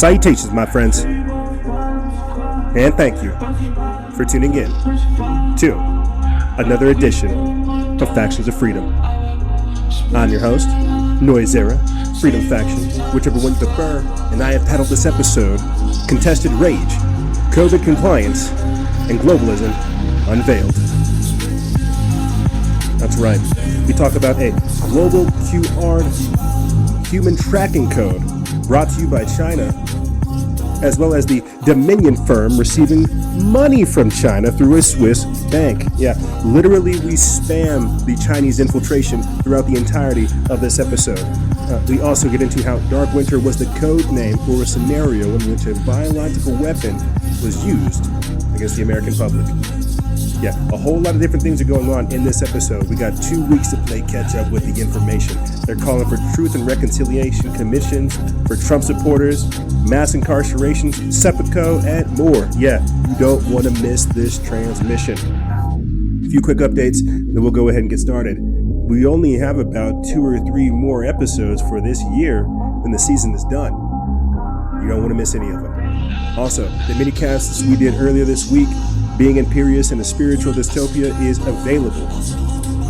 Salutations, my friends, and thank you for tuning in to another edition of Factions of Freedom. I'm your host, Noise Era, Freedom Faction, whichever one you prefer, and I have titled this episode, Contested Rage, COVID Compliance, and Globalism Unveiled. That's right, we talk about a global QR human tracking code brought to you by China, as well as the Dominion firm receiving money from China through a Swiss bank. Yeah, literally we spam the Chinese infiltration throughout the entirety of this episode. We also get into how Dark Winter was the code name for a scenario in which a biological weapon was used against the American public. Yeah, a whole lot of different things are going on in this episode. We got 2 weeks to play catch up with the information. They're calling for Truth and Reconciliation commissions for Trump supporters, mass incarcerations, seppuku, and more. Yeah, you don't want to miss this transmission. A few quick updates, then we'll go ahead and get started. We only have about 2 or 3 more episodes for this year when the season is done. You don't want to miss any of them. Also, the mini-casts we did earlier this week, Being Imperious and a Spiritual Dystopia, is available.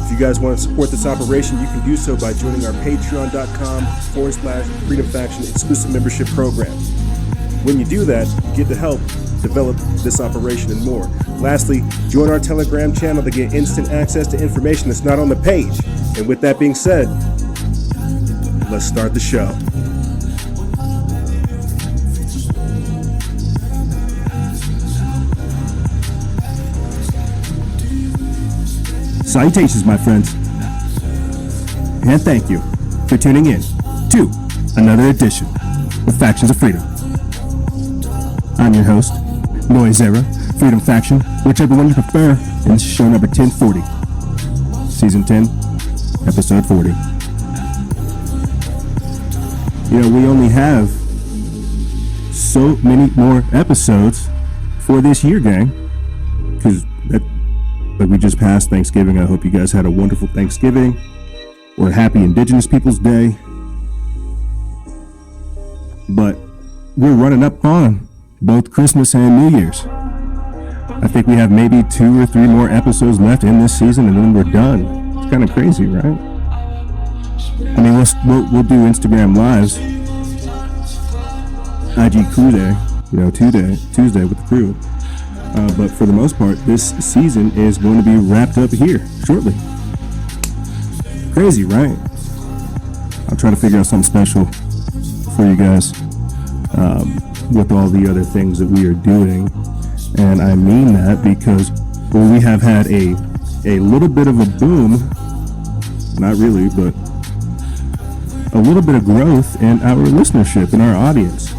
If you guys want to support this operation, you can do so by joining our patreon.com/Freedom Faction exclusive membership program. When you do that, you get to help develop this operation and more. Lastly, join our Telegram channel to get instant access to information that's not on the page. And with that being said, let's start the show. Salutations, my friends, and thank you for tuning in to another edition of Factions of Freedom. I'm your host, Noise Era, Freedom Faction, whichever one you prefer, and this is show number 1040, Season 10, Episode 40. You know, we only have so many more episodes for this year, gang, because but we just passed Thanksgiving. I hope you guys had a wonderful Thanksgiving or happy Indigenous Peoples Day. But we're running up on both Christmas and New Year's. I think we have maybe 2 or 3 more episodes left in this season, and then we're done. It's kind of crazy, right? I mean, we'll do Instagram Lives, IG Crew Day, Tuesday with the crew. But for the most part, this season is going to be wrapped up here shortly. Crazy, right? I'll try to figure out something special for you guys with all the other things that we are doing. And I mean that because we have had a little bit of a boom, not really, but a little bit of growth in our listenership, in our audience.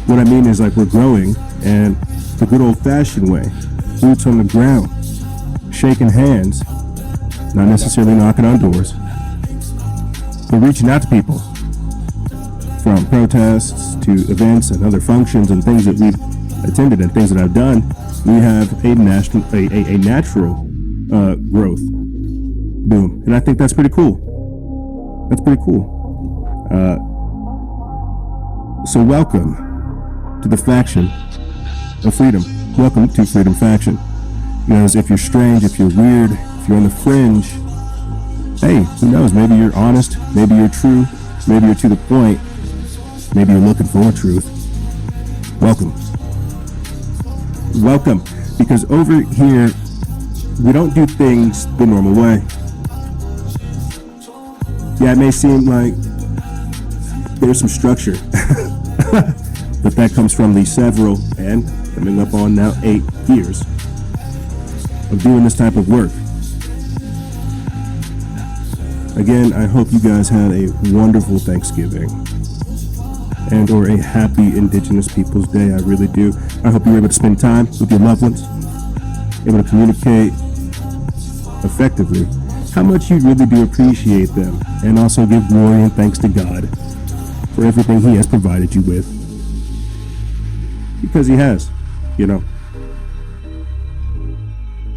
What I mean is, like, we're growing, and the good old-fashioned way, boots on the ground, shaking hands, not necessarily knocking on doors, but reaching out to people, from protests to events and other functions and things that we've attended and things that I've done. We have a natural growth boom, and I think that's pretty cool. That's pretty cool. So welcome to the Faction of Freedom. Welcome to Freedom Faction. You know, if you're strange, if you're weird, if you're on the fringe, hey, who knows? Maybe you're honest, maybe you're true, maybe you're to the point, maybe you're looking for truth. Welcome. Welcome, because over here, we don't do things the normal way. Yeah, it may seem like there's some structure, but that comes from the several and coming up on now 8 years of doing this type of work. Again, I hope you guys had a wonderful Thanksgiving and or a happy Indigenous Peoples Day. I really do. I hope you were able to spend time with your loved ones, able to communicate effectively how much you really do appreciate them, and also give glory and thanks to God for everything He has provided you with. Because He has, you know.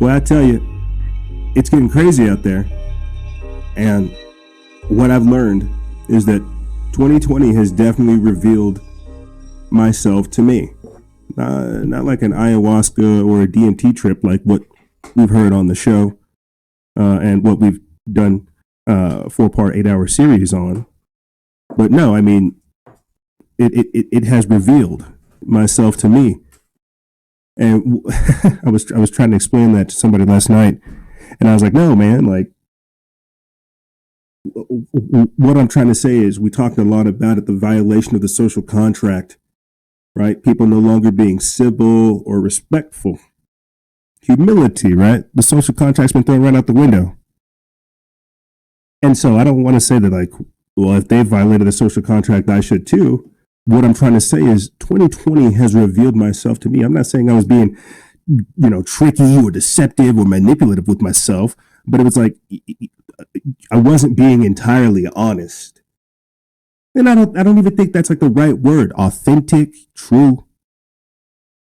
Well, I tell you, it's getting crazy out there. And what I've learned is that 2020 has definitely revealed myself to me. Not like an ayahuasca or a DMT trip like what we've heard on the show and what we've done 4-part 8-hour series on. But no, I mean, it has revealed myself to me. And I was trying to explain that to somebody last night, and I was like, no, man, like, what I'm trying to say is we talked a lot about it, the violation of the social contract, right? People no longer being civil or respectful. Humility, right? The social contract's been thrown right out the window. And so I don't want to say that, like, well, if they violated the social contract, I should too. What I'm trying to say is 2020 has revealed myself to me. I'm not saying I was being, tricky or deceptive or manipulative with myself, but it was like I wasn't being entirely honest. And I don't even think that's like the right word. Authentic, true.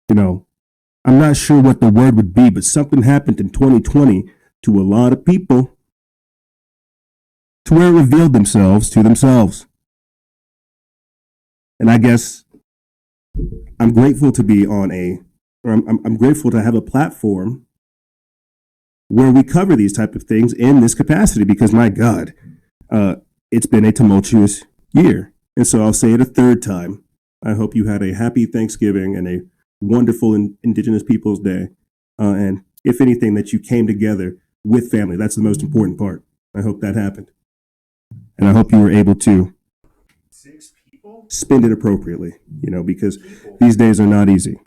I'm not sure what the word would be, but something happened in 2020 to a lot of people to where it revealed themselves to themselves. And I guess I'm grateful to be I'm grateful to have a platform where we cover these type of things in this capacity, because my God, it's been a tumultuous year. And so I'll say it a third time. I hope you had a happy Thanksgiving and a wonderful Indigenous Peoples Day. And if anything, that you came together with family. That's the most important part. I hope that happened. And I hope you were able to spend it appropriately, because these days are not easy.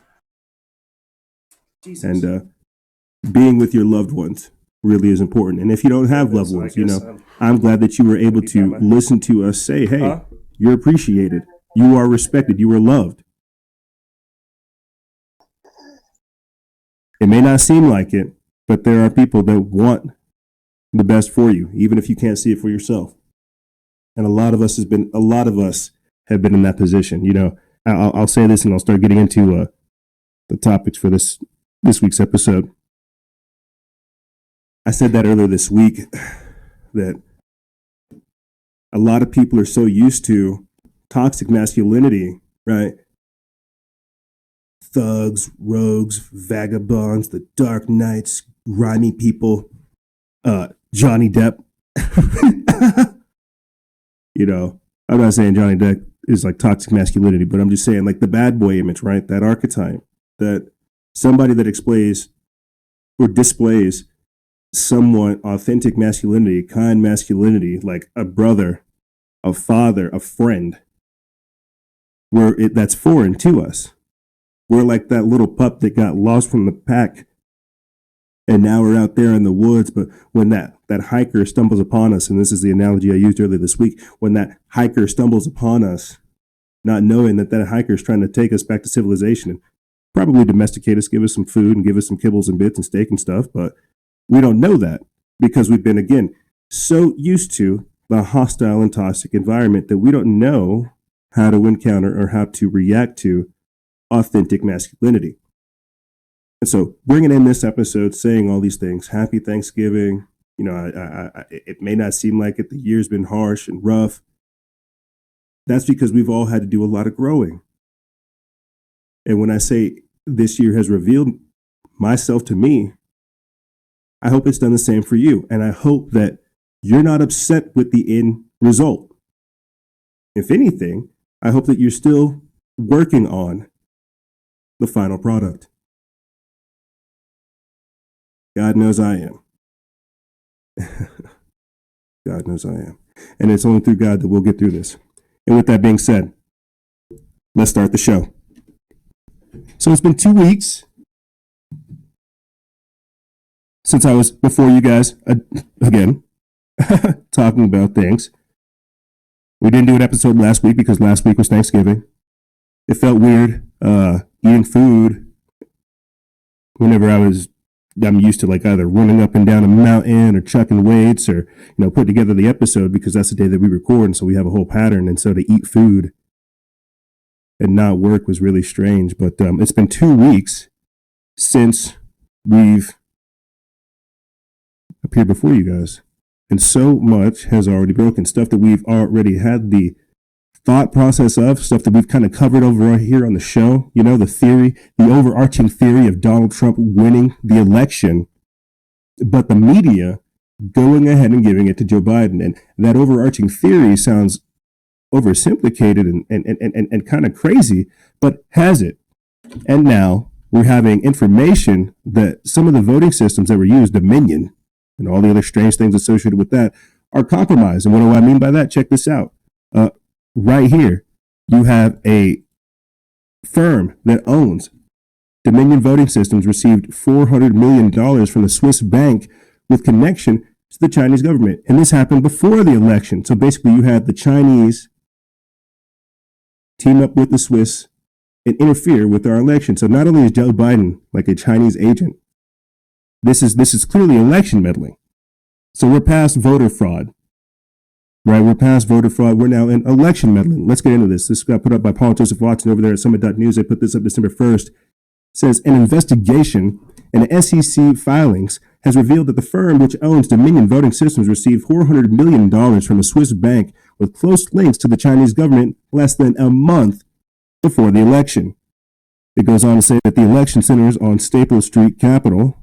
Jesus. And being with your loved ones really is important. And if you don't have loved ones, I'm glad that you were able to listen to us say, hey, you're appreciated. You are respected. You are loved. It may not seem like it, but there are people that want the best for you, even if you can't see it for yourself. And a lot of us have been in that position. I'll say this and I'll start getting into the topics for this week's episode. I said that earlier this week, that a lot of people are so used to toxic masculinity, right? Thugs, rogues, vagabonds, the dark knights, grimy people, Johnny Depp. I'm not saying Johnny Depp is like toxic masculinity, but I'm just saying like the bad boy image, right? That archetype, that somebody that displays somewhat authentic masculinity, kind masculinity, like a brother, a father, a friend, that's foreign to us. We're like that little pup that got lost from the pack, and now we're out there in the woods. But when that hiker stumbles upon us, and this is the analogy I used earlier this week, when that hiker stumbles upon us, not knowing that hiker is trying to take us back to civilization and probably domesticate us, give us some food and give us some kibbles and bits and steak and stuff, but we don't know that because we've been, again, so used to the hostile and toxic environment that we don't know how to encounter or how to react to authentic masculinity. And so bringing in this episode, saying all these things, happy Thanksgiving, it may not seem like it. The year's been harsh and rough. That's because we've all had to do a lot of growing. And when I say this year has revealed myself to me, I hope it's done the same for you. And I hope that you're not upset with the end result. If anything, I hope that you're still working on the final product. God knows I am. God knows I am. And it's only through God that we'll get through this. And with that being said, let's start the show. So it's been 2 weeks since I was before you guys again talking about things. We didn't do an episode last week because last week was Thanksgiving. It felt weird eating food whenever I'm used to like either running up and down a mountain or chucking weights or, put together the episode because that's the day that we record. And so we have a whole pattern. And so to eat food and not work was really strange. But it's been 2 weeks since we've appeared before you guys. And so much has already broken. Stuff that we've already had the thought process of stuff that we've kind of covered over here on the show. You know, the theory, the overarching theory of Donald Trump winning the election, but the media going ahead and giving it to Joe Biden. And that overarching theory sounds oversimplified and kind of crazy, but has it. And now we're having information that some of the voting systems that were used, Dominion, and all the other strange things associated with that, are compromised. And what do I mean by that? Check this out. Right here, you have a firm that owns Dominion Voting Systems received $400 million from the Swiss bank with connection to the Chinese government. And this happened before the election. So basically, you had the Chinese team up with the Swiss and interfere with our election. So not only is Joe Biden like a Chinese agent, this is clearly election meddling. So we're past voter fraud. Right, we're past voter fraud. We're now in election meddling. Let's get into this. This got put up by Paul Joseph Watson over there at Summit.News. They put this up December 1st. It says, an investigation and SEC filings has revealed that the firm which owns Dominion Voting Systems received $400 million from a Swiss bank with close links to the Chinese government less than a month before the election. It goes on to say that the election centers on Staple Street Capitol,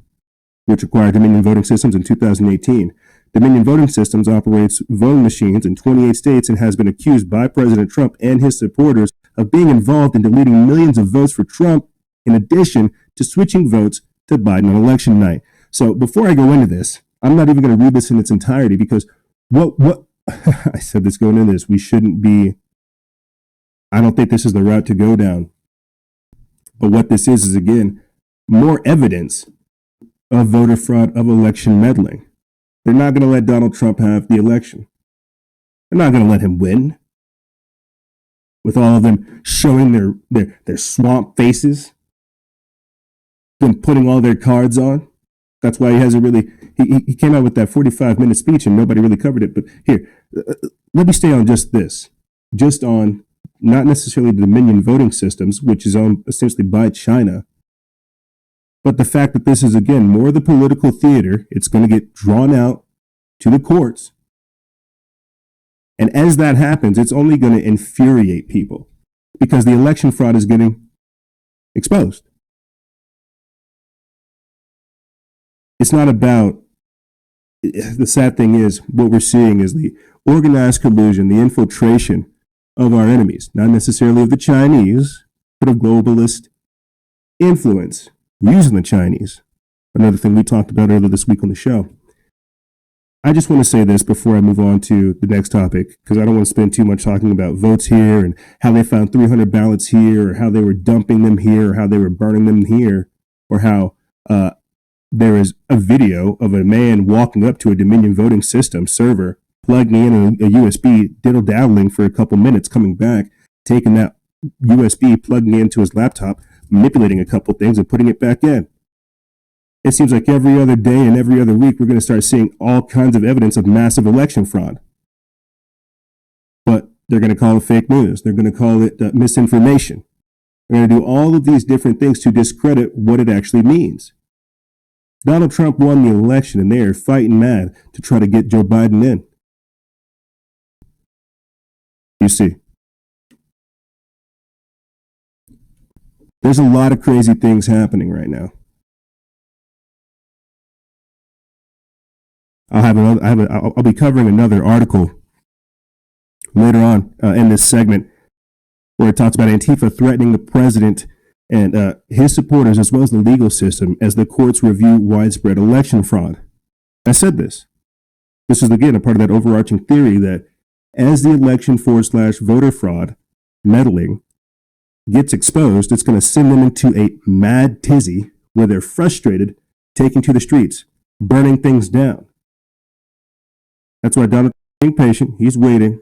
which acquired Dominion Voting Systems in 2018. Dominion Voting Systems operates voting machines in 28 states and has been accused by President Trump and his supporters of being involved in deleting millions of votes for Trump, in addition to switching votes to Biden on election night. So before I go into this, I'm not even going to read this in its entirety because what I said this going into this, we shouldn't be, I don't think this is the route to go down. But what this is again, more evidence of voter fraud, of election meddling. They're not going to let Donald Trump have the election. They're not going to let him win. With all of them showing their swamp faces, them putting all their cards on. That's why he hasn't really, he came out with that 45-minute speech and nobody really covered it. But here, let me stay on just this. Just on not necessarily the Dominion Voting Systems, which is owned essentially by China, but the fact that this is, again, more of the political theater. It's going to get drawn out to the courts. And as that happens, it's only going to infuriate people because the election fraud is getting exposed. It's not about, the sad thing is, what we're seeing is the organized collusion, the infiltration of our enemies, not necessarily of the Chinese, but of globalist influence. Using the Chinese, another thing we talked about earlier this week on the show. I just want to say this before I move on to the next topic, because I don't want to spend too much talking about votes here and how they found 300 ballots here, or how they were dumping them here, or how they were burning them here, or how there is a video of a man walking up to a Dominion Voting System server, plugging in a USB, diddle-daddling for a couple minutes, coming back, taking that USB, plugging it into his laptop, manipulating a couple things and putting it back in. It seems like every other day and every other week, we're going to start seeing all kinds of evidence of massive election fraud. But they're going to call it fake news. They're going to call it misinformation. They're going to do all of these different things to discredit what it actually means. Donald Trump won the election and they are fighting mad to try to get Joe Biden in. You see. There's a lot of crazy things happening right now. I'll be covering another article later on in this segment where it talks about Antifa threatening the president and his supporters as well as the legal system as the courts review widespread election fraud. I said this. This is again a part of that overarching theory that as the election /voter fraud meddling gets exposed, it's going to send them into a mad tizzy where they're frustrated, taking to the streets, burning things down. That's why Donald Trump is being patient. He's waiting,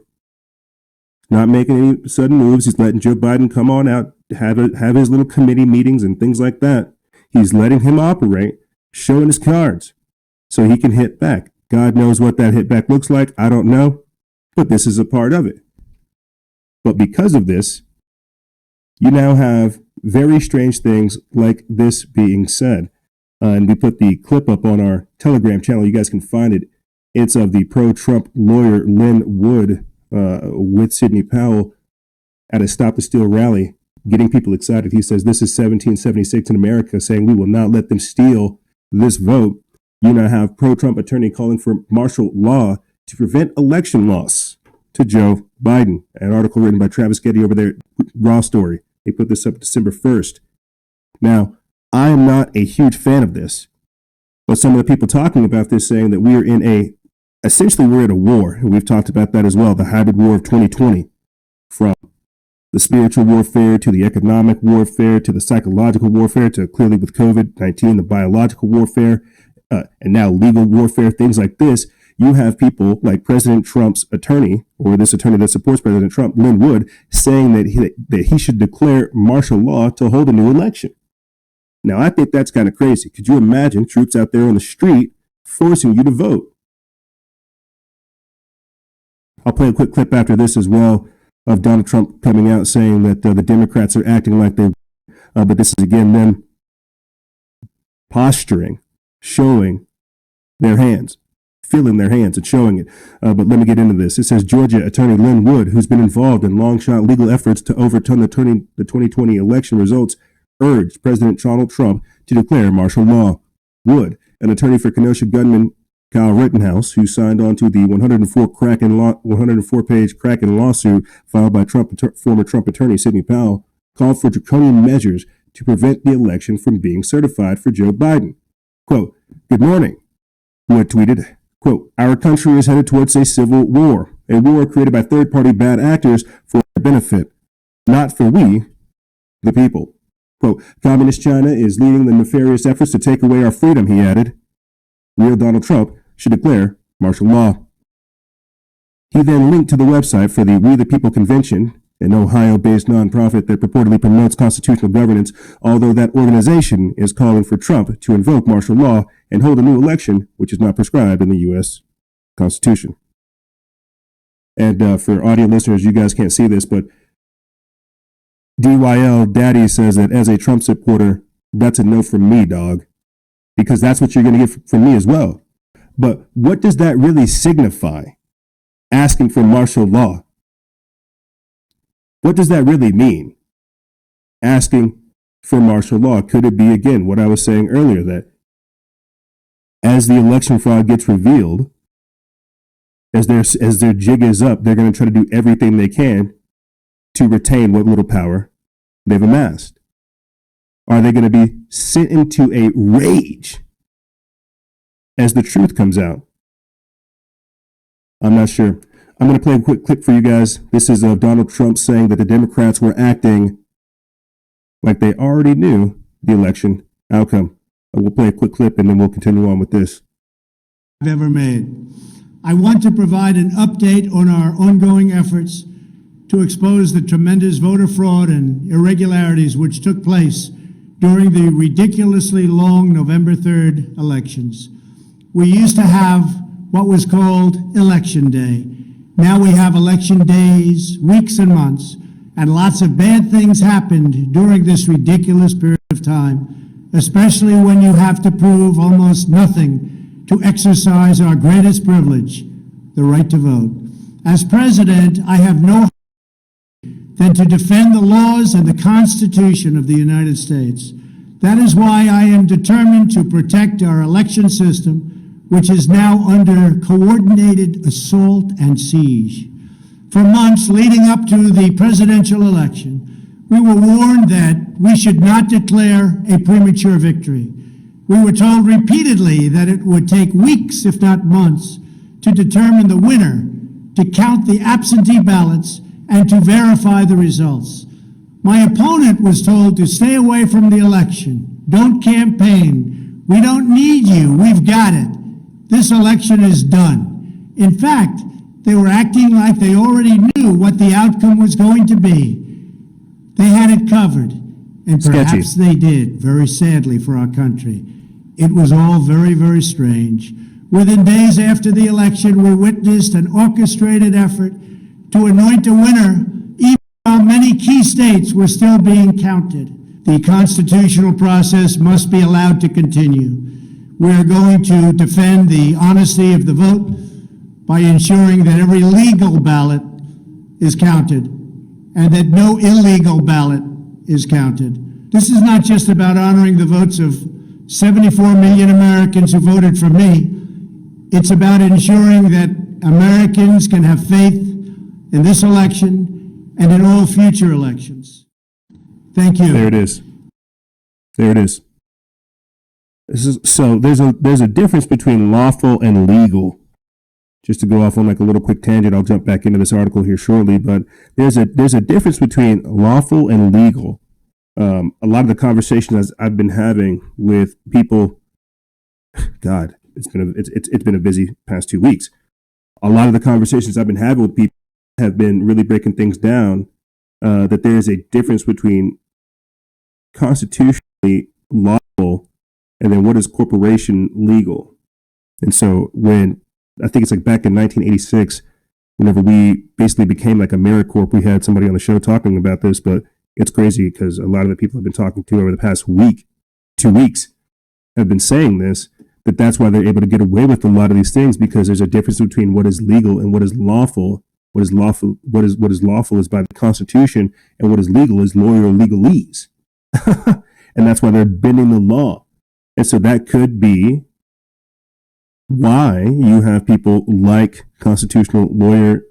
not making any sudden moves. He's letting Joe Biden come on out, have his little committee meetings and things like that. He's letting him operate, showing his cards so he can hit back. God knows what that hit back looks like. I don't know, but this is a part of it. But because of this, you now have very strange things like this being said. And we put the clip up on our Telegram channel. You guys can find it. It's of the pro-Trump lawyer Lynn Wood with Sidney Powell at a Stop the Steal rally, getting people excited. He says, this is 1776 in America, saying we will not let them steal this vote. You now have pro-Trump attorney calling for martial law to prevent election loss to Joe Biden. An article written by Travis Getty over there, Raw Story. They put this up December 1st. Now, I am not a huge fan of this, but some of the people talking about this saying that we are essentially we're in a war, and we've talked about that as well, the hybrid war of 2020, from the spiritual warfare to the economic warfare to the psychological warfare to clearly with COVID-19, the biological warfare, and now legal warfare, things like this. You have people like President Trump's attorney, or this attorney that supports President Trump, Lynn Wood, saying that he should declare martial law to hold a new election. Now, I think that's kind of crazy. Could you imagine troops out there on the street forcing you to vote? I'll play a quick clip after this as well of Donald Trump coming out saying that the Democrats are acting like they, but this is again them posturing, showing their hands, feeling their hands and showing it. But let me get into this. It says Georgia attorney Lynn Wood, who's been involved in long-shot legal efforts to overturn the 2020 election results, urged President Donald Trump to declare martial law. Wood, an attorney for Kenosha gunman Kyle Rittenhouse, who signed on to the 104-page Kraken lawsuit filed by former Trump attorney Sidney Powell, called for draconian measures to prevent the election from being certified for Joe Biden. Quote, "Good morning," Wood tweeted. Quote, "Our country is headed towards a civil war, a war created by third-party bad actors for their benefit, not for we, the people." Quote, "Communist China is leading the nefarious efforts to take away our freedom," he added. Real Donald Trump should declare martial law. He then linked to the website for the We the People Convention, an Ohio-based nonprofit that purportedly promotes constitutional governance, although that organization is calling for Trump to invoke martial law and hold a new election, which is not prescribed in the U.S. Constitution. And for audio listeners, you guys can't see this, but DYL Daddy says that as a Trump supporter, that's a no from me, dog, because that's what you're going to get from me as well. But what does that really signify, asking for martial law? What does that really mean, asking for martial law? Could it be, again, what I was saying earlier, that as the election fraud gets revealed, as their jig is up, they're going to try to do everything they can to retain what little power they've amassed? Are they going to be sent into a rage as the truth comes out? I'm not sure. I'm going to play a quick clip for you guys. This is of Donald Trump saying that the Democrats were acting like they already knew the election outcome. We'll play a quick clip and then we'll continue on with this. I've ever made. I want to provide an update on our ongoing efforts to expose the tremendous voter fraud and irregularities which took place during the ridiculously long November 3rd elections. We used to have what was called Election Day. Now we have election days, weeks and months, and lots of bad things happened during this ridiculous period of time, especially when you have to prove almost nothing to exercise our greatest privilege, the right to vote. As president, I have no than to defend the laws and the Constitution of the United States. That is why I am determined to protect our election system, which is now under coordinated assault and siege. For months leading up to the presidential election, we were warned that we should not declare a premature victory. We were told repeatedly that it would take weeks, if not months, to determine the winner, to count the absentee ballots, and to verify the results. My opponent was told to stay away from the election. Don't campaign. We don't need you. We've got it. This election is done. In fact, they were acting like they already knew what the outcome was going to be. They had it covered, and perhaps they did, very sadly for our country. It was all very, very strange. Within days after the election, we witnessed an orchestrated effort to anoint a winner, even while many key states were still being counted. The constitutional process must be allowed to continue. We are going to defend the honesty of the vote by ensuring that every legal ballot is counted. and that no illegal ballot is counted. This is not just about honoring the votes of 74 million Americans who voted for me. It's about ensuring that Americans can have faith in this election and in all future elections. Thank you. There it is. There it is. So there's a difference between lawful and legal. Just to go off on like a little quick tangent, I'll jump back into this article here shortly, but there's a difference between lawful and legal. A lot of the conversations I've been having with people, God, it's been a busy past 2 weeks. A lot of the conversations I've been having with people have been really breaking things down, that there is a difference between constitutionally lawful and then what is corporation legal. And so when, I think it's like back in 1986, whenever we basically became like AmeriCorp, we had somebody on the show talking about this, but it's crazy because a lot of the people I've been talking to over the past 2 weeks have been saying this, but that's why they're able to get away with a lot of these things, because there's a difference between what is legal and what is lawful. What is lawful is by the Constitution, and what is legal is lawyer or legalese. And that's why they're bending the law. And so that could be why you have people like constitutional lawyer,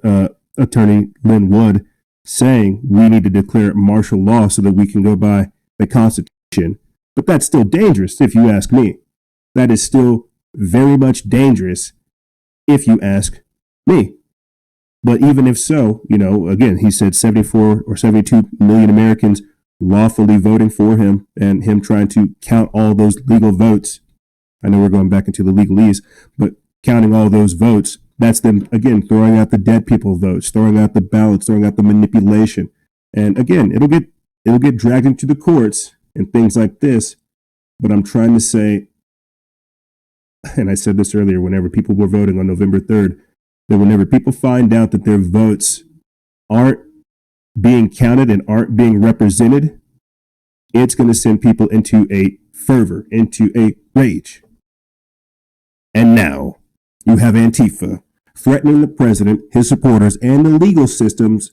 attorney Lynn Wood saying we need to declare martial law so that we can go by the Constitution. But that's still dangerous, if you ask me. That is still very much dangerous, if you ask me. But even if so, again, he said 74 or 72 million Americans lawfully voting for him, and him trying to count all those legal votes. I know we're going back into the legalese, but counting all those votes, that's them, again, throwing out the dead people votes, throwing out the ballots, throwing out the manipulation. And again, it'll get dragged into the courts and things like this. But I'm trying to say, and I said this earlier, whenever people were voting on November 3rd, that whenever people find out that their votes aren't being counted and aren't being represented, it's going to send people into a fervor, into a rage. And now you have Antifa threatening the president, his supporters, and the legal systems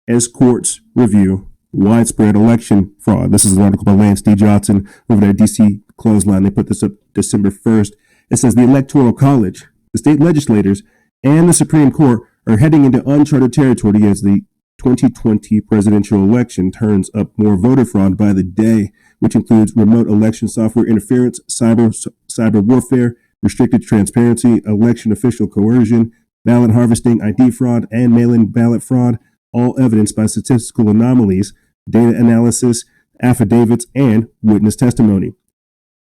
as courts review widespread election fraud. This is an article by Lance D. Johnson over there at DC Clothesline. They put this up December 1st. It says the Electoral College, the state legislators, and the Supreme Court are heading into uncharted territory as the 2020 presidential election turns up more voter fraud by the day, which includes remote election software interference, cyber warfare, restricted transparency, election official coercion, ballot harvesting, ID fraud, and mail-in ballot fraud, all evidenced by statistical anomalies, data analysis, affidavits, and witness testimony.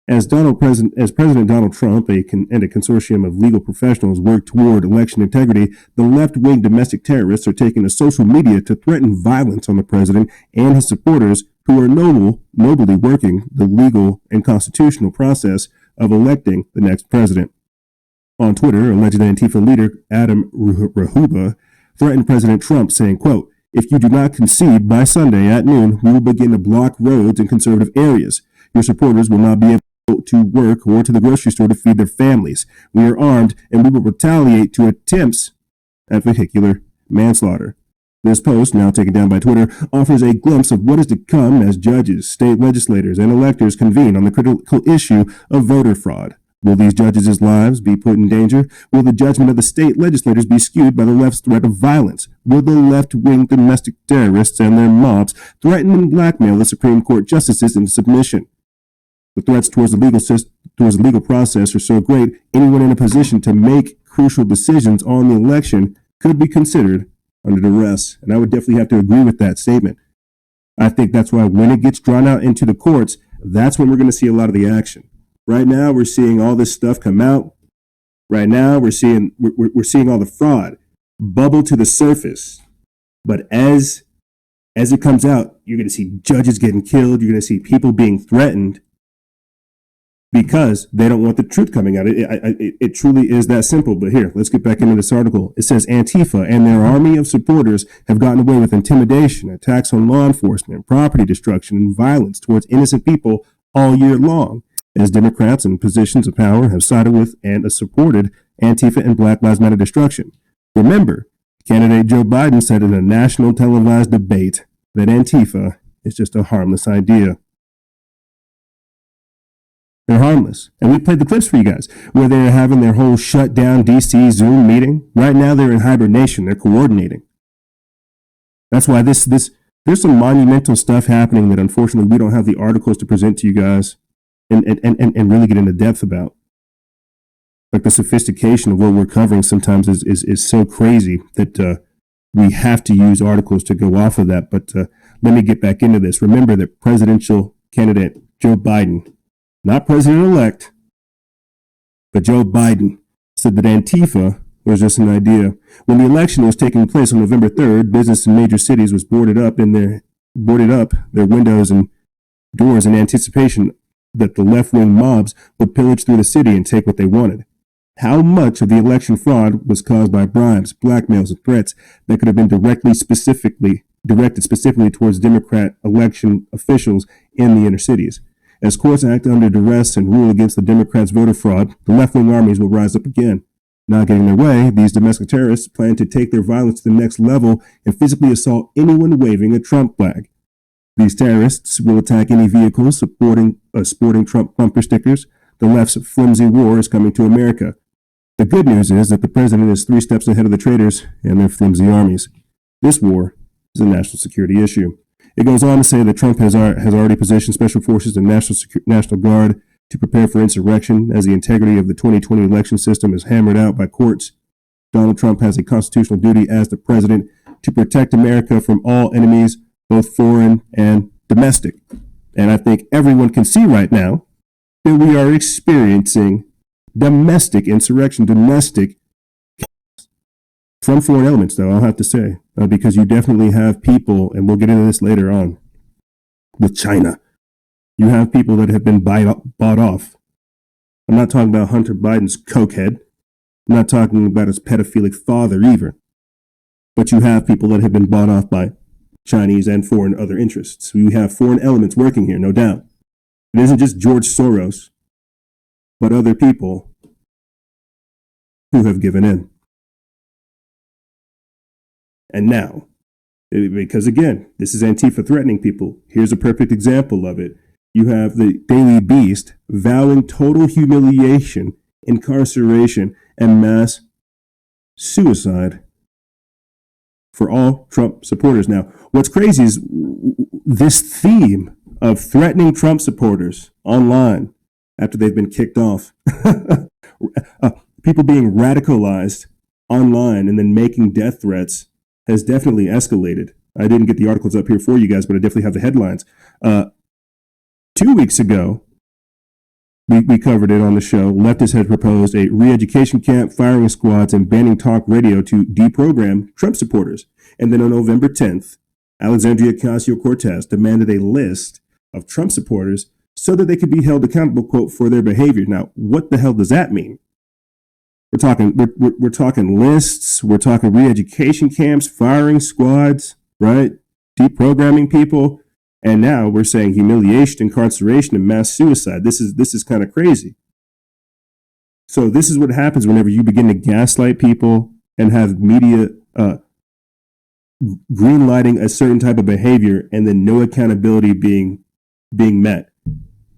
As President Donald Trump and a consortium of legal professionals work toward election integrity, the left-wing domestic terrorists are taking to social media to threaten violence on the president and his supporters, who are nobly working the legal and constitutional process of electing the next president. On Twitter, alleged Antifa leader Adam Rahuba threatened President Trump, saying, quote, "If you do not concede by Sunday at noon, we will begin to block roads in conservative areas. Your supporters will not be able to work or to the grocery store to feed their families. We are armed, and we will retaliate to attempts at vehicular manslaughter." This post, now taken down by Twitter, offers a glimpse of what is to come as judges, state legislators, and electors convene on the critical issue of voter fraud. Will these judges' lives be put in danger? Will the judgment of the state legislators be skewed by the left's threat of violence? Will the left-wing domestic terrorists and their mobs threaten and blackmail the Supreme Court justices into submission? The threats towards the legal process are so great, anyone in a position to make crucial decisions on the election could be considered under duress. And I would definitely have to agree with that statement. I think that's why when it gets drawn out into the courts, that's when we're going to see a lot of the action. Right now, we're seeing all this stuff come out. Right now, we're seeing all the fraud bubble to the surface. But as it comes out, you're going to see judges getting killed. You're going to see people being threatened because they don't want the truth coming out. It truly is that simple. But here, let's get back into this article. It says Antifa and their army of supporters have gotten away with intimidation, attacks on law enforcement, property destruction, and violence towards innocent people all year long, as Democrats in positions of power have sided with and supported Antifa and Black Lives Matter destruction. Remember, Candidate Joe Biden said in a national televised debate that Antifa is just a harmless idea. They're harmless. And we played the clips for you guys where they're having their whole shut down DC Zoom meeting. Right now they're in hibernation. They're coordinating. That's why there's some monumental stuff happening that unfortunately we don't have the articles to present to you guys and really get into depth about. Like the sophistication of what we're covering sometimes is so crazy that we have to use articles to go off of that. But let me get back into this. Remember that presidential candidate Joe Biden, not president-elect, but Joe Biden, said that Antifa was just an idea. When the election was taking place on November 3rd, business in major cities was boarded up their windows and doors in anticipation that the left-wing mobs would pillage through the city and take what they wanted. How much of the election fraud was caused by bribes, blackmails, and threats that could have been directed specifically towards Democrat election officials in the inner cities? As courts act under duress and rule against the Democrats' voter fraud, the left-wing armies will rise up again. Not getting their way, these domestic terrorists plan to take their violence to the next level and physically assault anyone waving a Trump flag. These terrorists will attack any vehicles sporting Trump bumper stickers. The left's flimsy war is coming to America. The good news is that the president is 3 steps ahead of the traitors and their flimsy armies. This war is a national security issue. It goes on to say that Trump has already positioned special forces and National Guard to prepare for insurrection as the integrity of the 2020 election system is hammered out by courts. Donald Trump has a constitutional duty as the president to protect America from all enemies, both foreign and domestic. And I think everyone can see right now that we are experiencing domestic insurrection, domestic chaos. From foreign elements, though, I'll have to say, because you definitely have people, and we'll get into this later on, with China. You have people that have been bought off. I'm not talking about Hunter Biden's cokehead. I'm not talking about his pedophilic father either. But you have people that have been bought off by Chinese and foreign other interests. We have foreign elements working here, no doubt. It isn't just George Soros, but other people who have given in. And now, because again, this is Antifa threatening people. Here's a perfect example of it. You have the Daily Beast vowing total humiliation, incarceration, and mass suicide for all Trump supporters. Now, what's crazy is this theme of threatening Trump supporters online after they've been kicked off. People being radicalized online and then making death threats has definitely escalated. I didn't get the articles up here for you guys, but I definitely have the headlines. 2 weeks ago, we covered it on the show. Leftists had proposed a re-education camp, firing squads, and banning talk radio to deprogram Trump supporters. And then on November 10th, Alexandria Ocasio-Cortez demanded a list of Trump supporters so that they could be held accountable, quote, for their behavior. Now, what the hell does that mean? We're talking lists. We're talking re-education camps, firing squads, right? Deprogramming people. And now we're saying humiliation, incarceration, and mass suicide. This is kind of crazy. So this is what happens whenever you begin to gaslight people and have media greenlighting a certain type of behavior and then no accountability being met.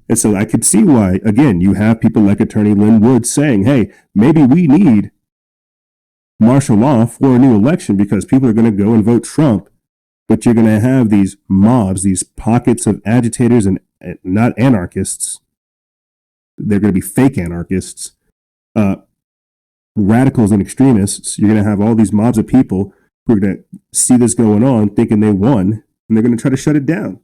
And so I could see why, again, you have people like Attorney Lynn Wood saying, hey, maybe we need martial law for a new election because people are going to go and vote Trump. But you're going to have these mobs, these pockets of agitators and not anarchists. They're going to be fake anarchists, radicals and extremists. You're going to have all these mobs of people who are going to see this going on, thinking they won, and they're going to try to shut it down.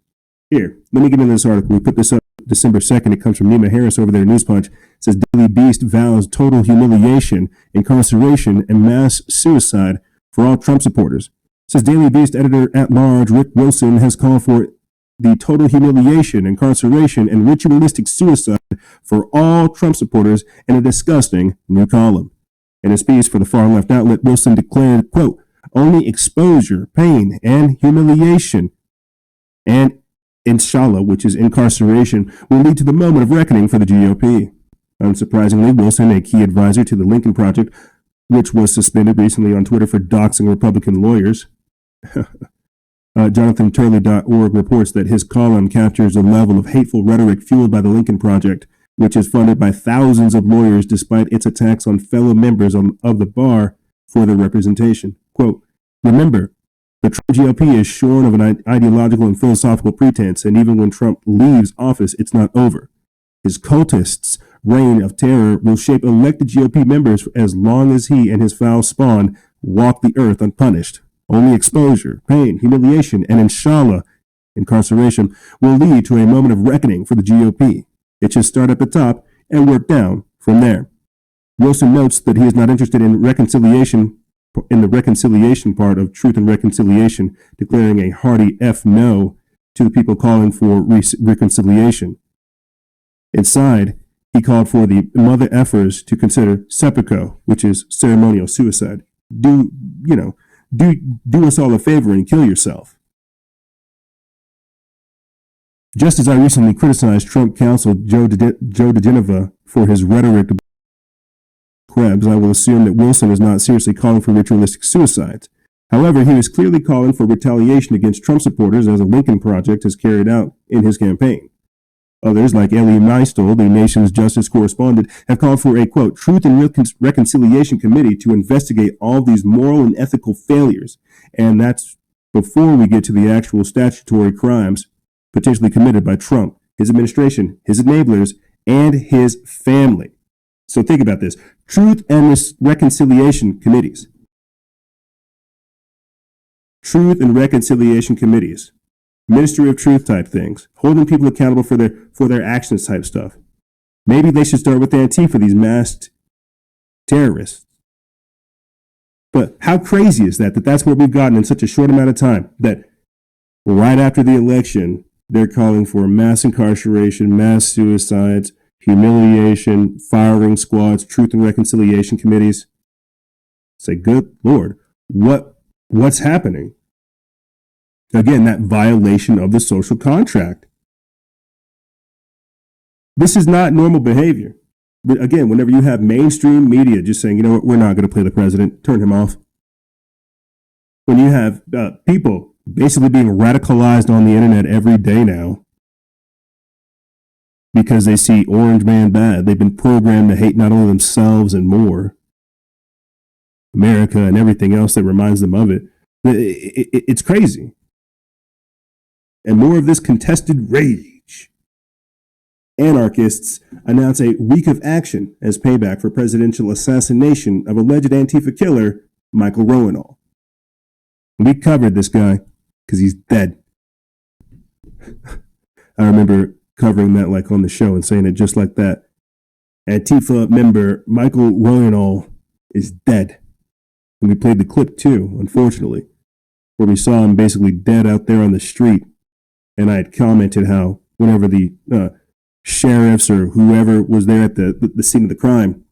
Here, let me get into this article. We put this up December 2nd. It comes from Nima Harris over there at News Punch. It says, Daily Beast vows total humiliation, incarceration, and mass suicide for all Trump supporters. It says Daily Beast editor-at-large Rick Wilson has called for the total humiliation, incarceration, and ritualistic suicide for all Trump supporters in a disgusting new column. In his piece for the far-left outlet, Wilson declared, quote, only exposure, pain, and humiliation, and inshallah, which is incarceration, will lead to the moment of reckoning for the GOP. Unsurprisingly, Wilson, a key advisor to the Lincoln Project, which was suspended recently on Twitter for doxing Republican lawyers. JonathanTurley.org reports that his column captures a level of hateful rhetoric fueled by the Lincoln Project, which is funded by thousands of lawyers despite its attacks on fellow members of the bar for their representation. Quote, remember, the Trump GOP is shorn of an ideological and philosophical pretense, and even when Trump leaves office, it's not over. His cultists' reign of terror will shape elected GOP members as long as he and his foul spawn walk the earth unpunished. Only exposure, pain, humiliation, and inshallah, incarceration will lead to a moment of reckoning for the GOP. It should start at the top and work down from there. Wilson notes that he is not interested in the reconciliation part of Truth and Reconciliation, declaring a hearty F no to the people calling for reconciliation. Inside, he called for the mother effers to consider seppuku, which is ceremonial suicide. Do us all a favor and kill yourself. Just as I recently criticized Trump counsel Joe DeGeneva for his rhetoric about Krebs, I will assume that Wilson is not seriously calling for ritualistic suicides. However, he was clearly calling for retaliation against Trump supporters as the Lincoln Project has carried out in his campaign. Others, like Elie Mystal, the nation's justice correspondent, have called for a, quote, Truth and Reconciliation Committee to investigate all these moral and ethical failures. And that's before we get to the actual statutory crimes potentially committed by Trump, his administration, his enablers, and his family. So think about this. Truth and Reconciliation Committees. Truth and Reconciliation Committees. Ministry of Truth type things, holding people accountable for their actions type stuff. Maybe they should start with Antifa, these masked terrorists. But how crazy is that that's where we've gotten in such a short amount of time, that right after the election, they're calling for mass incarceration, mass suicides, humiliation, firing squads, Truth and Reconciliation Committees. Say, good Lord, what's happening? Again, that violation of the social contract. This is not normal behavior. But again, whenever you have mainstream media just saying, you know what, we're not going to play the president, turn him off. When you have people basically being radicalized on the internet every day now because they see Orange Man bad, they've been programmed to hate not only themselves and more, America and everything else that reminds them of it. It's crazy. And more of this contested rage. Anarchists announce a week of action as payback for presidential assassination of alleged Antifa killer Michael Rowanall. We covered this guy because he's dead. I remember covering that like on the show and saying it just like that. Antifa member Michael Rowanall is dead. And we played the clip too, unfortunately, where we saw him basically dead out there on the street. And I had commented how whenever the sheriffs or whoever was there at the scene of the crime,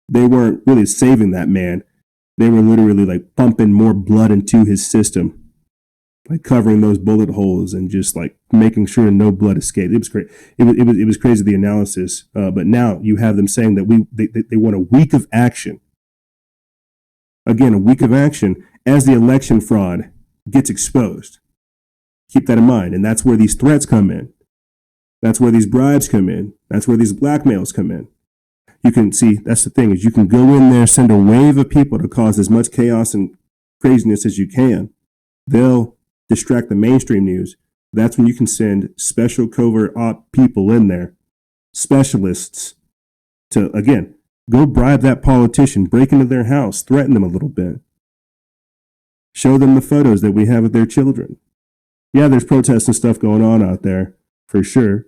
they weren't really saving that man. They were literally like pumping more blood into his system, like covering those bullet holes and just like making sure no blood escaped. It was crazy. It was crazy, the analysis. But now you have them saying that they want a week of action. Again, a week of action as the election fraud gets exposed. Keep that in mind. And that's where these threats come in. That's where these bribes come in. That's where these blackmails come in. You can see, that's the thing, is you can go in there, send a wave of people to cause as much chaos and craziness as you can. They'll distract the mainstream news. That's when you can send special covert op people in there, specialists, to, again, go bribe that politician, break into their house, threaten them a little bit. Show them the photos that we have of their children. Yeah, there's protests and stuff going on out there, for sure.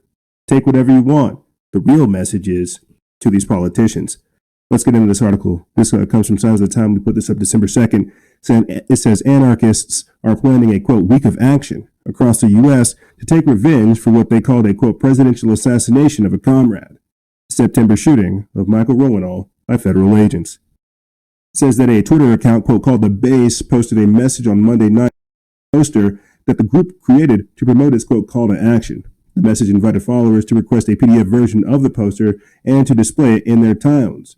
Take whatever you want. The real message is to these politicians. Let's get into this article. This comes from Signs of the Time. We put this up December 2nd. It says anarchists are planning a, quote, week of action across the U.S. to take revenge for what they called a, quote, presidential assassination of a comrade. September shooting of Michael Rowanall by federal agents. It says that a Twitter account, quote, called The Base posted a message on Monday night, poster that the group created to promote its, quote, call to action. The message invited followers to request a PDF version of the poster and to display it in their towns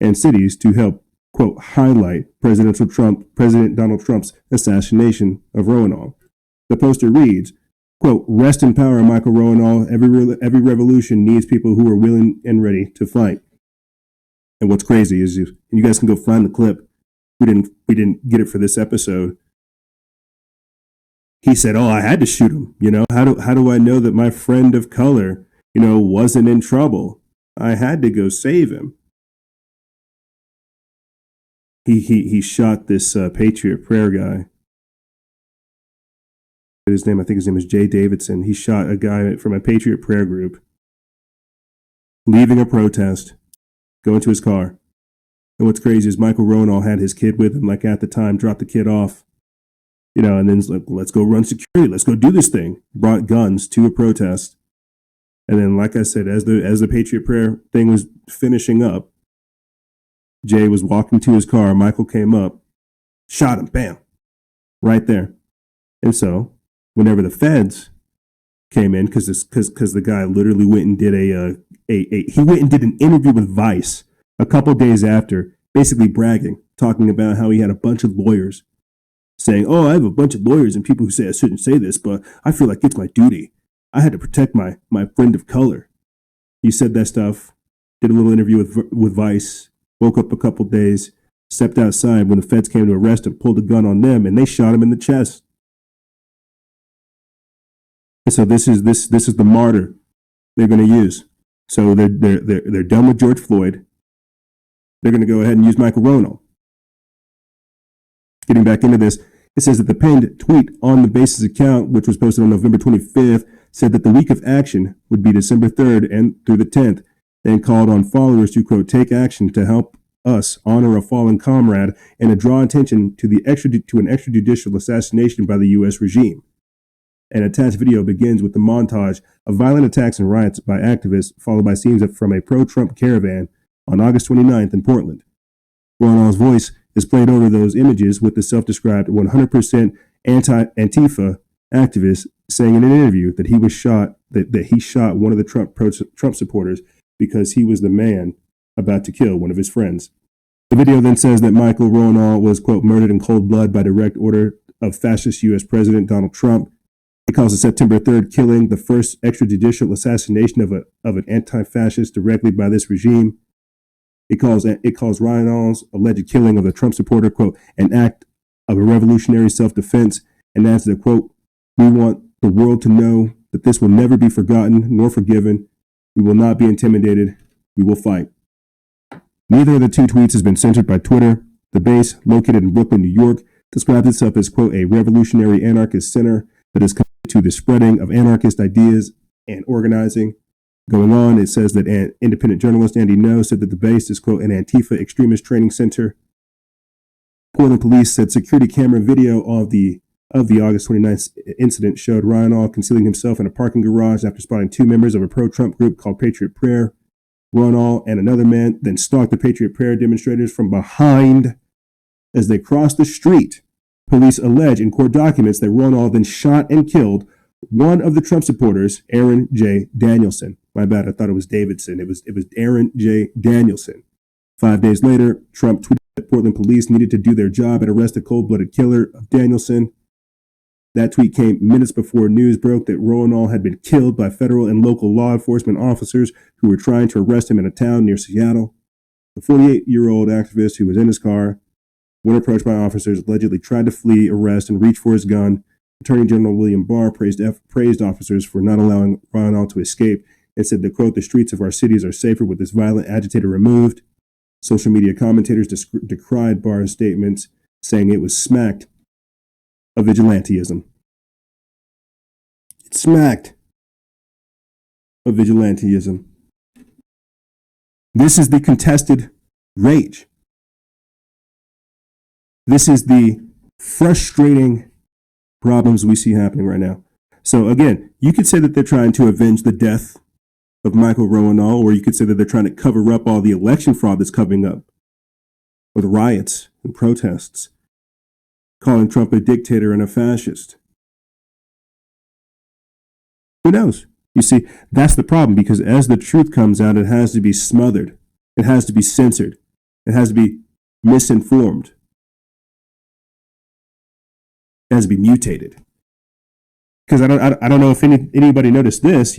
and cities to help quote, highlight President Donald Trump's assassination of Roanoke. The poster reads, quote, rest in power, Michael Roanoke. Every revolution needs people who are willing and ready to fight. And what's crazy is you guys can go find the clip. We didn't get it for this episode. He said, "Oh, I had to shoot him. You know, how do I know that my friend of color, you know, wasn't in trouble? I had to go save him." He shot this Patriot Prayer guy. I think his name is Jay Davidson. He shot a guy from a Patriot Prayer group, leaving a protest, going to his car. And what's crazy is Michael Roanoke had his kid with him, like at the time, dropped the kid off, you know, and then he's like, let's go run security. Let's go do this thing. Brought guns to a protest. And then, like I said, as the Patriot Prayer thing was finishing up, Jay was walking to his car. Michael came up, shot him, bam, right there. And so, whenever the feds came in, because the guy literally went and did he went and did an interview with Vice a couple days after, basically bragging, talking about how he had a bunch of lawyers, saying, "Oh, I have a bunch of lawyers and people who say I shouldn't say this, but I feel like it's my duty. I had to protect my friend of color." He said that stuff, did a little interview with Vice. Woke up a couple days, stepped outside when the feds came to arrest him, pulled a gun on them, and they shot him in the chest. And so this is the martyr they're going to use. So they're done with George Floyd. They're going to go ahead and use Michael Roanoke. Getting back into this, it says that the pinned tweet on the base's account, which was posted on November 25th, said that the week of action would be December 3rd and through the 10th. And called on followers to, quote, take action to help us honor a fallen comrade and to draw attention to an extrajudicial assassination by the U.S. regime. An attached video begins with the montage of violent attacks and riots by activists, followed by scenes from a pro-Trump caravan on August 29th in Portland. Roanoke's voice is played over those images with the self-described 100% anti-Antifa activist saying in an interview that he shot one of the Trump supporters because he was the man about to kill one of his friends. The video then says that Michael Roanoke was, quote, murdered in cold blood by direct order of fascist U.S. President Donald Trump. It calls the September 3rd killing the first extrajudicial assassination of an anti-fascist directly by this regime. It calls Roanoke's alleged killing of the Trump supporter, quote, an act of a revolutionary self-defense, and adds that, quote, we want the world to know that this will never be forgotten nor forgiven. We will not be intimidated. We will fight. Neither of the two tweets has been censored by Twitter. The base, located in Brooklyn, New York, describes itself as, quote, a revolutionary anarchist center that is committed to the spreading of anarchist ideas and organizing. Going on, it says that an independent journalist, Andy No, said that the base is, quote, an Antifa extremist training center. Portland police said security camera video of the August 29th incident showed Roanoke concealing himself in a parking garage after spotting two members of a pro-Trump group called Patriot Prayer. Roanoke and another man then stalked the Patriot Prayer demonstrators from behind as they crossed the street. Police allege in court documents that Roanoke then shot and killed one of the Trump supporters, Aaron J. Danielson. My bad, I thought it was Davidson. It was Aaron J. Danielson. 5 days later, Trump tweeted that Portland police needed to do their job and arrest the cold-blooded killer of Danielson. That tweet came minutes before news broke that Roanoke had been killed by federal and local law enforcement officers who were trying to arrest him in a town near Seattle. The 48-year-old activist who was in his car, when approached by officers, allegedly tried to flee arrest and reach for his gun. Attorney General William Barr praised officers for not allowing Roanoke to escape and said that, quote, the streets of our cities are safer with this violent agitator removed. Social media commentators decried Barr's statements, saying it was smacked of vigilantism. It smacked of vigilantism. This is the contested rage. This is the frustrating problems we see happening right now. So again, you could say that they're trying to avenge the death of Michael Roanoke, or you could say that they're trying to cover up all the election fraud that's coming up with riots and protests, calling Trump a dictator and a fascist. Who knows? You see, that's the problem, because as the truth comes out, it has to be smothered. It has to be censored. It has to be misinformed, it has to be mutated. Because I don't know if anybody noticed this,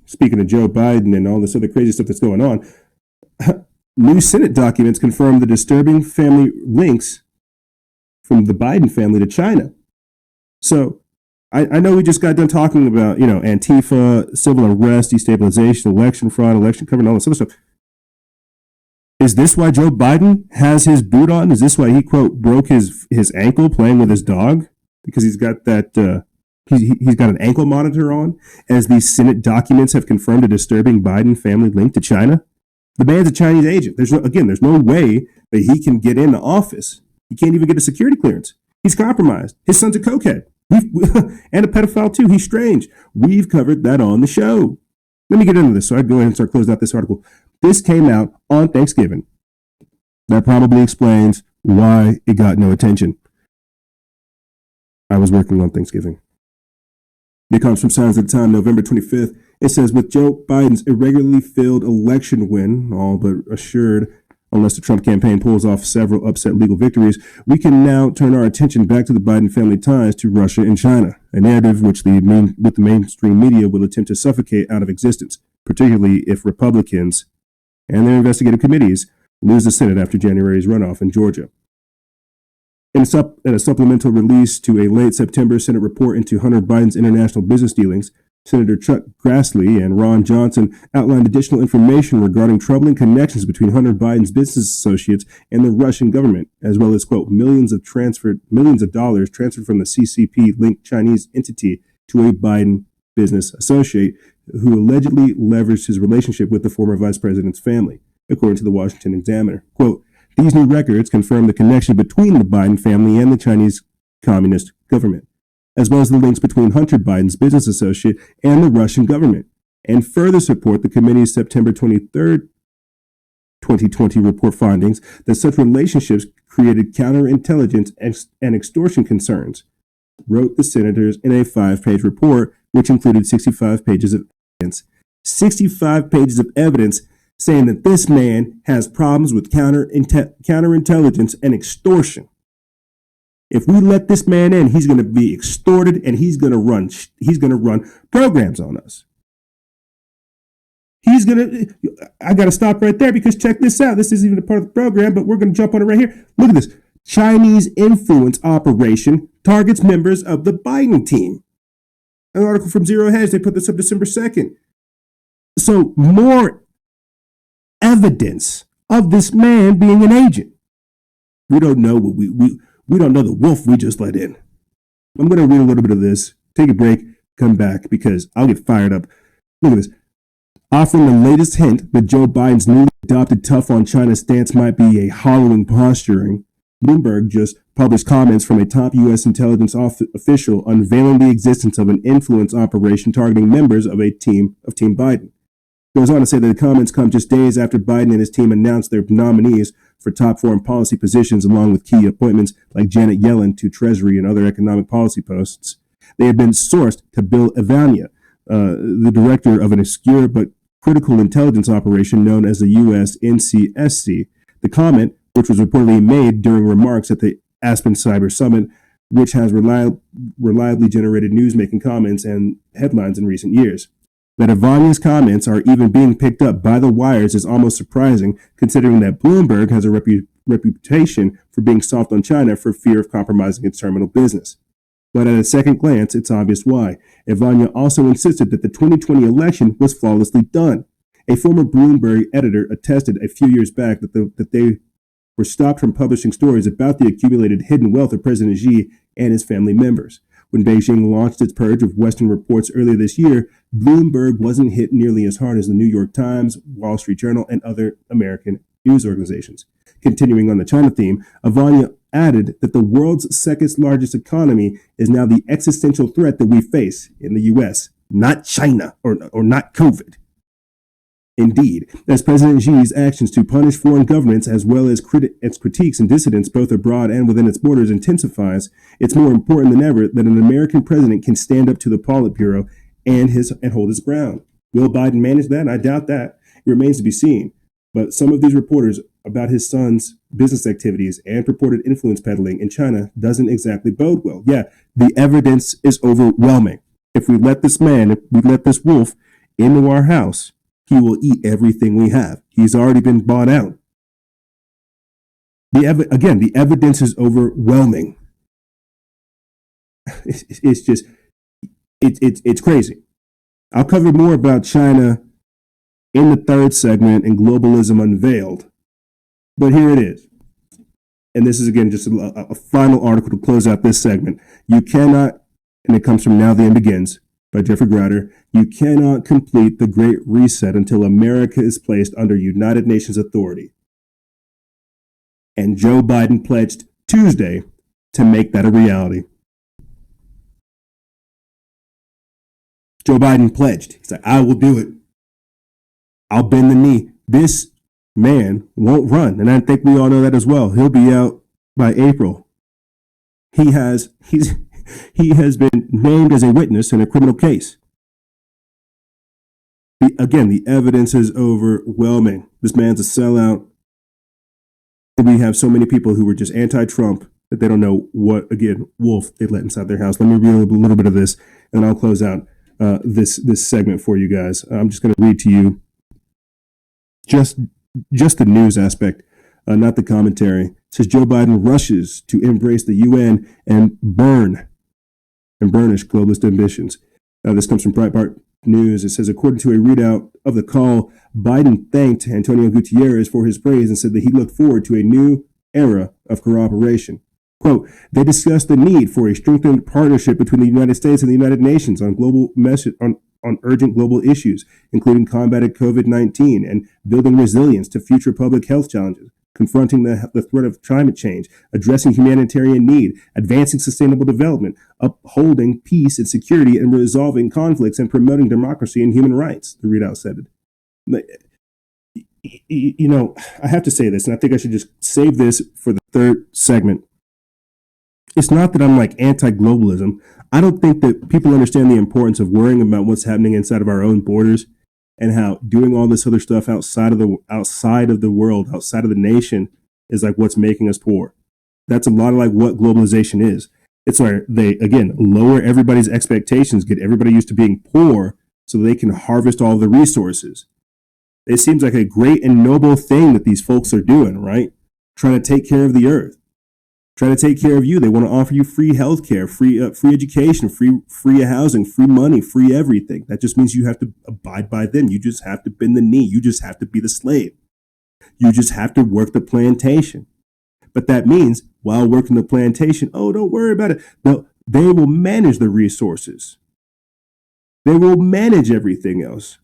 speaking of Joe Biden and all this other crazy stuff that's going on. New Senate documents confirm the disturbing family links from the Biden family to China. So I know we just got done talking about, Antifa, civil unrest, destabilization, election fraud, election cover, and all this other stuff. Is this why Joe Biden has his boot on? Is this why he, quote, broke his ankle playing with his dog? Because he's got that, he's got an ankle monitor on, as these Senate documents have confirmed a disturbing Biden family link to China? The man's a Chinese agent. There's no way that he can get into office. He can't even get a security clearance. He's compromised. His son's a cokehead. And a pedophile too. He's strange. We've covered that on the show. Let me get into this so I can go ahead and start closing out this article. This came out on Thanksgiving. That probably explains why it got no attention. I was working on Thanksgiving. It comes from Signs of the Time, November 25th. It says, with Joe Biden's irregularly filled election win, all but assured, unless the Trump campaign pulls off several upset legal victories, we can now turn our attention back to the Biden family ties to Russia and China, a narrative which the mainstream media will attempt to suffocate out of existence, particularly if Republicans and their investigative committees lose the Senate after January's runoff in Georgia. In a supplemental release to a late September Senate report into Hunter Biden's international business dealings, Senator Chuck Grassley and Ron Johnson outlined additional information regarding troubling connections between Hunter Biden's business associates and the Russian government, as well as, quote, millions of dollars transferred from the CCP-linked Chinese entity to a Biden business associate who allegedly leveraged his relationship with the former vice president's family, according to the Washington Examiner. Quote, these new records confirm the connection between the Biden family and the Chinese Communist government, as well as the links between Hunter Biden's business associate and the Russian government, and further support the committee's September 23rd, 2020 report findings that such relationships created counterintelligence and extortion concerns, wrote the senators in a 5-page report, which included 65 pages of evidence. 65 pages of evidence saying that this man has problems with counterintelligence and extortion. If we let this man in, he's going to be extorted and he's going to run programs on us. I got to stop right there because check this out. This isn't even a part of the program, but we're going to jump on it right here. Look at this. Chinese influence operation targets members of the Biden team. An article from Zero Hedge. They put this up December 2nd. So more evidence of this man being an agent. We don't know what we don't know the wolf we just let in. I'm going to read a little bit of this, take a break, come back because I'll get fired up. Look at this. Offering the latest hint that Joe Biden's newly adopted tough on China stance might be a hollowing posturing, Bloomberg just published comments from a top U.S. intelligence official unveiling the existence of an influence operation targeting members of Team Biden. Goes on to say that the comments come just days after Biden and his team announced their nominees for top foreign policy positions, along with key appointments like Janet Yellen to Treasury and other economic policy posts. They have been sourced to Bill Evania, the director of an obscure but critical intelligence operation known as the U.S. NCSC. The comment, which was reportedly made during remarks at the Aspen Cyber Summit, which has reliably generated news-making comments and headlines in recent years. That Evania's comments are even being picked up by the wires is almost surprising, considering that Bloomberg has a reputation for being soft on China for fear of compromising its terminal business. But at a second glance, it's obvious why. Evania also insisted that the 2020 election was flawlessly done. A former Bloomberg editor attested a few years back that they were stopped from publishing stories about the accumulated hidden wealth of President Xi and his family members. When Beijing launched its purge of Western reports earlier this year, Bloomberg wasn't hit nearly as hard as the New York Times, Wall Street Journal, and other American news organizations. Continuing on the China theme, Evania added that the world's second largest economy is now the existential threat that we face in the U.S., not China or not COVID. Indeed, as President Xi's actions to punish foreign governments as well as its critiques and dissidents both abroad and within its borders intensifies, it's more important than ever that an American president can stand up to the Politburo and hold his ground. Will Biden manage that? I doubt that. It remains to be seen. But some of these reporters about his son's business activities and purported influence peddling in China doesn't exactly bode well. Yeah, the evidence is overwhelming. If we let this wolf into our house, he will eat everything we have. He's already been bought out. The evidence is overwhelming. It's just, it's crazy. I'll cover more about China in the third segment in Globalism Unveiled. But here it is. And this is, again, just a final article to close out this segment. You cannot, and it comes from Now the End Begins by Jeffrey Greider, you cannot complete the Great Reset until America is placed under United Nations authority. And Joe Biden pledged Tuesday to make that a reality. Joe Biden pledged. He said, I will do it. I'll bend the knee. This man won't run. And I think we all know that as well. He'll be out by April. He has been named as a witness in a criminal case. Again, the evidence is overwhelming. This man's a sellout. We have so many people who were just anti-Trump that they don't know what, again, wolf they let inside their house. Let me read a little bit of this, and I'll close out this segment for you guys. I'm just going to read to you just the news aspect, not the commentary. It says Joe Biden rushes to embrace the UN and burnish globalist ambitions. This comes from Breitbart News. It says, according to a readout of the call, Biden thanked Antonio Gutierrez for his praise and said that he looked forward to a new era of cooperation. Quote, they discussed the need for a strengthened partnership between the United States and the United Nations on on urgent global issues, including combating COVID-19 and building resilience to future public health challenges, confronting the threat of climate change, addressing humanitarian need, advancing sustainable development, upholding peace and security, and resolving conflicts and promoting democracy and human rights, the readout said. You know, I have to say this, and I think I should just save this for the third segment. It's not that I'm like anti-globalism. I don't think that people understand the importance of worrying about what's happening inside of our own borders and how doing all this other stuff outside of the world, outside of the nation, is like what's making us poor. That's a lot of like what globalization is. It's where they, again, lower everybody's expectations, get everybody used to being poor so they can harvest all the resources. It seems like a great and noble thing that these folks are doing, right? Trying to take care of the earth. Trying to take care of you. They want to offer you free healthcare, free education, free housing, free money, free everything. That just means you have to abide by them. You just have to bend the knee. You just have to be the slave. You just have to work the plantation. But that means while working the plantation, oh, don't worry about it. They will manage the resources. They will manage everything else.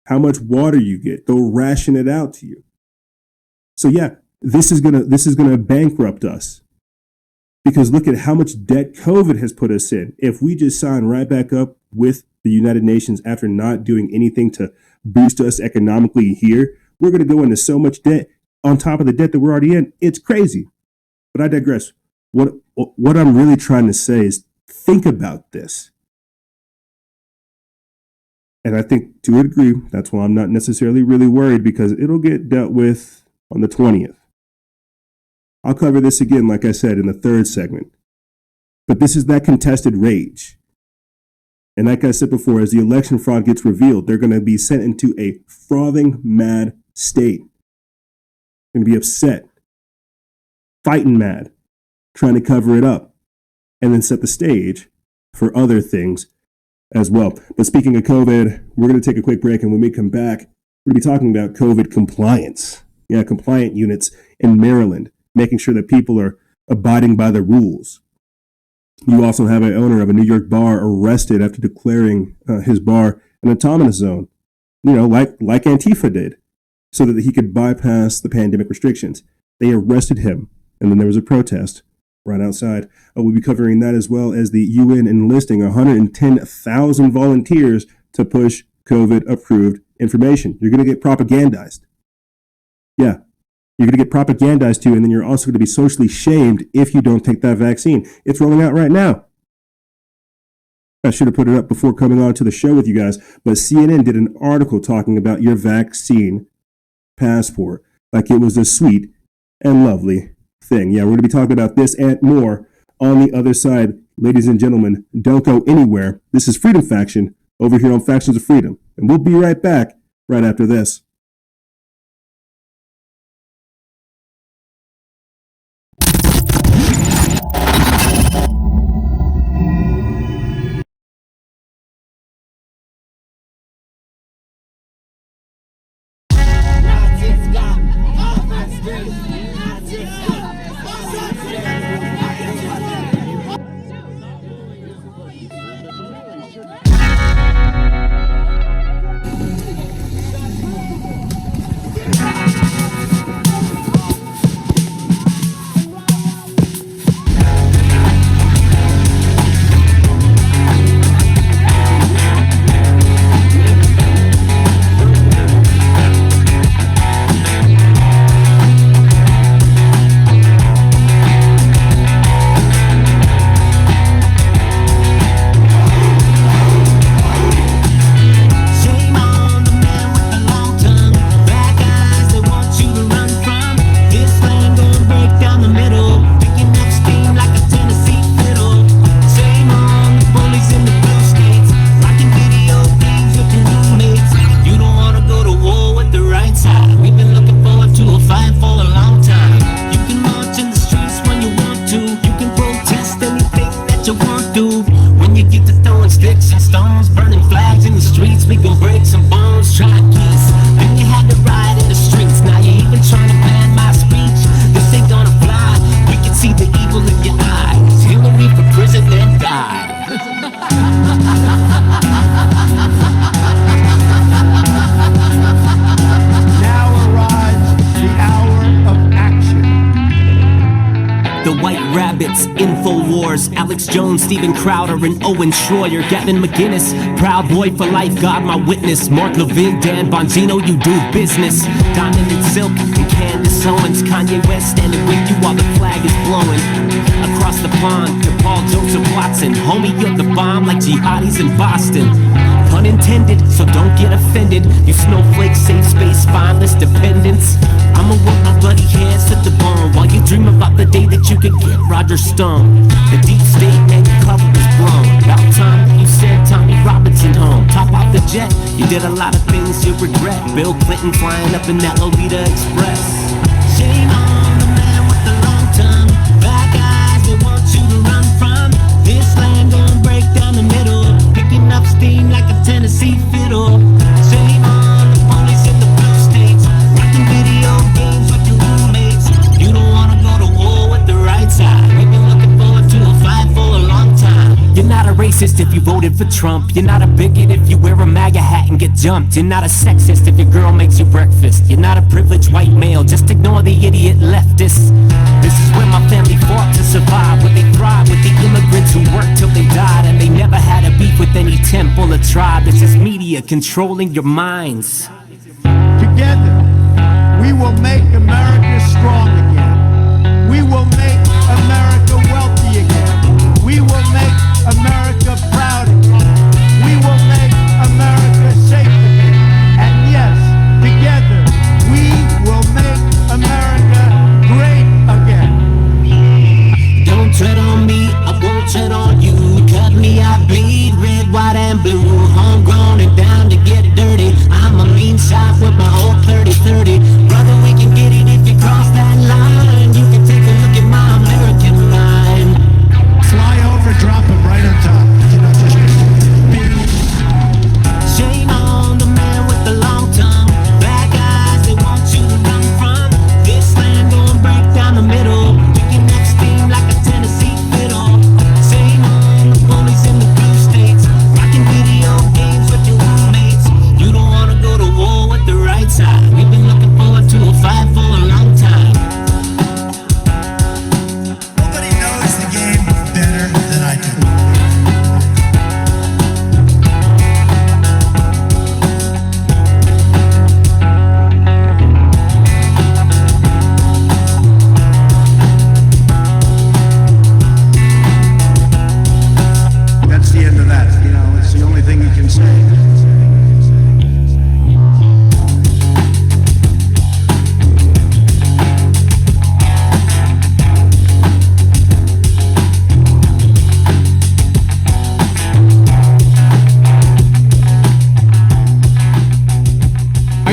How much water you get, they'll ration it out to you. So yeah, this is gonna bankrupt us. Because look at how much debt COVID has put us in. If we just sign right back up with the United Nations after not doing anything to boost us economically here, we're going to go into so much debt on top of the debt that we're already in. It's crazy. But I digress. What I'm really trying to say is think about this. And I think to a degree, that's why I'm not necessarily really worried, because it'll get dealt with on the 20th. I'll cover this again, like I said, in the third segment. But this is that contested rage. And like I said before, as the election fraud gets revealed, they're going to be sent into a frothing mad state. They're going to be upset, fighting mad, trying to cover it up, and then set the stage for other things as well. But speaking of COVID, we're going to take a quick break, and when we come back, we're going to be talking about COVID compliance. Yeah, compliant units in Maryland, making sure that people are abiding by the rules. You also have an owner of a New York bar arrested after declaring his bar an autonomous zone, like Antifa did, so that he could bypass the pandemic restrictions. They arrested him, and then there was a protest right outside. We'll be covering that, as well as the UN enlisting 110,000 volunteers to push COVID-approved information. You're going to get propagandized. Yeah. You're going to get propagandized too, and then you're also going to be socially shamed if you don't take that vaccine. It's rolling out right now. I should have put it up before coming on to the show with you guys, but CNN did an article talking about your vaccine passport like it was a sweet and lovely thing. Yeah, we're going to be talking about this and more on the other side. Ladies and gentlemen, don't go anywhere. This is Freedom Faction over here on Factions of Freedom. And we'll be right back right after this. Jones, Stephen Crowder, and Owen Schroyer, Gavin McGinnis, Proud Boy for Life, God my witness, Mark Levin, Dan Bongino, you do business, Diamond and Silk, and Candace Owens, Kanye West standing with you while the flag is blowing, across the pond, to Paul Joseph Watson, homie you're the bomb like jihadis in Boston, pun intended, so don't get offended, you snowflakes, safe space, spineless dependents, I'ma work my bloody hands to the bone, while you dream about the day that you could get Roger Stone, the deep state man, your cover was blown. About time you said Tommy Robinson home. Top off the jet, you did a lot of things you regret. Bill Clinton flying up in that Lolita Express. Shame on the man with the long tongue. Bad guys that want you to run from. This land gon' break down the middle. Picking up steam like a Tennessee fiddle. Shame on the police in the blue states. Rocking video games with your roommates. You don't wanna go to war with the right side. We've been looking forward to a fight for a long time. You're not a racist if you voted for Trump. You're not a bigot if you wear a MAGA hat and get jumped. You're not a sexist if your girl makes you breakfast. You're not a privileged white male, just ignore the idiot leftists. This is where my family fought to survive, where they thrive with the immigrants who worked till they died, and they never had a beef with any temple or tribe. It's just media controlling your minds. Together, we will make America strong again. We will make America wealthy again. We will make America proud again. We will make America safe again. And yes, together, we will make America great again. Don't tread on me, I won't tread on you. Cut me, I bleed red, white, and blue. Homegrown and down to get dirty. I'm a mean shot with my whole 30-30. Brother, we can get it if you cross that line. You can take a look at my American mind. Fly over, drop him right on top.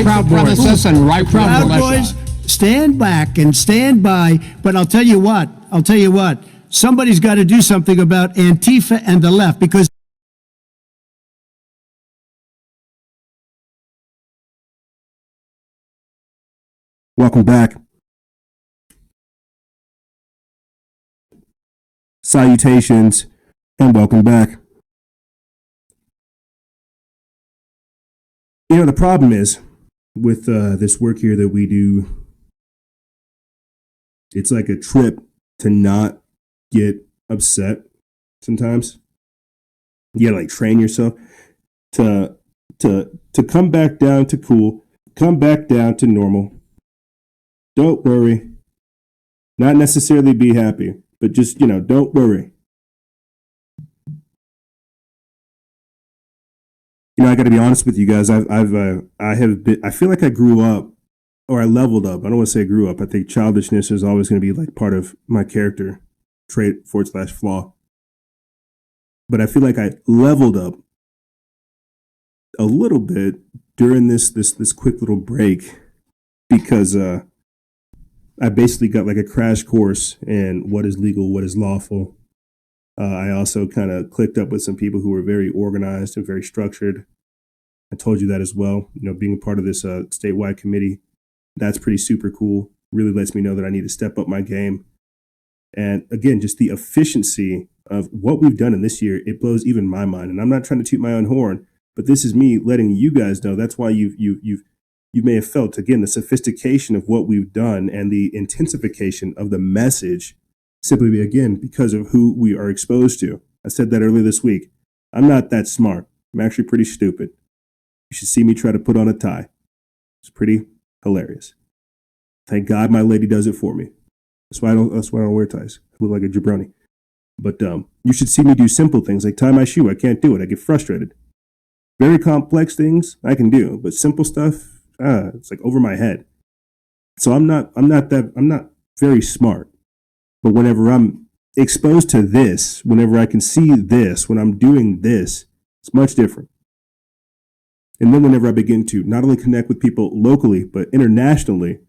supremacists and right Proud Boys, stand back and stand by. But I'll tell you what, somebody's got to do something about Antifa and the left, because Welcome back. Salutations and welcome back. You know, the problem is with this work here that we do, it's like a trip to not get upset sometimes. You gotta like train yourself to come back down to cool, come back down to normal. Don't worry. Not necessarily be happy, but just, don't worry. I got to be honest with you guys. I feel like I grew up, or I leveled up. I don't want to say I grew up. I think childishness is always going to be like part of my character trait / flaw. But I feel like I leveled up a little bit during this quick little break, because I basically got like a crash course in what is legal, what is lawful. I also kind of clicked up with some people who were very organized and very structured. I told you that as well. Being a part of this statewide committee, that's pretty super cool. Really lets me know that I need to step up my game. And again, just the efficiency of what we've done in this year, it blows even my mind. And I'm not trying to toot my own horn, but this is me letting you guys know. That's why you may have felt, again, the sophistication of what we've done and the intensification of the message, simply, again, because of who we are exposed to. I said that earlier this week. I'm not that smart. I'm actually pretty stupid. You should see me try to put on a tie. It's pretty hilarious. Thank God my lady does it for me. That's why I don't wear ties. I look like a jabroni. But you should see me do simple things like tie my shoe. I can't do it. I get frustrated. Very complex things I can do, but simple stuff, it's like over my head. So I'm not very smart. But whenever I'm exposed to this, whenever I can see this, when I'm doing this, it's much different. And then whenever I begin to not only connect with people locally, but internationally,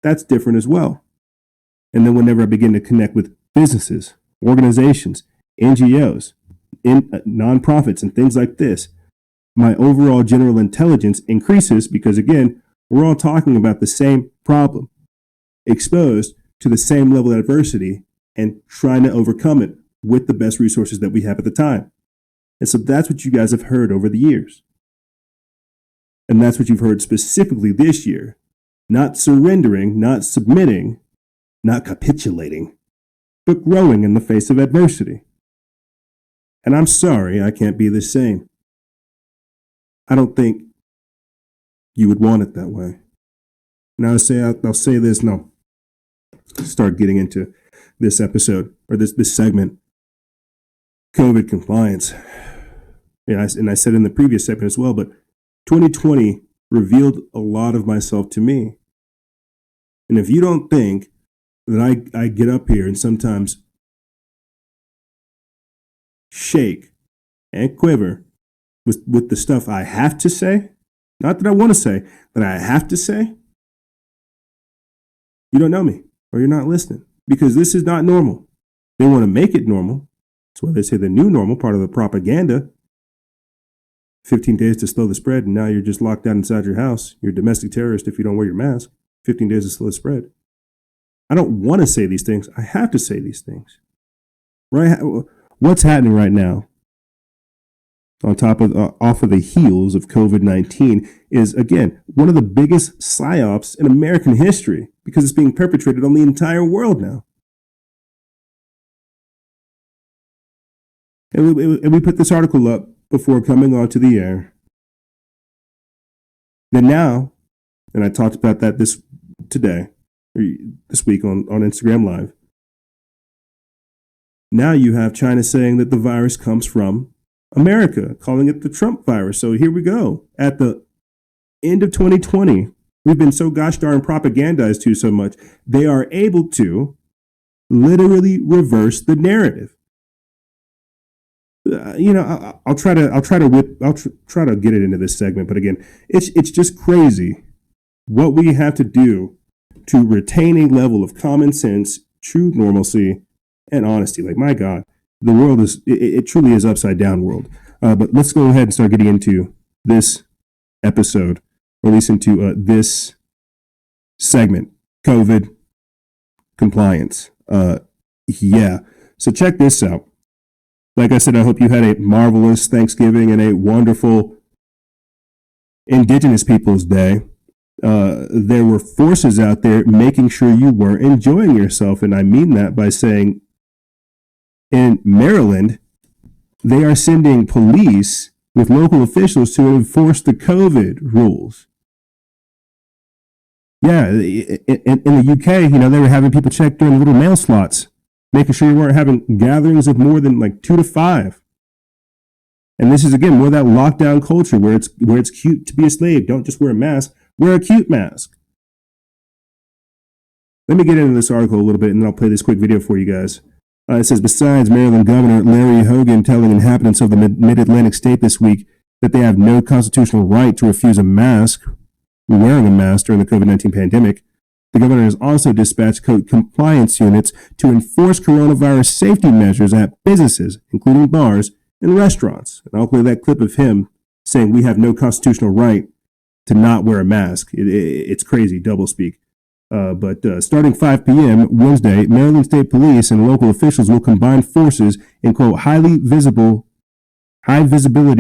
that's different as well. And then whenever I begin to connect with businesses, organizations, NGOs, nonprofits, and things like this, my overall general intelligence increases because, again, we're all talking about the same problem, exposed to the same level of adversity and trying to overcome it with the best resources that we have at the time. And so that's what you guys have heard over the years. And that's what you've heard specifically this year. Not surrendering, not submitting, not capitulating, but growing in the face of adversity. And I'm sorry I can't be the same. I don't think you would want it that way. Now I'll say this, no. Start getting into this episode, or this segment, COVID compliance. And I said in the previous segment as well, but 2020 revealed a lot of myself to me. And if you don't think that I get up here and sometimes shake and quiver with the stuff I have to say, not that I want to say, that I have to say, you don't know me or you're not listening, because this is not normal. They want to make it normal. That's why they say the new normal, part of the propaganda. 15 days to slow the spread, and now you're just locked down inside your house. You're a domestic terrorist if you don't wear your mask. 15 days to slow the spread. I don't want to say these things. I have to say these things. Right? What's happening right now, on top of off of the heels of COVID-19, is, again, one of the biggest psyops in American history, because it's being perpetrated on the entire world now. And we put this article up before coming onto the air. Then now, and I talked about that this week on Instagram Live. Now you have China saying that the virus comes from America, calling it the Trump virus. So here we go. At the end of 2020, we've been so gosh darn propagandized to so much, they are able to literally reverse the narrative. I'll try to get it into this segment, but again, it's just crazy what we have to do to retain a level of common sense, true normalcy, and honesty. Like, my God, the world it truly is upside down world. But let's go ahead and start getting into this episode, or at least into this segment, COVID compliance. Yeah. So check this out. Like I said, I hope you had a marvelous Thanksgiving and a wonderful Indigenous Peoples Day. There were forces out there making sure you weren't enjoying yourself. And I mean that by saying in Maryland, they are sending police with local officials to enforce the COVID rules. Yeah, in the UK, they were having people check during the little mail slots, making sure you weren't having gatherings of more than like 2 to 5. And this is, again, more of that lockdown culture where it's cute to be a slave. Don't just wear a mask, wear a cute mask. Let me get into this article a little bit, and then I'll play this quick video for you guys. It says, besides Maryland Governor Larry Hogan telling inhabitants of the mid-Atlantic state this week that they have no constitutional right to refuse a mask, wearing a mask during the COVID-19 pandemic, the governor has also dispatched compliance units to enforce coronavirus safety measures at businesses, including bars and restaurants. And I'll play that clip of him saying we have no constitutional right to not wear a mask. It's crazy, doublespeak. But starting 5 p.m. Wednesday, Maryland State Police and local officials will combine forces in, quote, high visibility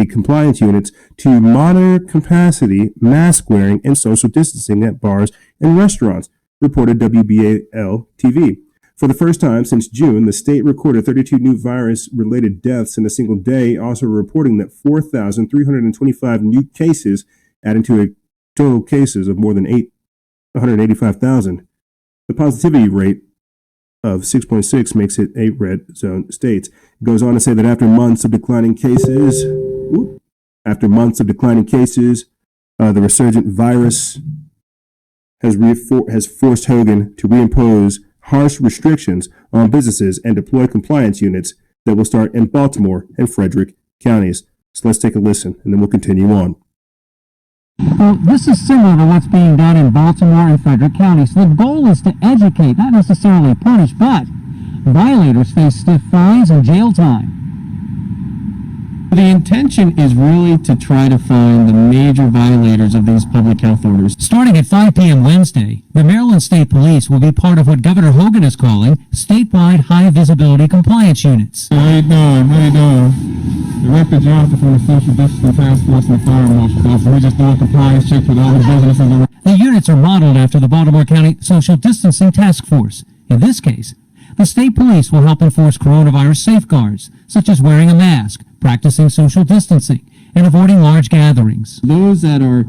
compliance units to monitor capacity, mask wearing, and social distancing at bars and restaurants, reported WBAL TV. For the first time since June, the state recorded 32 new virus-related deaths in a single day, also reporting that 4,325 new cases, adding to a total cases of more than 185,000. The positivity rate of 6.6 makes it a red zone state. It goes on to say that after months of declining cases, the resurgent virus has forced Hogan to reimpose harsh restrictions on businesses and deploy compliance units that will start in Baltimore and Frederick counties. So let's take a listen, and then we'll continue on. Well, this is similar to what's being done in Baltimore and Frederick counties. The goal is to educate, not necessarily punish, but violators face stiff fines and jail time. The intention is really to try to find the major violators of these public health orders. Starting at 5 p.m. Wednesday, the Maryland State Police will be part of what Governor Hogan is calling statewide high-visibility compliance units. How you doing? Director Johnson from the Social Distancing Task Force and the Fire Marshal Office. We're just doing compliance checks with all the businesses. The units are modeled after the Baltimore County Social Distancing Task Force. In this case, the state police will help enforce coronavirus safeguards, such as wearing a mask, practicing social distancing, and avoiding large gatherings. Those that are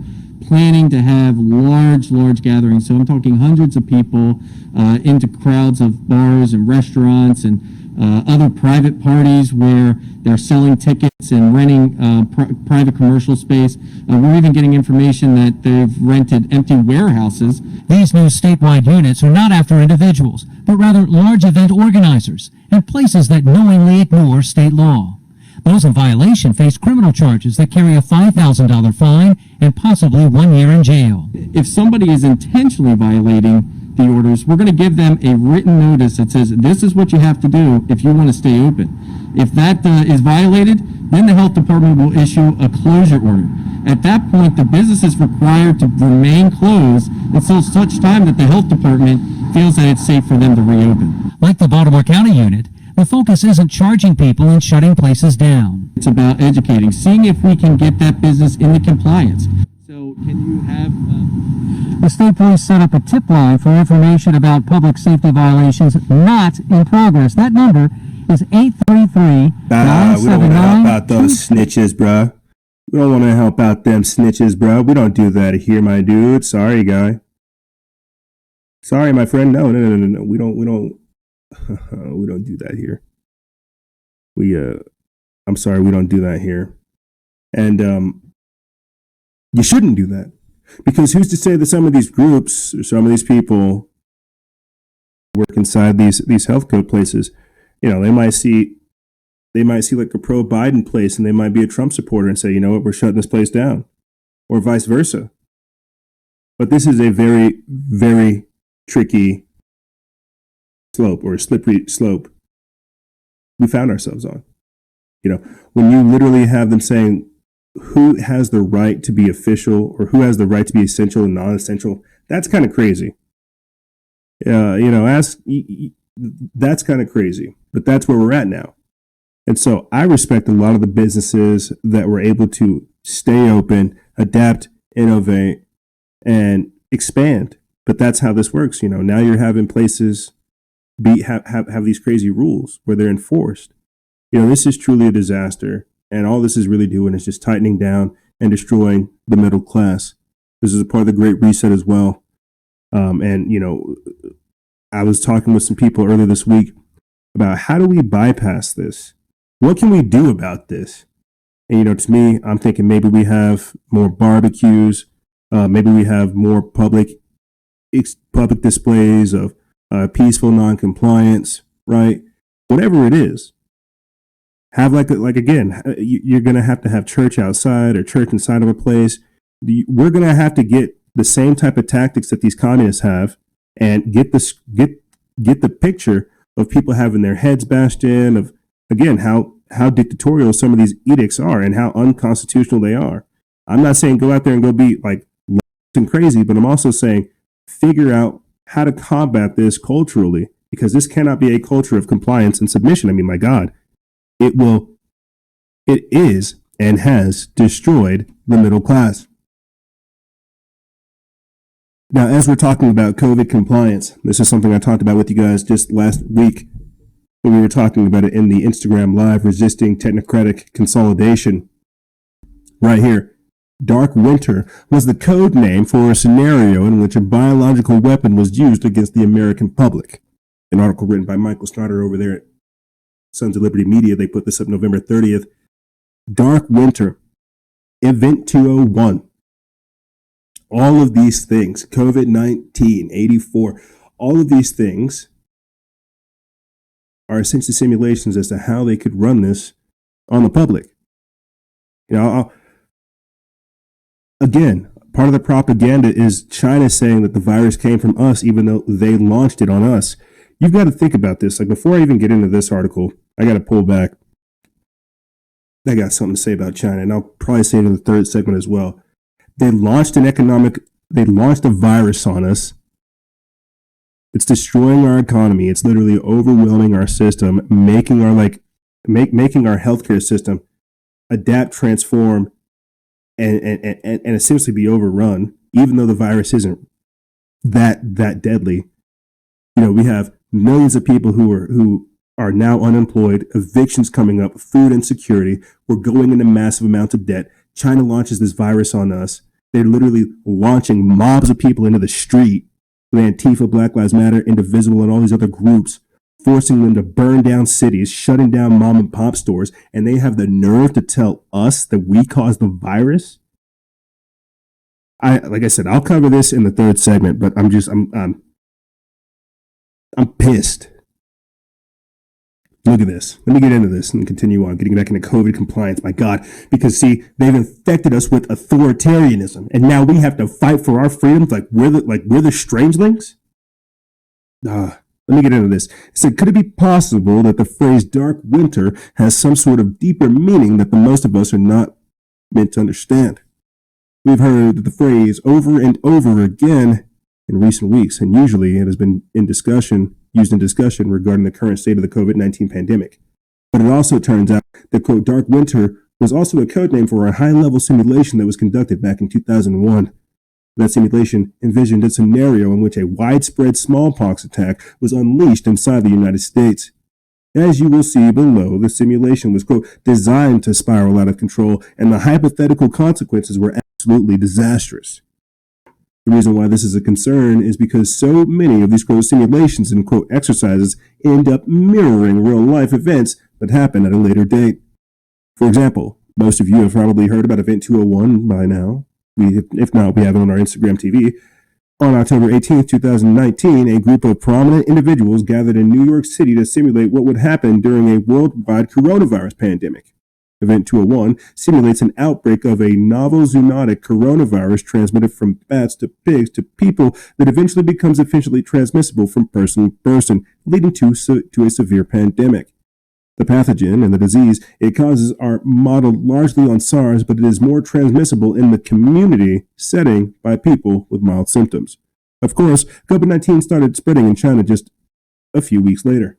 planning to have large gatherings, so I'm talking hundreds of people into crowds of bars and restaurants and other private parties where they're selling tickets and renting private commercial space. We're even getting information that they've rented empty warehouses. These new statewide units are not after individuals, but rather large event organizers and places that knowingly ignore state law. Those in violation face criminal charges that carry a $5,000 fine and possibly 1 year in jail. If somebody is intentionally violating the orders, we're going to give them a written notice that says this is what you have to do if you want to stay open. If that is violated, then the health department will issue a closure order. At that point, the business is required to remain closed until such time that the health department feels that it's safe for them to reopen. Like the Baltimore County unit, the focus isn't charging people and shutting places down. It's about educating, seeing if we can get that business into compliance. So can you have... The state police set up a tip line for information about public safety violations not in progress. That number is 833-979... We don't want to help out those snitches, bruh. We don't want to help out them snitches, bruh. We don't do that here, my dude. Sorry, guy. Sorry, my friend. No. We don't we don't do that here. I'm sorry, we don't do that here. And you shouldn't do that. Because who's to say that some of these groups or some of these people work inside these health code places, they might see They might see like a pro-Biden place and they might be a Trump supporter and say, you know what, we're shutting this place down, or vice versa. But this is a very, very tricky slope, or a slippery slope we found ourselves on. You know, when you literally have them saying who has the right to be official or who has the right to be essential and non-essential, that's kind of crazy. That's kind of crazy, but that's where we're at now. And so I respect a lot of the businesses that were able to stay open, adapt, innovate, and expand. But that's how this works. You know, now you're having places have these crazy rules where they're enforced. You know, this is truly a disaster. And all this is really doing is just tightening down and destroying the middle class. This is a part of the Great Reset as well. And, you know, I was talking with some people earlier this week about how do we bypass this? What can we do about this? And, you know, to me, I'm thinking maybe we have more barbecues. Maybe we have more public displays of peaceful noncompliance, right? Whatever it is. Have again, you're going to have church outside or church inside of a place. We're going to have to get the same type of tactics that these communists have and get the picture of people having their heads bashed in, of, again, how dictatorial some of these edicts are and how unconstitutional they are. I'm not saying go out there and go be like and crazy, but I'm also saying figure out how to combat this culturally, because this cannot be a culture of compliance and submission. I mean, my God, it is and has destroyed the middle class. Now, as we're talking about COVID compliance, this is something I talked about with you guys just last week when we were talking about it in the Instagram Live, Resisting Technocratic Consolidation. Right here. Dark Winter was the code name for a scenario in which a biological weapon was used against the American public. An article written by Michael Snyder over there at Sons of Liberty Media. They put this up November 30th. Dark Winter, Event 201. All of these things, COVID-19, 84, all of these things are essentially simulations as to how they could run this on the public. You know, again, part of the propaganda is China saying that the virus came from us, even though they launched it on us. You've got to think about this. Like, before I even get into this article, I got to pull back. I got something to say about China, and I'll probably say it in the third segment as well. They launched a virus on us. It's destroying our economy. It's literally overwhelming our system, making our healthcare system adapt, transform, and essentially be overrun, even though the virus isn't that deadly. You know, we have millions of people who are now unemployed, evictions coming up, food insecurity. We're going into massive amounts of debt. China launches this virus on us. They're literally launching mobs of people into the street with Antifa, Black Lives Matter, Indivisible, and all these other groups, forcing them to burn down cities, shutting down mom and pop stores, and they have the nerve to tell us that we caused the virus. Like I said, I'll cover this in the third segment, but I'm pissed. Look at this. Let me get into this and continue on, getting back into COVID compliance. My God, because see, they've infected us with authoritarianism, and now we have to fight for our freedoms like we're the strangelings. Let me get into this. It said, could it be possible that the phrase "dark winter" has some sort of deeper meaning that the most of us are not meant to understand? We've heard the phrase over and over again in recent weeks, and usually it has been used in discussion regarding the current state of the COVID-19 pandemic. But it also turns out that, quote, "dark winter" was also a code name for a high-level simulation that was conducted back in 2001. That simulation envisioned a scenario in which a widespread smallpox attack was unleashed inside the United States. As you will see below, the simulation was, quote, "designed to spiral out of control, and the hypothetical consequences were absolutely disastrous." The reason why this is a concern is because so many of these, quote, simulations and, quote, exercises end up mirroring real-life events that happen at a later date. For example, most of you have probably heard about Event 201 by now. If not, we have it on our Instagram TV. On October 18, 2019, a group of prominent individuals gathered in New York City to simulate what would happen during a worldwide coronavirus pandemic. Event 201 simulates an outbreak of a novel zoonotic coronavirus transmitted from bats to pigs to people that eventually becomes efficiently transmissible from person to person, leading to a severe pandemic. The pathogen and the disease it causes are modeled largely on SARS, but it is more transmissible in the community setting by people with mild symptoms. Of course, COVID-19 started spreading in China just a few weeks later.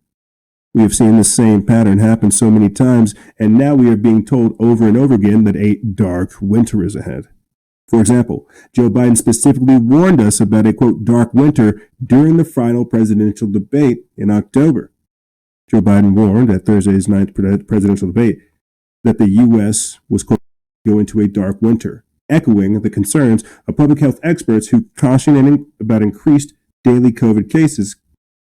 We have seen the same pattern happen so many times, and now we are being told over and over again that a dark winter is ahead. For example, Joe Biden specifically warned us about a, quote, dark winter during the final presidential debate in October. Joe Biden warned at Thursday's ninth presidential debate that the U.S. was, quote, going into a dark winter, echoing the concerns of public health experts who caution about increased daily COVID cases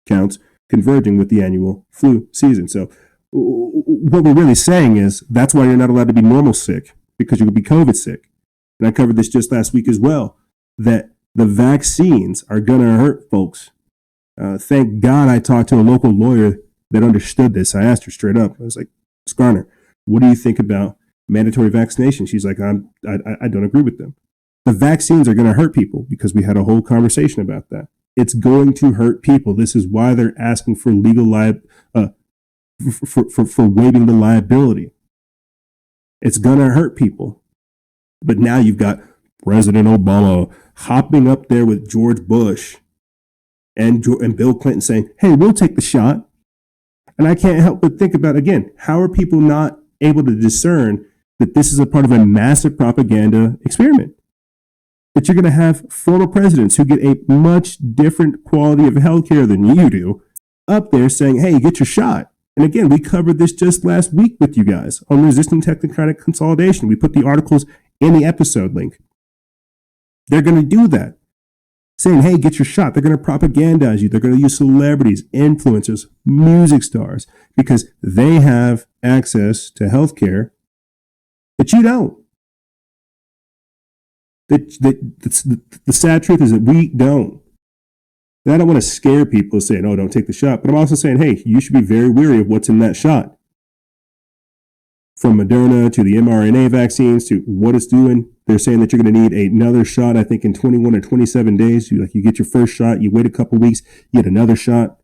counts converging with the annual flu season. So what we're really saying is that's why you're not allowed to be normal sick, because you could be COVID sick. And I covered this just last week as well, that the vaccines are going to hurt folks. Thank God I talked to a local lawyer that understood this. I asked her straight up. I was like, Skarner, what do you think about mandatory vaccination? She's like, I don't agree with them. The vaccines are going to hurt people because we had a whole conversation about that. It's going to hurt people. This is why they're asking for legal for waiving the liability. It's going to hurt people. But now you've got President Obama hopping up there with George Bush and Bill Clinton saying, hey, we'll take the shot. And I can't help but think about, again, how are people not able to discern that this is a part of a massive propaganda experiment? That you're going to have former presidents who get a much different quality of healthcare than you do up there saying, hey, get your shot. And again, we covered this just last week with you guys on resisting technocratic consolidation. We put the articles in the episode link. They're going to do that, saying, hey, get your shot. They're going to propagandize you. They're going to use celebrities, influencers, music stars, because they have access to healthcare that you don't. The sad truth is that we don't. And I don't want to scare people saying, oh, don't take the shot. But I'm also saying, hey, you should be very wary of what's in that shot. From Moderna to the mRNA vaccines to what it's doing. They're saying that you're going to need another shot, I think, in 21 or 27 days. You get your first shot, you wait a couple weeks, you get another shot.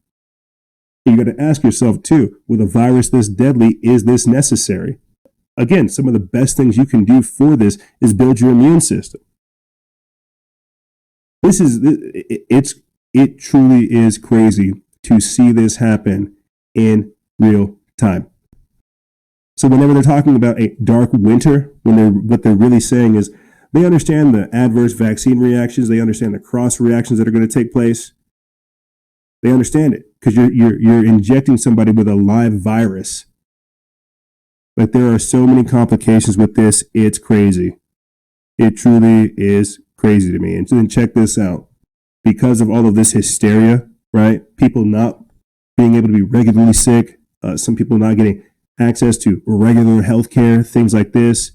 And you got to ask yourself, too, with a virus this deadly, is this necessary? Again, some of the best things you can do for this is build your immune system. It truly is crazy to see this happen in real time. So whenever they're talking about a dark winter, what they're really saying is they understand the adverse vaccine reactions. They understand the cross reactions that are going to take place. They understand it because you're injecting somebody with a live virus. But there are so many complications with this. It's crazy. It truly is crazy to me. And then check this out. Because of all of this hysteria, right? People not being able to be regularly sick, some people not getting access to regular health care, things like this.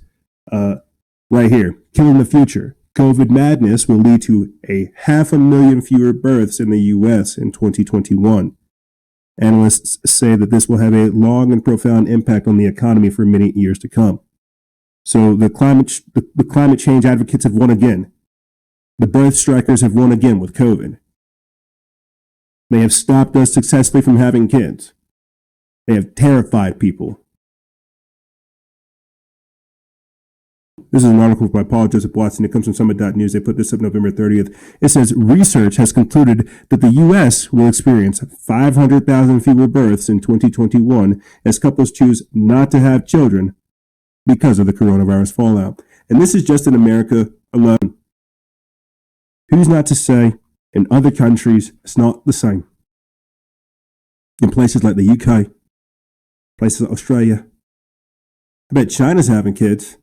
Right here, killing the future. COVID madness will lead to 500,000 fewer births in the U.S. in 2021. Analysts say that this will have a long and profound impact on the economy for many years to come. So the climate change advocates have won again. The birth strikers have won again with COVID. They have stopped us successfully from having kids. They have terrified people. This is an article by Paul Joseph Watson. It comes from Summit.News. They put this up November 30th. It says, research has concluded that the U.S. will experience 500,000 fewer births in 2021 as couples choose not to have children because of the coronavirus fallout. And this is just in America alone. Who's not to say in other countries it's not the same? In places like the UK, places like Australia. I bet China's having kids.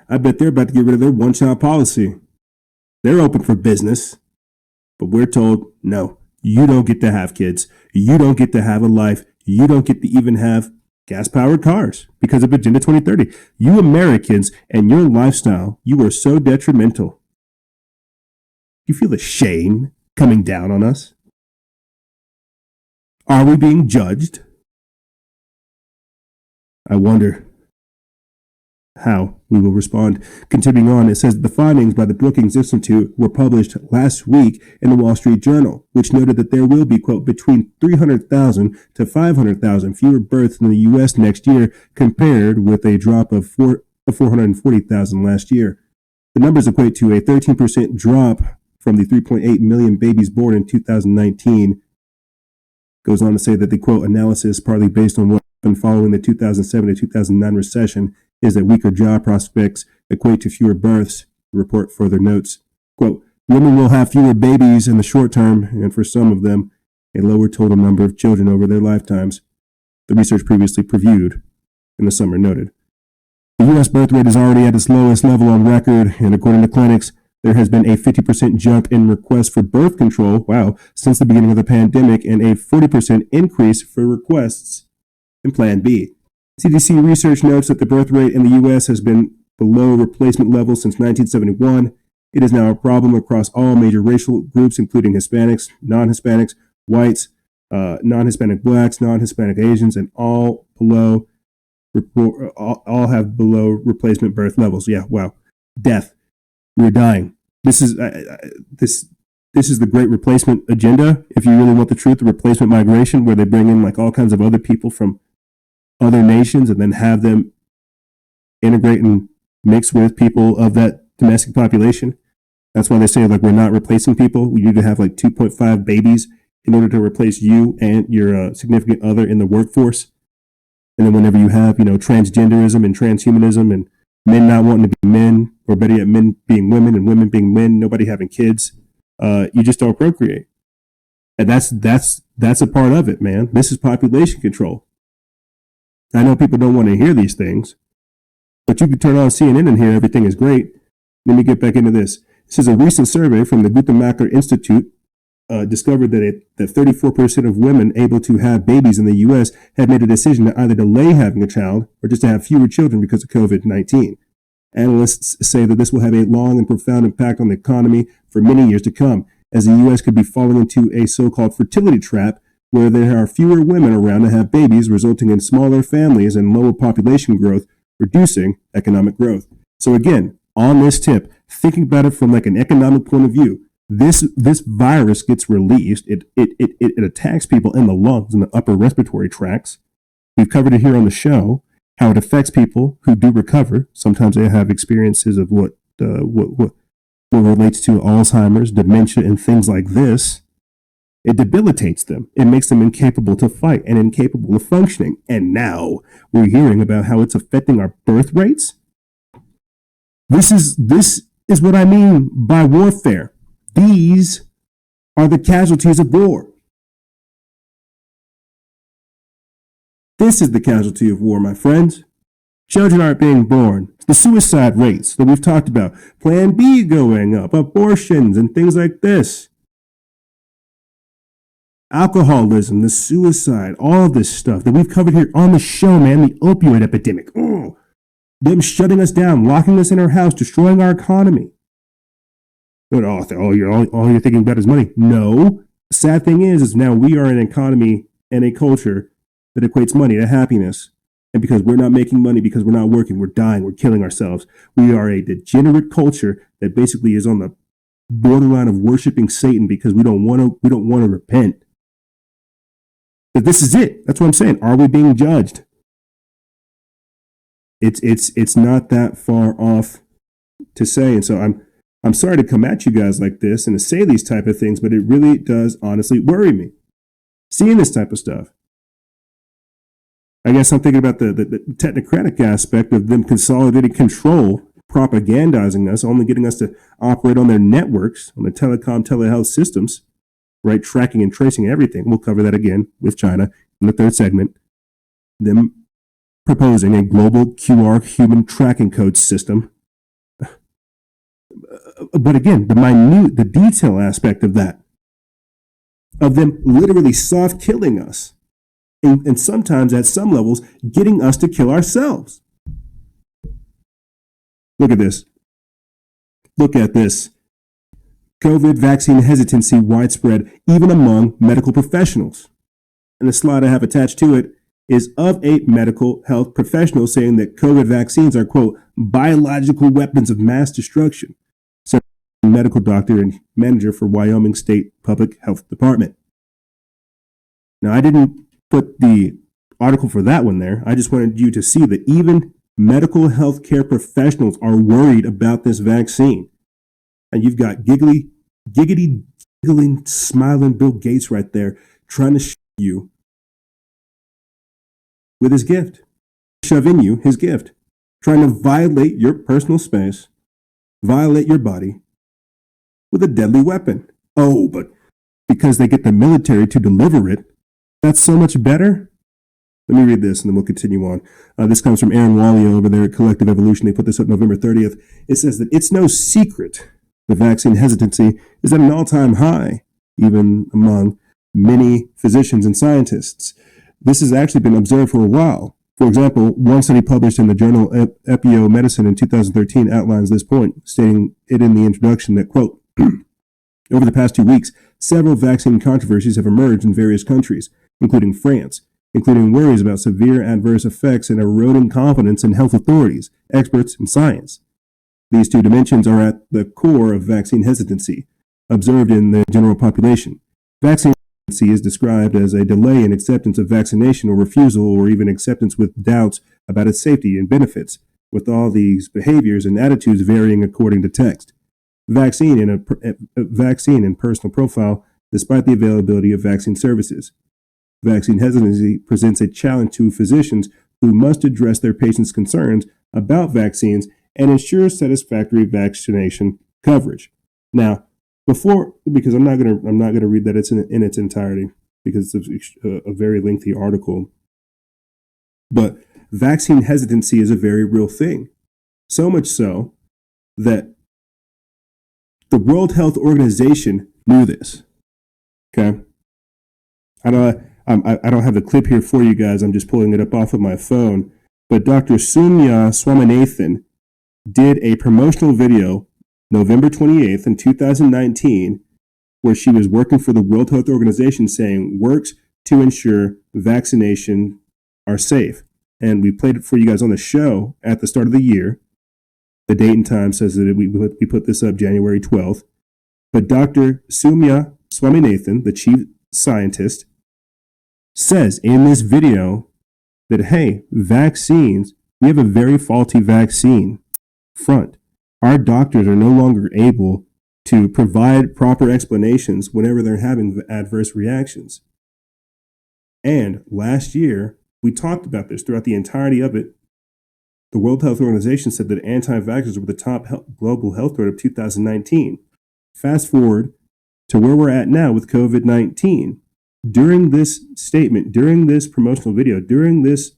I bet they're about to get rid of their one-child policy. They're open for business. But we're told, no, you don't get to have kids. You don't get to have a life. You don't get to even have gas-powered cars because of Agenda 2030. You Americans and your lifestyle, you are so detrimental. you feel the shame coming down on us? Are we being judged? I wonder how we will respond. Continuing on, it says the findings by the Brookings Institute were published last week in the Wall Street Journal, which noted that there will be, quote, between 300,000 to 500,000 fewer births in the U.S. next year compared with a drop of 440,000 last year. The numbers equate to a 13% drop from the 3.8 million babies born in 2019. Goes on to say that the, quote, analysis, partly based on what happened following the 2007 to 2009 recession, is that weaker job prospects equate to fewer births. The report further notes, quote, women will have fewer babies in the short term, and for some of them, a lower total number of children over their lifetimes. The research previously previewed in the summer noted. The U.S. birth rate is already at its lowest level on record, and according to clinics, there has been a 50% jump in requests for birth control, since the beginning of the pandemic, and a 40% increase for requests in Plan B. CDC research notes that the birth rate in the U.S. has been below replacement levels since 1971. It is now a problem across all major racial groups, including Hispanics, non-Hispanics, whites, non-Hispanic blacks, non-Hispanic Asians, and all have below replacement birth levels. Death. We're dying. This is the great replacement agenda. If you really want the truth, the replacement migration, where they bring in like all kinds of other people from other nations and then have them integrate and mix with people of that domestic population. That's why they say like we're not replacing people. We need to have like 2.5 babies in order to replace you and your significant other in the workforce. And then whenever you have, transgenderism and transhumanism and men not wanting to be men, or better yet, men being women and women being men, nobody having kids, you just don't procreate. And that's a part of it, man. This is population control. I know people don't want to hear these things, but you can turn on CNN and hear everything is great. Let me get back into this. This is a recent survey from the Guttemacher Institute discovered that 34% of women able to have babies in the U.S. have made a decision to either delay having a child or just to have fewer children because of COVID-19. Analysts say that this will have a long and profound impact on the economy for many years to come, as the U.S. could be falling into a so-called fertility trap where there are fewer women around to have babies, resulting in smaller families and lower population growth, reducing economic growth. So again, on this tip, thinking about it from like an economic point of view, this virus gets released. It attacks people in the lungs and the upper respiratory tracts. We've covered it here on the show, how it affects people who do recover. Sometimes they have experiences of what relates to Alzheimer's, dementia, and things like this. It debilitates them. It makes them incapable to fight and incapable of functioning. And now we're hearing about how it's affecting our birth rates. This is what I mean by warfare. These are the casualties of war. This is the casualty of war, my friends. Children aren't being born. The suicide rates that we've talked about. Plan B going up, abortions and things like this. Alcoholism, the suicide, all of this stuff that we've covered here on the show, man. The opioid epidemic. Them shutting us down, locking us in our house, destroying our economy. All you're thinking about is money. No. The sad thing is now we are an economy and a culture that equates money to happiness. And because we're not making money, because we're not working, we're dying, we're killing ourselves. We are a degenerate culture that basically is on the borderline of worshiping Satan because we don't want to repent. But this is it. That's what I'm saying. Are we being judged? It's not that far off to say. And so I'm sorry to come at you guys like this and to say these type of things, but it really does honestly worry me. Seeing this type of stuff. I guess I'm thinking about the technocratic aspect of them consolidating control, propagandizing us, only getting us to operate on their networks, on the telecom, telehealth systems, right? Tracking and tracing everything. We'll cover that again with China in the third segment. Them proposing a global QR human tracking code system. But again, the detail aspect of that, of them literally soft killing us. And sometimes at some levels, getting us to kill ourselves. Look at this. Look at this. COVID vaccine hesitancy widespread even among medical professionals. And the slide I have attached to it is of a medical health professional saying that COVID vaccines are, quote, biological weapons of mass destruction. So, medical doctor and manager for Wyoming State Public Health Department. Now, I didn't put the article for that one there. I just wanted you to see that even medical healthcare professionals are worried about this vaccine. And you've got giggling, smiling Bill Gates right there trying to show you with his gift, shove in you his gift, trying to violate your personal space, violate your body with a deadly weapon. Oh, but because they get the military to deliver it, that's so much better. Let me read this and then we'll continue on. This comes from Aaron Walia over there at Collective Evolution. They put this up November 30th. It says that it's no secret the vaccine hesitancy is at an all-time high, even among many physicians and scientists. This has actually been observed for a while. For example, one study published in the journal Epio Medicine in 2013 outlines this point, stating it in the introduction that, quote, over the past 2 weeks, several vaccine controversies have emerged in various countries, including France, including worries about severe adverse effects and eroding confidence in health authorities, experts, and science. These two dimensions are at the core of vaccine hesitancy, observed in the general population. Vaccine hesitancy is described as a delay in acceptance of vaccination or refusal or even acceptance with doubts about its safety and benefits, with all these behaviors and attitudes varying according to text. Vaccine and personal profile, despite the availability of vaccine services. Vaccine hesitancy presents a challenge to physicians who must address their patients' concerns about vaccines and ensure satisfactory vaccination coverage. Now, because I'm not gonna read that in its entirety because it's a very lengthy article. But vaccine hesitancy is a very real thing, so much so that the World Health Organization knew this. Okay, I don't have the clip here for you guys. I'm just pulling it up off of my phone. But Dr. Soumya Swaminathan did a promotional video November 28th in 2019 where she was working for the World Health Organization saying works to ensure vaccination are safe. And we played it for you guys on the show at the start of the year. The date and time says that we put this up January 12th. But Dr. Soumya Swaminathan, the chief scientist, says in this video that, hey, vaccines, we have a very faulty vaccine front. Our doctors are no longer able to provide proper explanations whenever they're having adverse reactions. And last year, we talked about this throughout the entirety of it. The World Health Organization said that anti-vaxxers were the top global health threat of 2019. Fast forward to where we're at now with COVID-19. During this statement, during this promotional video, during this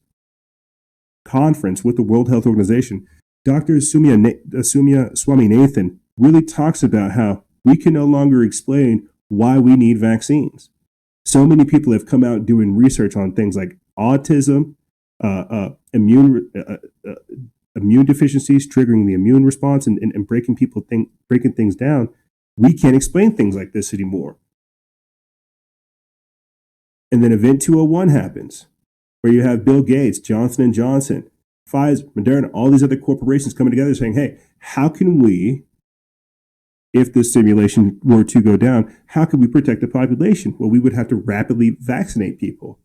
conference with the World Health Organization, Dr. Soumya Swaminathan really talks about how we can no longer explain why we need vaccines. So many people have come out doing research on things like autism, immune deficiencies triggering the immune response and breaking things down. We can't explain things like this anymore. And then Event 201 happens, where you have Bill Gates, Johnson & Johnson, Pfizer, Moderna, all these other corporations coming together saying, hey, how can we, if this simulation were to go down, how can we protect the population? Well, we would have to rapidly vaccinate people.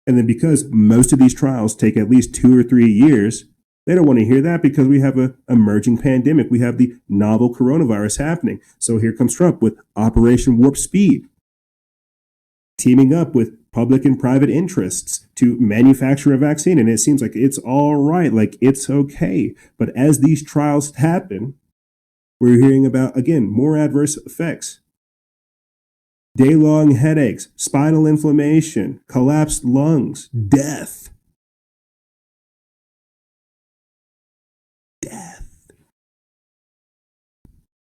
And then because most of these trials take at least 2 or 3 years, they don't want to hear that because we have an emerging pandemic. We have the novel coronavirus happening. So here comes Trump with Operation Warp Speed, teaming up with public and private interests to manufacture a vaccine. And it seems like it's all right, like it's okay. But as these trials happen, we're hearing about, again, more adverse effects. Day-long headaches, spinal inflammation, collapsed lungs, death.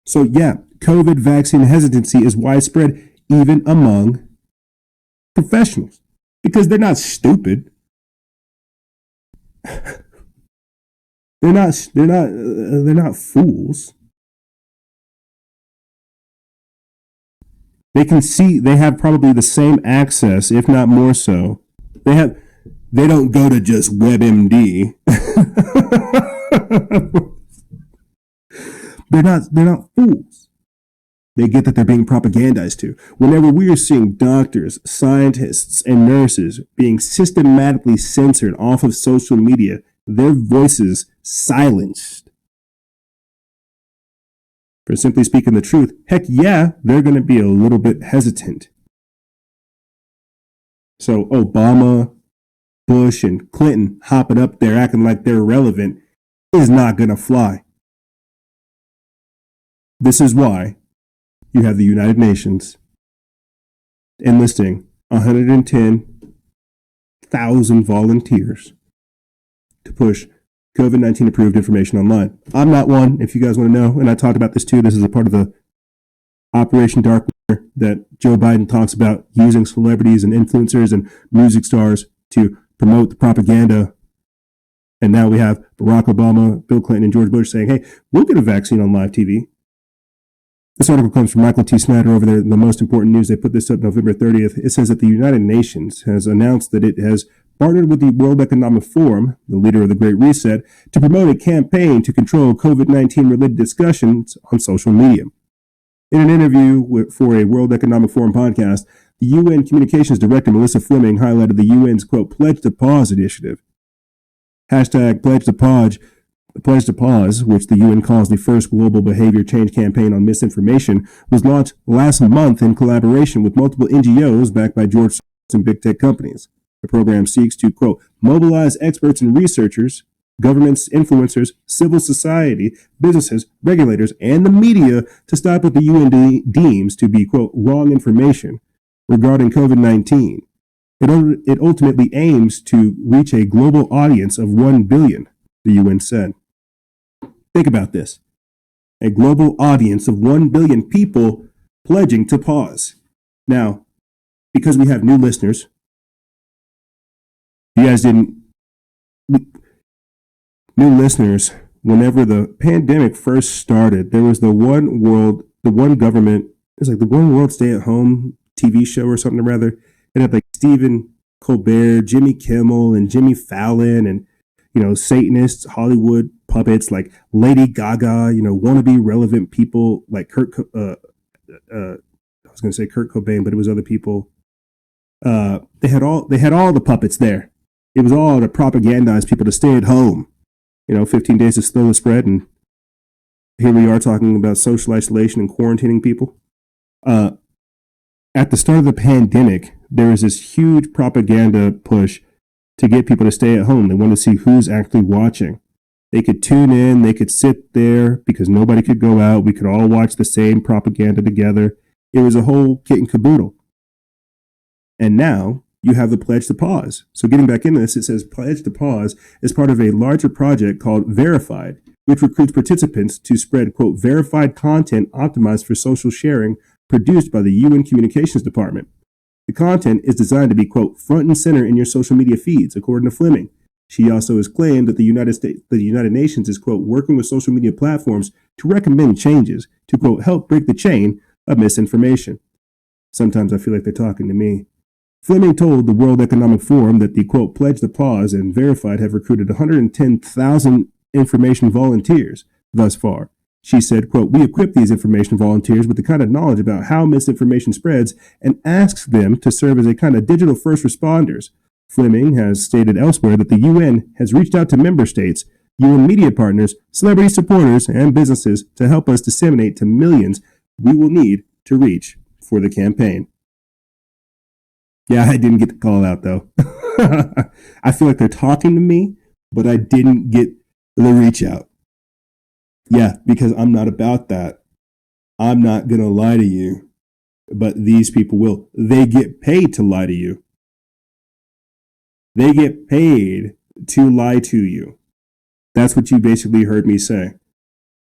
So yeah, COVID vaccine hesitancy is widespread even among professionals because they're not stupid. They're not fools. They can see, they have probably the same access, if not more so. They don't go to just WebMD. They're not fools. They get that they're being propagandized to. Whenever we are seeing doctors, scientists, and nurses being systematically censored off of social media, their voices silenced for simply speaking the truth, heck yeah, they're going to be a little bit hesitant. So Obama, Bush, and Clinton hopping up there acting like they're relevant is not going to fly. This is why you have the United Nations enlisting 110,000 volunteers to push COVID-19 approved information online. I'm not one, if you guys want to know, and I talked about this too. This is a part of the Operation Dark Winter that Joe Biden talks about, using celebrities and influencers and music stars to promote the propaganda. And now we have Barack Obama, Bill Clinton, and George Bush saying, hey, we'll get a vaccine on live TV. This article comes from Michael T. Snyder over there in the Most Important News. They put this up November 30th. It says that the United Nations has announced that it has partnered with the World Economic Forum, the leader of the Great Reset, to promote a campaign to control COVID-19 related discussions on social media. In an interview for a World Economic Forum podcast, the UN Communications Director Melissa Fleming highlighted the UN's, quote, Pledge to Pause initiative. Hashtag Pledge to Pause, which the UN calls the first global behavior change campaign on misinformation, was launched last month in collaboration with multiple NGOs backed by George Soros and big tech companies. The program seeks to, quote, mobilize experts and researchers, governments, influencers, civil society, businesses, regulators, and the media to stop what the UN deems to be, quote, wrong information regarding COVID-19. It ultimately aims to reach a global audience of 1 billion, the UN said. Think about this. A global audience of 1 billion people pledging to pause. Now, because we have new listeners, you guys didn't, new listeners, whenever the pandemic first started, there was the one government, it's like the One World Stay at Home TV show or something or rather. It had like Stephen Colbert, Jimmy Kimmel, and Jimmy Fallon, and, you know, Satanists, Hollywood puppets like Lady Gaga, you know, wannabe relevant people like I was going to say Kurt Cobain, but it was other people. They had all the puppets there. It was all to propagandize people to stay at home. You know, 15 days to slow the spread, and here we are talking about social isolation and quarantining people. At the start of the pandemic, there was this huge propaganda push to get people to stay at home. They wanted to see who's actually watching. They could tune in, they could sit there because nobody could go out. We could all watch the same propaganda together. It was a whole kit and caboodle. And now you have the Pledge to Pause. So getting back into this, it says Pledge to Pause is part of a larger project called Verified, which recruits participants to spread, quote, verified content optimized for social sharing produced by the UN Communications Department. The content is designed to be, quote, front and center in your social media feeds, according to Fleming. She also has claimed that the United Nations is, quote, working with social media platforms to recommend changes to, quote, help break the chain of misinformation. Sometimes I feel like they're talking to me. Fleming told the World Economic Forum that the, quote, Pledge to Pause and Verified have recruited 110,000 information volunteers thus far. She said, quote, we equip these information volunteers with the kind of knowledge about how misinformation spreads and asks them to serve as a kind of digital first responders. Fleming has stated elsewhere that the UN has reached out to member states, UN media partners, celebrity supporters, and businesses to help us disseminate to millions we will need to reach for the campaign. Yeah, I didn't get the call out, though. I feel like they're talking to me, but I didn't get the reach out. Yeah, because I'm not about that. I'm not going to lie to you, but these people will. They get paid to lie to you. They get paid to lie to you. That's what you basically heard me say.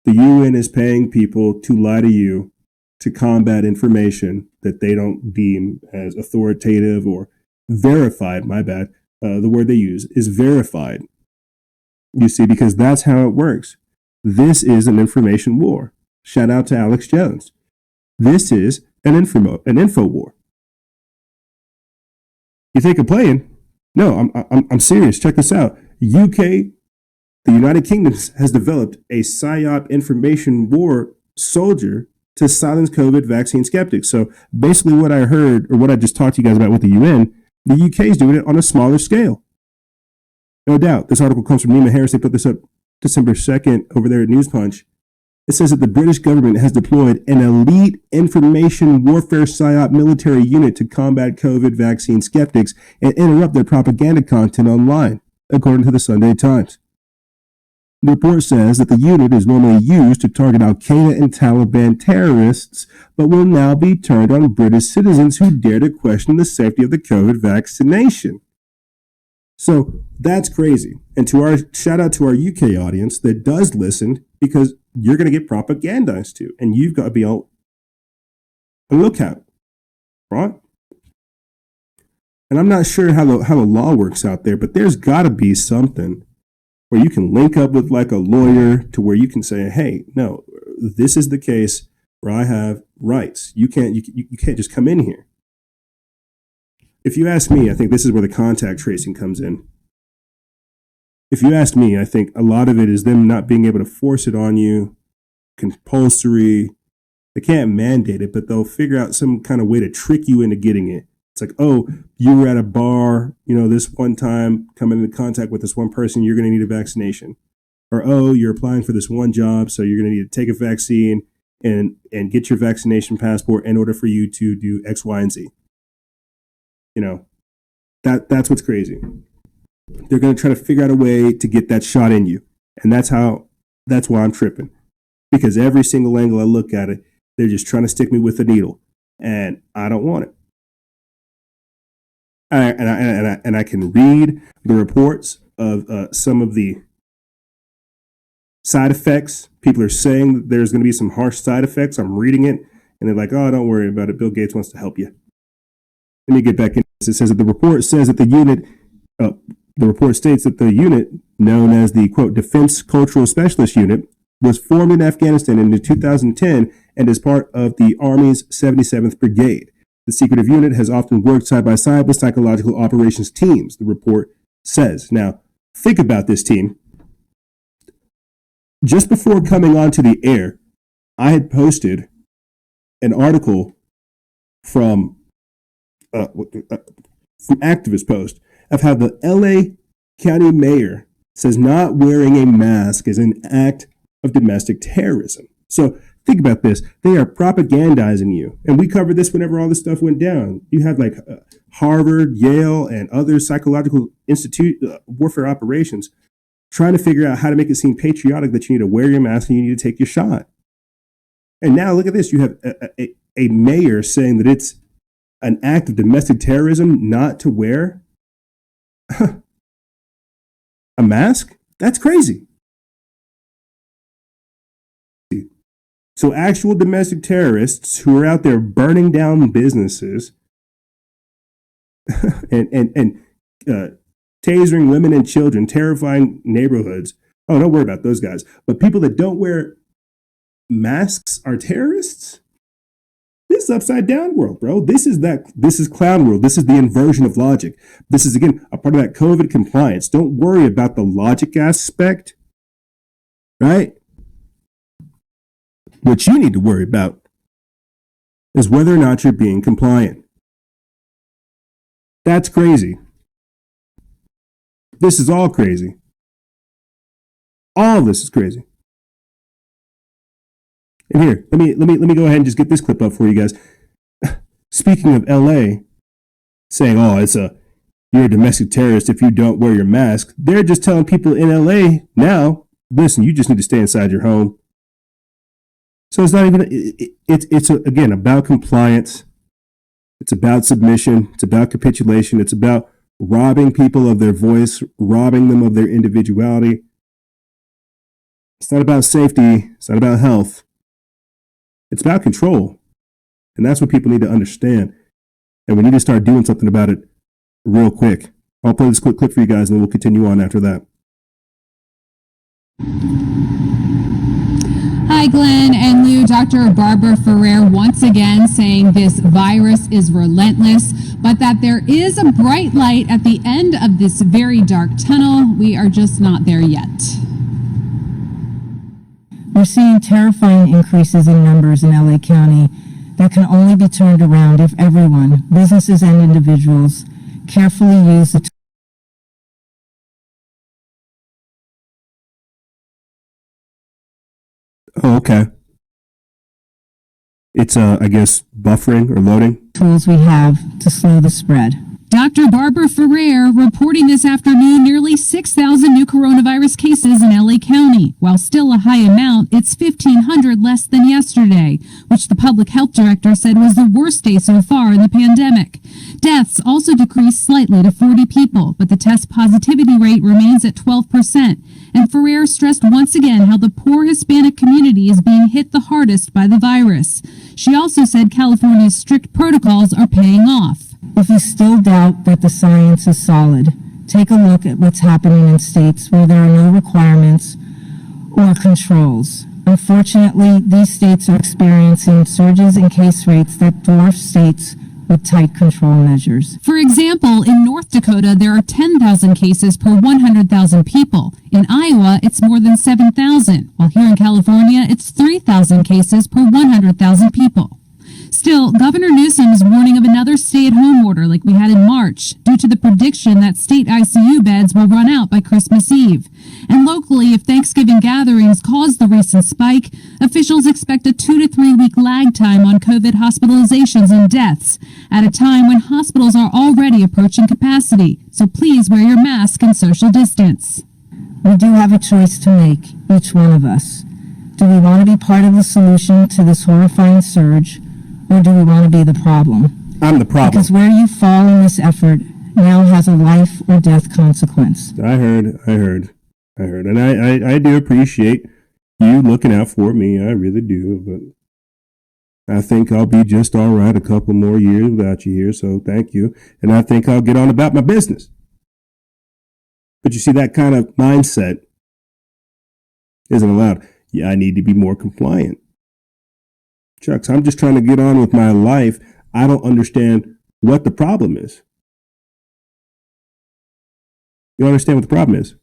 The UN is paying people to lie to you to combat information that they don't deem as authoritative or verified. My bad. The word they use is verified. You see, because that's how it works. This is an information war. Shout out to Alex Jones. This is an info war. You think I'm playing? No, I'm serious. Check this out. UK, the United Kingdom, has developed a PSYOP information war soldier to silence COVID vaccine skeptics. So basically what I heard, or what I just talked to you guys about with the UN, the UK is doing it on a smaller scale. No doubt. This article comes from Nima Harris. They put this up December 2nd over there at News Punch. It says that the British government has deployed an elite information warfare PSYOP military unit to combat COVID vaccine skeptics and interrupt their propaganda content online, according to the Sunday Times. The report says that the unit is normally used to target Al-Qaeda and Taliban terrorists, but will now be turned on British citizens who dare to question the safety of the COVID vaccination. So that's crazy. And to our shout out to our UK audience that does listen, because you're going to get propagandized to, and you've got to be on the lookout, right? And I'm not sure how the law works out there, but there's got to be something where you can link up with like a lawyer to where you can say, hey, no, this is the case where I have rights. You can't just come in here. If you ask me, I think this is where the contact tracing comes in. If you ask me, I think a lot of it is them not being able to force it on you, compulsory. They can't mandate it, but they'll figure out some kind of way to trick you into getting it. It's like, oh, you were at a bar, this one time, coming into contact with this one person, you're going to need a vaccination. Or, oh, you're applying for this one job, so you're going to need to take a vaccine and get your vaccination passport in order for you to do X, Y, and Z. That's what's crazy. They're going to try to figure out a way to get that shot in you. And that's why I'm tripping. Because every single angle I look at it, they're just trying to stick me with a needle. And I don't want it. And I can read the reports of some of the side effects. People are saying that there's going to be some harsh side effects. I'm reading it, and they're like, oh, don't worry about it. Bill Gates wants to help you. Let me get back into this. It says that the report says that the report states that the unit, known as the, quote, Defense Cultural Specialist Unit, was formed in Afghanistan in 2010 and is part of the Army's 77th Brigade. The secretive unit has often worked side by side with psychological operations teams, the report says. Now, think about this, team. Just before coming onto the air, I had posted an article from Activist Post of how the LA County Mayor says not wearing a mask is an act of domestic terrorism. So think about this. They are propagandizing you. And we covered this whenever all this stuff went down. You had like Harvard, Yale, and other psychological institute warfare operations trying to figure out how to make it seem patriotic that you need to wear your mask and you need to take your shot. And now look at this. You have a mayor saying that it's an act of domestic terrorism not to wear a mask? That's crazy. So actual domestic terrorists who are out there burning down businesses and tasering women and children, terrifying neighborhoods. Oh, don't worry about those guys. But people that don't wear masks are terrorists? This is upside down world, bro. This is clown world. This is the inversion of logic. This is, again, a part of that COVID compliance. Don't worry about the logic aspect, right? What you need to worry about is whether or not you're being compliant. That's crazy. This is all crazy. All this is crazy. And here, let me go ahead and just get this clip up for you guys. Speaking of LA, saying, "Oh, you're a domestic terrorist if you don't wear your mask." They're just telling people in LA now, listen, you just need to stay inside your home. So it's not even. It's again about compliance. It's about submission. It's about capitulation. It's about robbing people of their voice, robbing them of their individuality. It's not about safety. It's not about health. It's about control. And that's what people need to understand. And we need to start doing something about it real quick. I'll play this quick clip for you guys and then we'll continue on after that. Hi, Hi, Glenn and Lou. Dr. Barbara Ferrer once again saying this virus is relentless, but that there is a bright light at the end of this very dark tunnel. We are just not there yet. We're seeing terrifying increases in numbers in LA County that can only be turned around if everyone, businesses and individuals, carefully use the Oh, okay. It's, I guess, buffering or loading. tools we have to slow the spread. Dr. Barbara Ferrer reporting this afternoon nearly 6,000 new coronavirus cases in LA County. While still a high amount, it's 1,500 less than yesterday, which the public health director said was the worst day so far in the pandemic. Deaths also decreased slightly to 40 people, but the test positivity rate remains at 12%. And Ferrer stressed once again how the poor Hispanic community is being hit the hardest by the virus. She also said California's strict protocols are paying off. If you still doubt that the science is solid, take a look at what's happening in states where there are no requirements or controls. Unfortunately, these states are experiencing surges in case rates that dwarf states with tight control measures. For example, in North Dakota, there are 10,000 cases per 100,000 people. In Iowa, it's more than 7,000, while here in California, it's 3,000 cases per 100,000 people. Still, Governor Newsom is warning of another stay-at-home order like we had in March, due to the prediction that state ICU beds will run out by Christmas Eve. And locally, if Thanksgiving gatherings caused the recent spike, officials expect a 2 to 3 week lag time on COVID hospitalizations and deaths, at a time when hospitals are already approaching capacity. So please wear your mask and social distance. We do have a choice to make, each one of us. Do we want to be part of the solution to this horrifying surge, or do we want to be the problem? I'm the problem. Because where you fall in this effort now has a life or death consequence. I heard. And I do appreciate you looking out for me. I really do. But I think I'll be just all right a couple more years without you here. So thank you. And I think I'll get on about my business. But you see, that kind of mindset isn't allowed. Yeah, I need to be more compliant. Chucks, I'm just trying to get on with my life. I don't understand what the problem is. You don't understand what the problem is?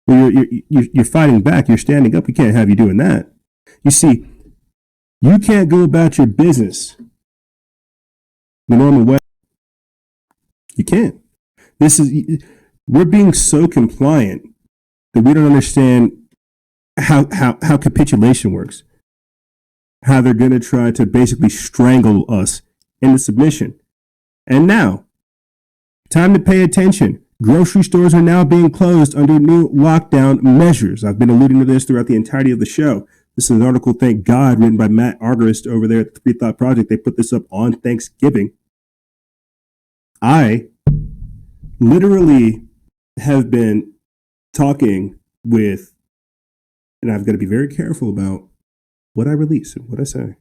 Well, you're fighting back. You're standing up. We can't have you doing that. You see, you can't go about your business the normal way. You can't. We're being so compliant that we don't understand how capitulation works. How they're going to try to basically strangle us into submission. And now, time to pay attention. Grocery stores are now being closed under new lockdown measures. I've been alluding to this throughout the entirety of the show. This is an article, thank God, written by Matt Argerist over there at the Free Thought Project. They put this up on Thanksgiving. I literally have been talking with, and I've got to be very careful about what I release and what I say.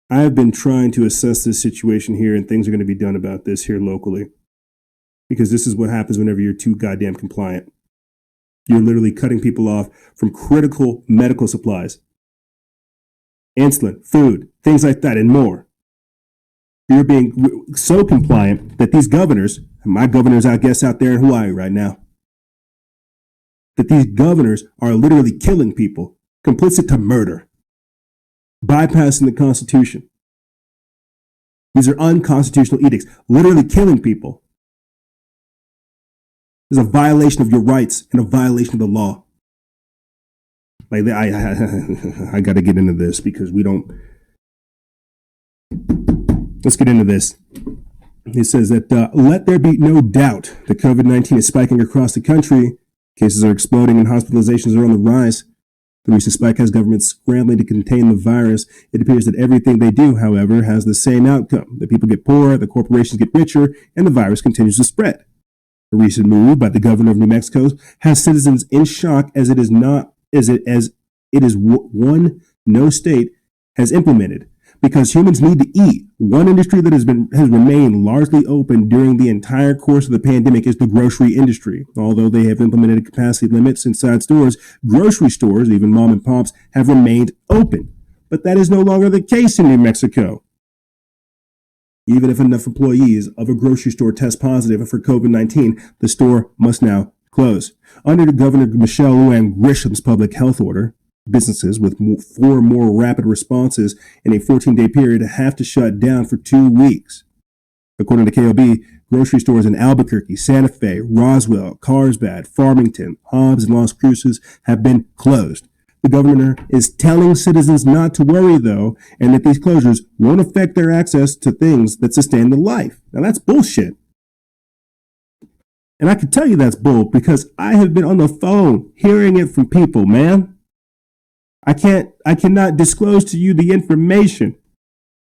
I have been trying to assess this situation here, and things are going to be done about this here locally. Because this is what happens whenever you're too goddamn compliant. You're literally cutting people off from critical medical supplies. Insulin, food, things like that, and more. You're being so compliant that these governors, and my governor's, I guess, out there in Hawaii right now, that these governors are literally killing people, complicit to murder, bypassing the Constitution. These are unconstitutional edicts, literally killing people. Is a violation of your rights and a violation of the law. Like I got to get into this because we don't. Let's get into this. It says that let there be no doubt that COVID-19 is spiking across the country. Cases are exploding and hospitalizations are on the rise. The recent spike has governments scrambling to contain the virus. It appears that everything they do, however, has the same outcome. The people get poorer, the corporations get richer, and the virus continues to spread. A recent move by the governor of New Mexico has citizens in shock as one no state has implemented. because humans need to eat. One industry that has remained largely open during the entire course of the pandemic is the grocery industry. Although they have implemented capacity limits inside stores, grocery stores, even mom and pops, have remained open. But that is no longer the case in New Mexico. Even if enough employees of a grocery store test positive for COVID-19, the store must now close. Under Governor Michelle Lujan Grisham's public health order, businesses with 4 more rapid responses in a 14-day period have to shut down for 2 weeks. According to KOB, grocery stores in Albuquerque, Santa Fe, Roswell, Carlsbad, Farmington, Hobbs, and Las Cruces have been closed. The governor is telling citizens not to worry, though, and that these closures won't affect their access to things that sustain their life. Now, that's bullshit. And I can tell you that's bull because I have been on the phone hearing it from people, man. I cannot disclose to you the information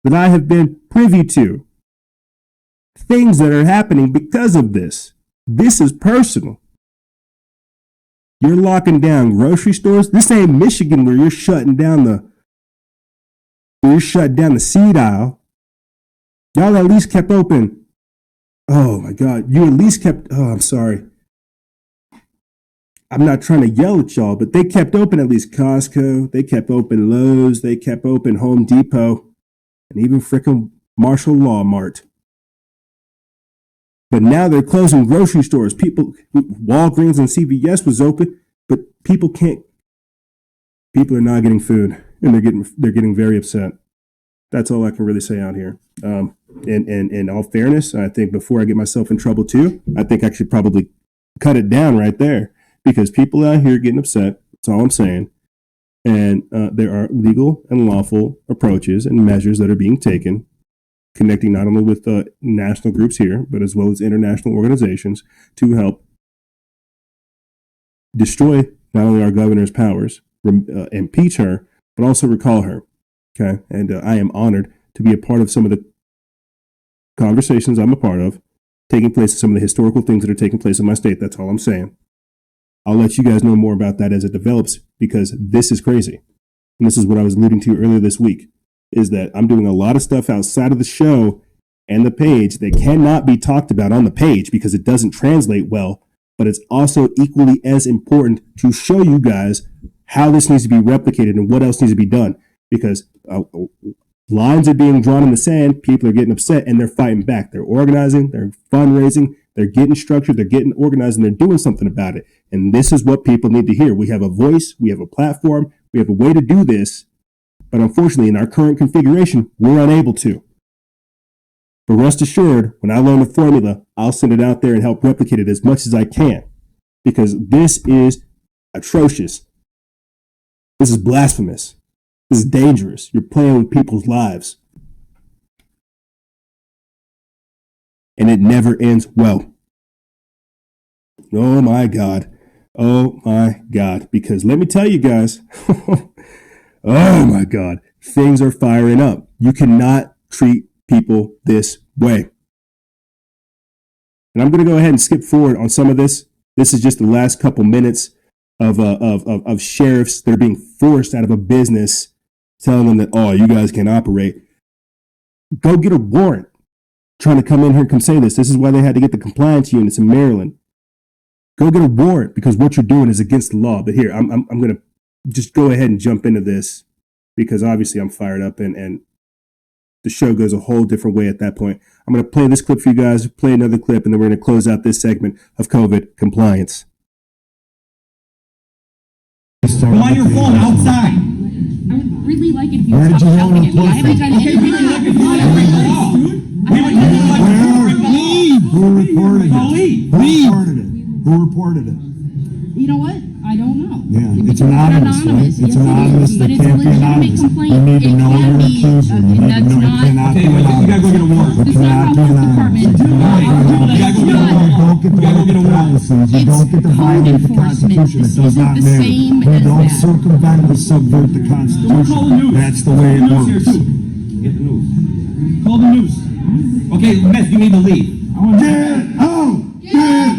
that I have been privy to. Things that are happening because of this. This is personal. You're locking down grocery stores. This ain't Michigan where you're shutting down the seed aisle. Y'all at least kept open. Oh my God. You at least kept, I'm sorry. I'm not trying to yell at y'all, but they kept open at least Costco. They kept open Lowe's. They kept open Home Depot and even frickin' Marshall Law Mart. But now they're closing grocery stores. Walgreens and CVS was open, but people are not getting food and they're getting very upset. That's all I can really say out here. In all fairness, I think before I get myself in trouble too, I think I should probably cut it down right there. Because people out here getting upset, that's all I'm saying. And there are legal and lawful approaches and measures that are being taken, connecting not only with national groups here, but as well as international organizations to help destroy not only our governor's powers, impeach her, but also recall her. Okay, and I am honored to be a part of some of the conversations I'm a part of, taking place, some of the historical things that are taking place in my state. That's all I'm saying. I'll let you guys know more about that as it develops because this is crazy. And this is what I was alluding to earlier this week, is that I'm doing a lot of stuff outside of the show and the page that cannot be talked about on the page because it doesn't translate well, but it's also equally as important to show you guys how this needs to be replicated and what else needs to be done because lines are being drawn in the sand, people are getting upset and they're fighting back. They're organizing, they're fundraising, they're getting structured, they're getting organized, and they're doing something about it. And this is what people need to hear. We have a voice, we have a platform, we have a way to do this, but unfortunately, in our current configuration, we're unable to. But rest assured, when I learn the formula, I'll send it out there and help replicate it as much as I can, because this is atrocious. This is blasphemous. This is dangerous. You're playing with people's lives. And it never ends well. Oh my God. Oh my God. Because let me tell you guys, oh my God, things are firing up. You cannot treat people this way. And I'm going to go ahead and skip forward on some of this. This is just the last couple minutes of sheriffs that are being forced out of a business, telling them that, oh, you guys can't operate. Go get a warrant. Trying to come in here and come say this. This is why they had to get the compliance units in Maryland. Go get a warrant because what you're doing is against the law. But here, I'm going to just go ahead and jump into this because obviously I'm fired up and the show goes a whole different way at that point. I'm going to play this clip for you guys, play another clip, and then we're going to close out this segment of COVID compliance. Go on your phone outside. I would really like it if you Where would did you stop want shouting to at me. I haven't done anything. Who reported it? Who reported it? You know what? I don't know. Yeah, it's anonymous, right? It's anonymous. That can't be anonymous. You need to know your accuser. You need to know you cannot be anonymous. You gotta go get a warrant. You cannot be anonymous. You don't get the policies. You don't get to violate the Constitution. It does not matter. You don't circumvent or subvert the Constitution. That's the way it works. Get the news. Call the news. Okay, Beth, you need to leave. Get out! Get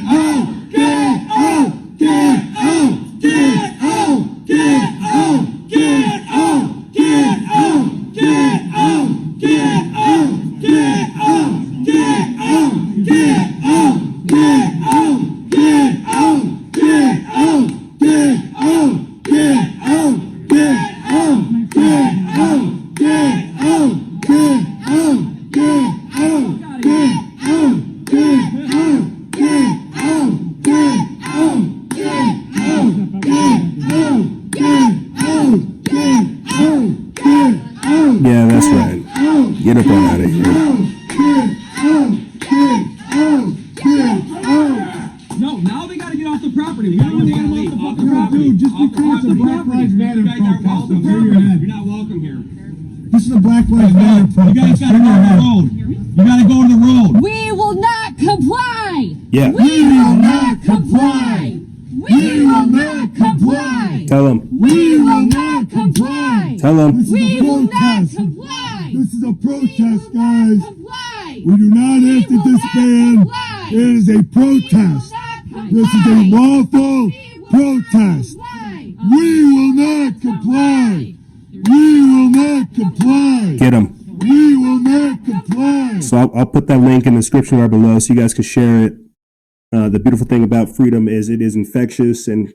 out! Get out! Get out! Get out! Get out! Get out! Get out! Get out! No, now they gotta get off the property. We gotta leave. Off the property. Dude, just because it's a Black Lives Matter protest, don't turn your head. You're not welcome here. This is a Black Lives Matter protest. You guys gotta go to the road. You gotta go to the road. We will not comply. Yeah. We will not comply. We will not comply. Tell them. We will not comply. Tell them. This is We a will not protest. comply. This is a We protest, will not guys. comply. We do not We have to will not disband. comply. It is a protest. This is a lawful protest. We will not comply. We will not comply. Get them. We will not comply. So I'll put that link in the description bar below so you guys can share it. The beautiful thing about freedom is it is infectious and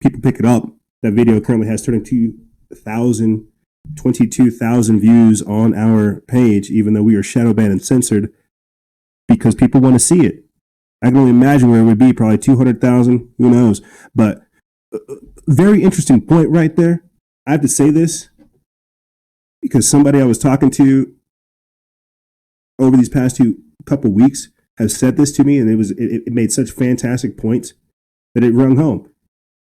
people pick it up. That video currently has 22,000 views on our page, even though we are shadow banned and censored because people want to see it. I can only imagine where it would be, probably 200,000, who knows. But very interesting point right there. I have to say this because somebody I was talking to over these past couple weeks has said this to me, and it made such fantastic points that it rung home.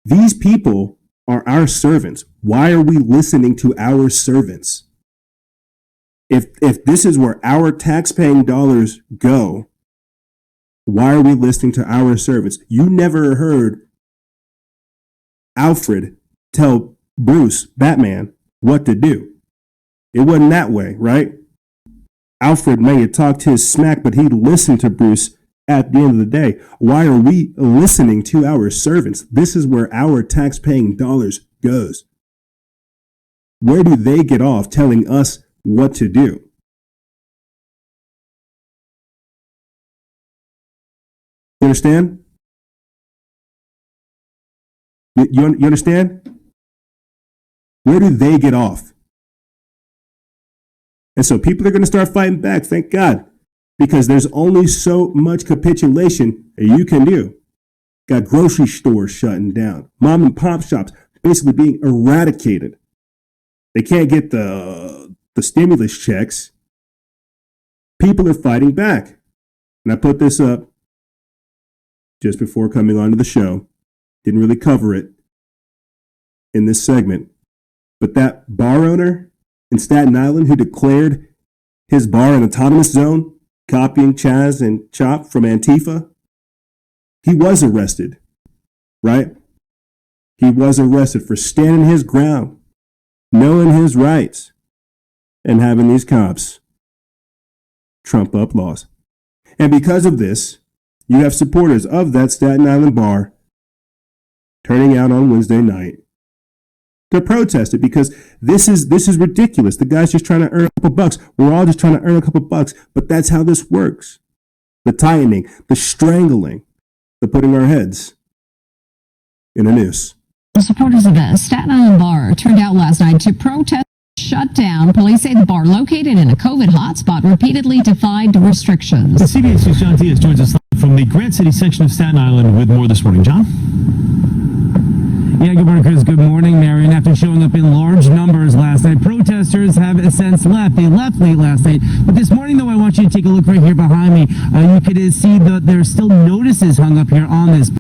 These people are our servants. Why are we listening to our servants? If this is where our tax-paying dollars go, why are we listening to our servants? You never heard Alfred tell Bruce, Batman, what to do. It wasn't that way, right? Alfred may have talked his smack, but he listened to Bruce at the end of the day. Why are we listening to our servants? This is where our tax-paying dollars goes. Where do they get off telling us what to do? You understand? You understand? Where do they get off? And so people are going to start fighting back, thank God, because there's only so much capitulation that you can do. Got grocery stores shutting down, mom and pop shops basically being eradicated. They can't get the stimulus checks. People are fighting back. And I put this up just before coming onto the show. Didn't really cover it in this segment. But that bar owner in Staten Island who declared his bar an autonomous zone, copying Chaz and Chop from Antifa, he was arrested, right? He was arrested for standing his ground, knowing his rights, and having these cops trump up laws. And because of this, you have supporters of that Staten Island bar turning out on Wednesday night to protest it because this is ridiculous. The guy's just trying to earn a couple bucks. We're all just trying to earn a couple bucks, but that's how this works. The tightening, the strangling, the putting our heads in a noose. The supporters of a Staten Island bar turned out last night to protest shutdown. Police say the bar, located in a COVID hotspot, repeatedly defied restrictions. The CBS News' John Diaz joins us from the Grant City section of Staten Island with more this morning. John? Yeah, good morning, Chris. Good morning, Marion. After showing up in large numbers last night, protesters have since left. They left late last night. But this morning, though, I want you to take a look right here behind me. You could see that there's still notices hung up here on this.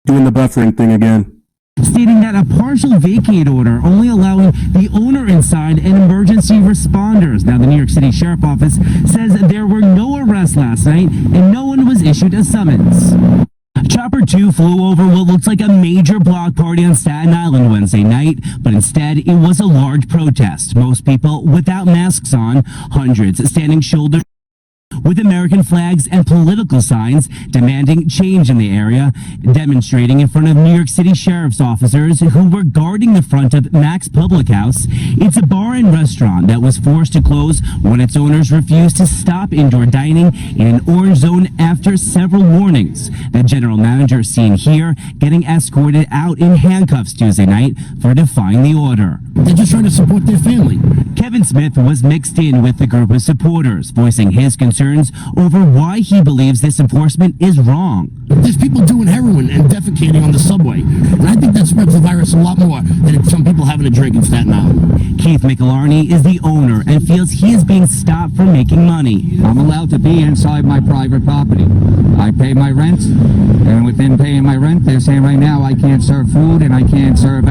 Doing the buffering thing again. Stating that a partial vacate order only allowing the owner inside and emergency responders. Now, the New York City Sheriff Office says there were no arrests last night and no one was issued a summons. Chopper 2 flew over what looks like a major block party on Staten Island Wednesday night, but instead it was a large protest. Most people without masks on, hundreds standing shoulder with American flags and political signs demanding change in the area, demonstrating in front of New York City sheriff's officers who were guarding the front of Max Public House. It's a bar and restaurant that was forced to close when its owners refused to stop indoor dining in an orange zone after several warnings. The general manager seen here getting escorted out in handcuffs Tuesday night for defying the order. They're just trying to support their family. Kevin Smith was mixed in with the group of supporters, voicing his concerns over why he believes this enforcement is wrong. There's people doing heroin and defecating on the subway, and I think that spreads the virus a lot more than some people having a drink in Staten Island. Keith McIlarney is the owner and feels he is being stopped from making money. I'm allowed to be inside my private property. I pay my rent, and within paying my rent, they're saying right now I can't serve food and I can't serve.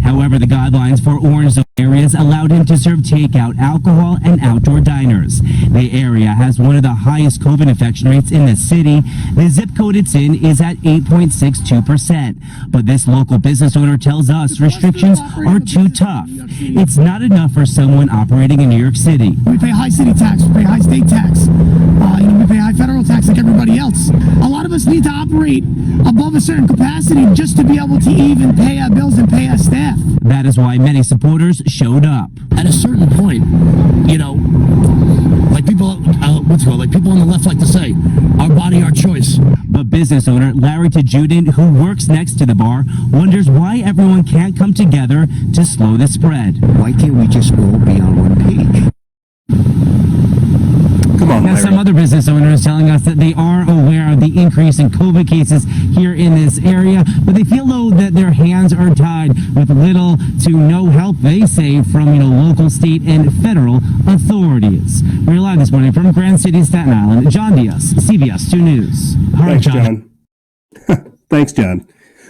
However, the guidelines for orange zone areas allowed him to serve takeout, alcohol, and outdoor diners. The area has one of the highest COVID infection rates in the city. The zip code it's in is at 8.62%. But this local business owner tells us restrictions are too tough. It's not enough for someone operating in New York City. We pay high city tax, we pay high state tax, we pay high federal tax like everybody else. A lot of us need to operate above a certain capacity just to be able to even pay our bills and pay our staff. That is why many supporters showed up. At a certain point, like people, like people on the left like to say, our body, our choice. But business owner Larry Tajudin, who works next to the bar, wonders why everyone can't come together to slow the spread. Why can't we just all be on one page? Come on, now, Larry. some other business owners telling us that they are aware of the increase in COVID cases here in this area, but they feel, though, that their hands are tied with little to no help, they say, from local, state, and federal authorities. We're live this morning from Grand City, Staten Island. John Diaz, CBS 2 News. All right, John. Thanks, John.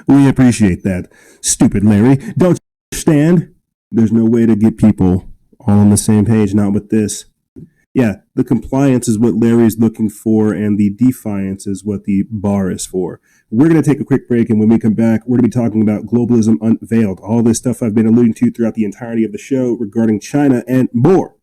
We appreciate that. Stupid Larry. Don't you understand? There's no way to get people all on the same page, not with this. Yeah, the compliance is what Larry's looking for, and the defiance is what the bar is for. We're going to take a quick break, and when we come back, we're going to be talking about Globalism Unveiled, all this stuff I've been alluding to throughout the entirety of the show regarding China and more.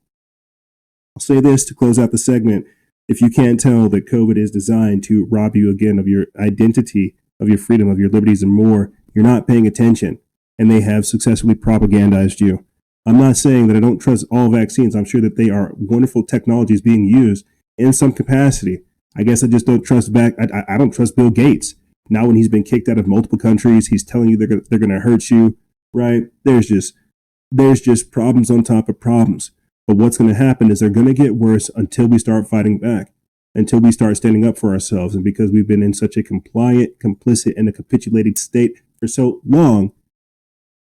I'll say this to close out the segment. If you can't tell that COVID is designed to rob you again of your identity, of your freedom, of your liberties, and more, you're not paying attention, and they have successfully propagandized you. I'm not saying that I don't trust all vaccines. I'm sure that they are wonderful technologies being used in some capacity. I guess I just don't trust I don't trust Bill Gates. Now when he's been kicked out of multiple countries, he's telling you they're going to hurt you, right? There's just problems on top of problems. But what's going to happen is they're going to get worse until we start fighting back, until we start standing up for ourselves. And because we've been in such a compliant, complicit, and a capitulated state for so long,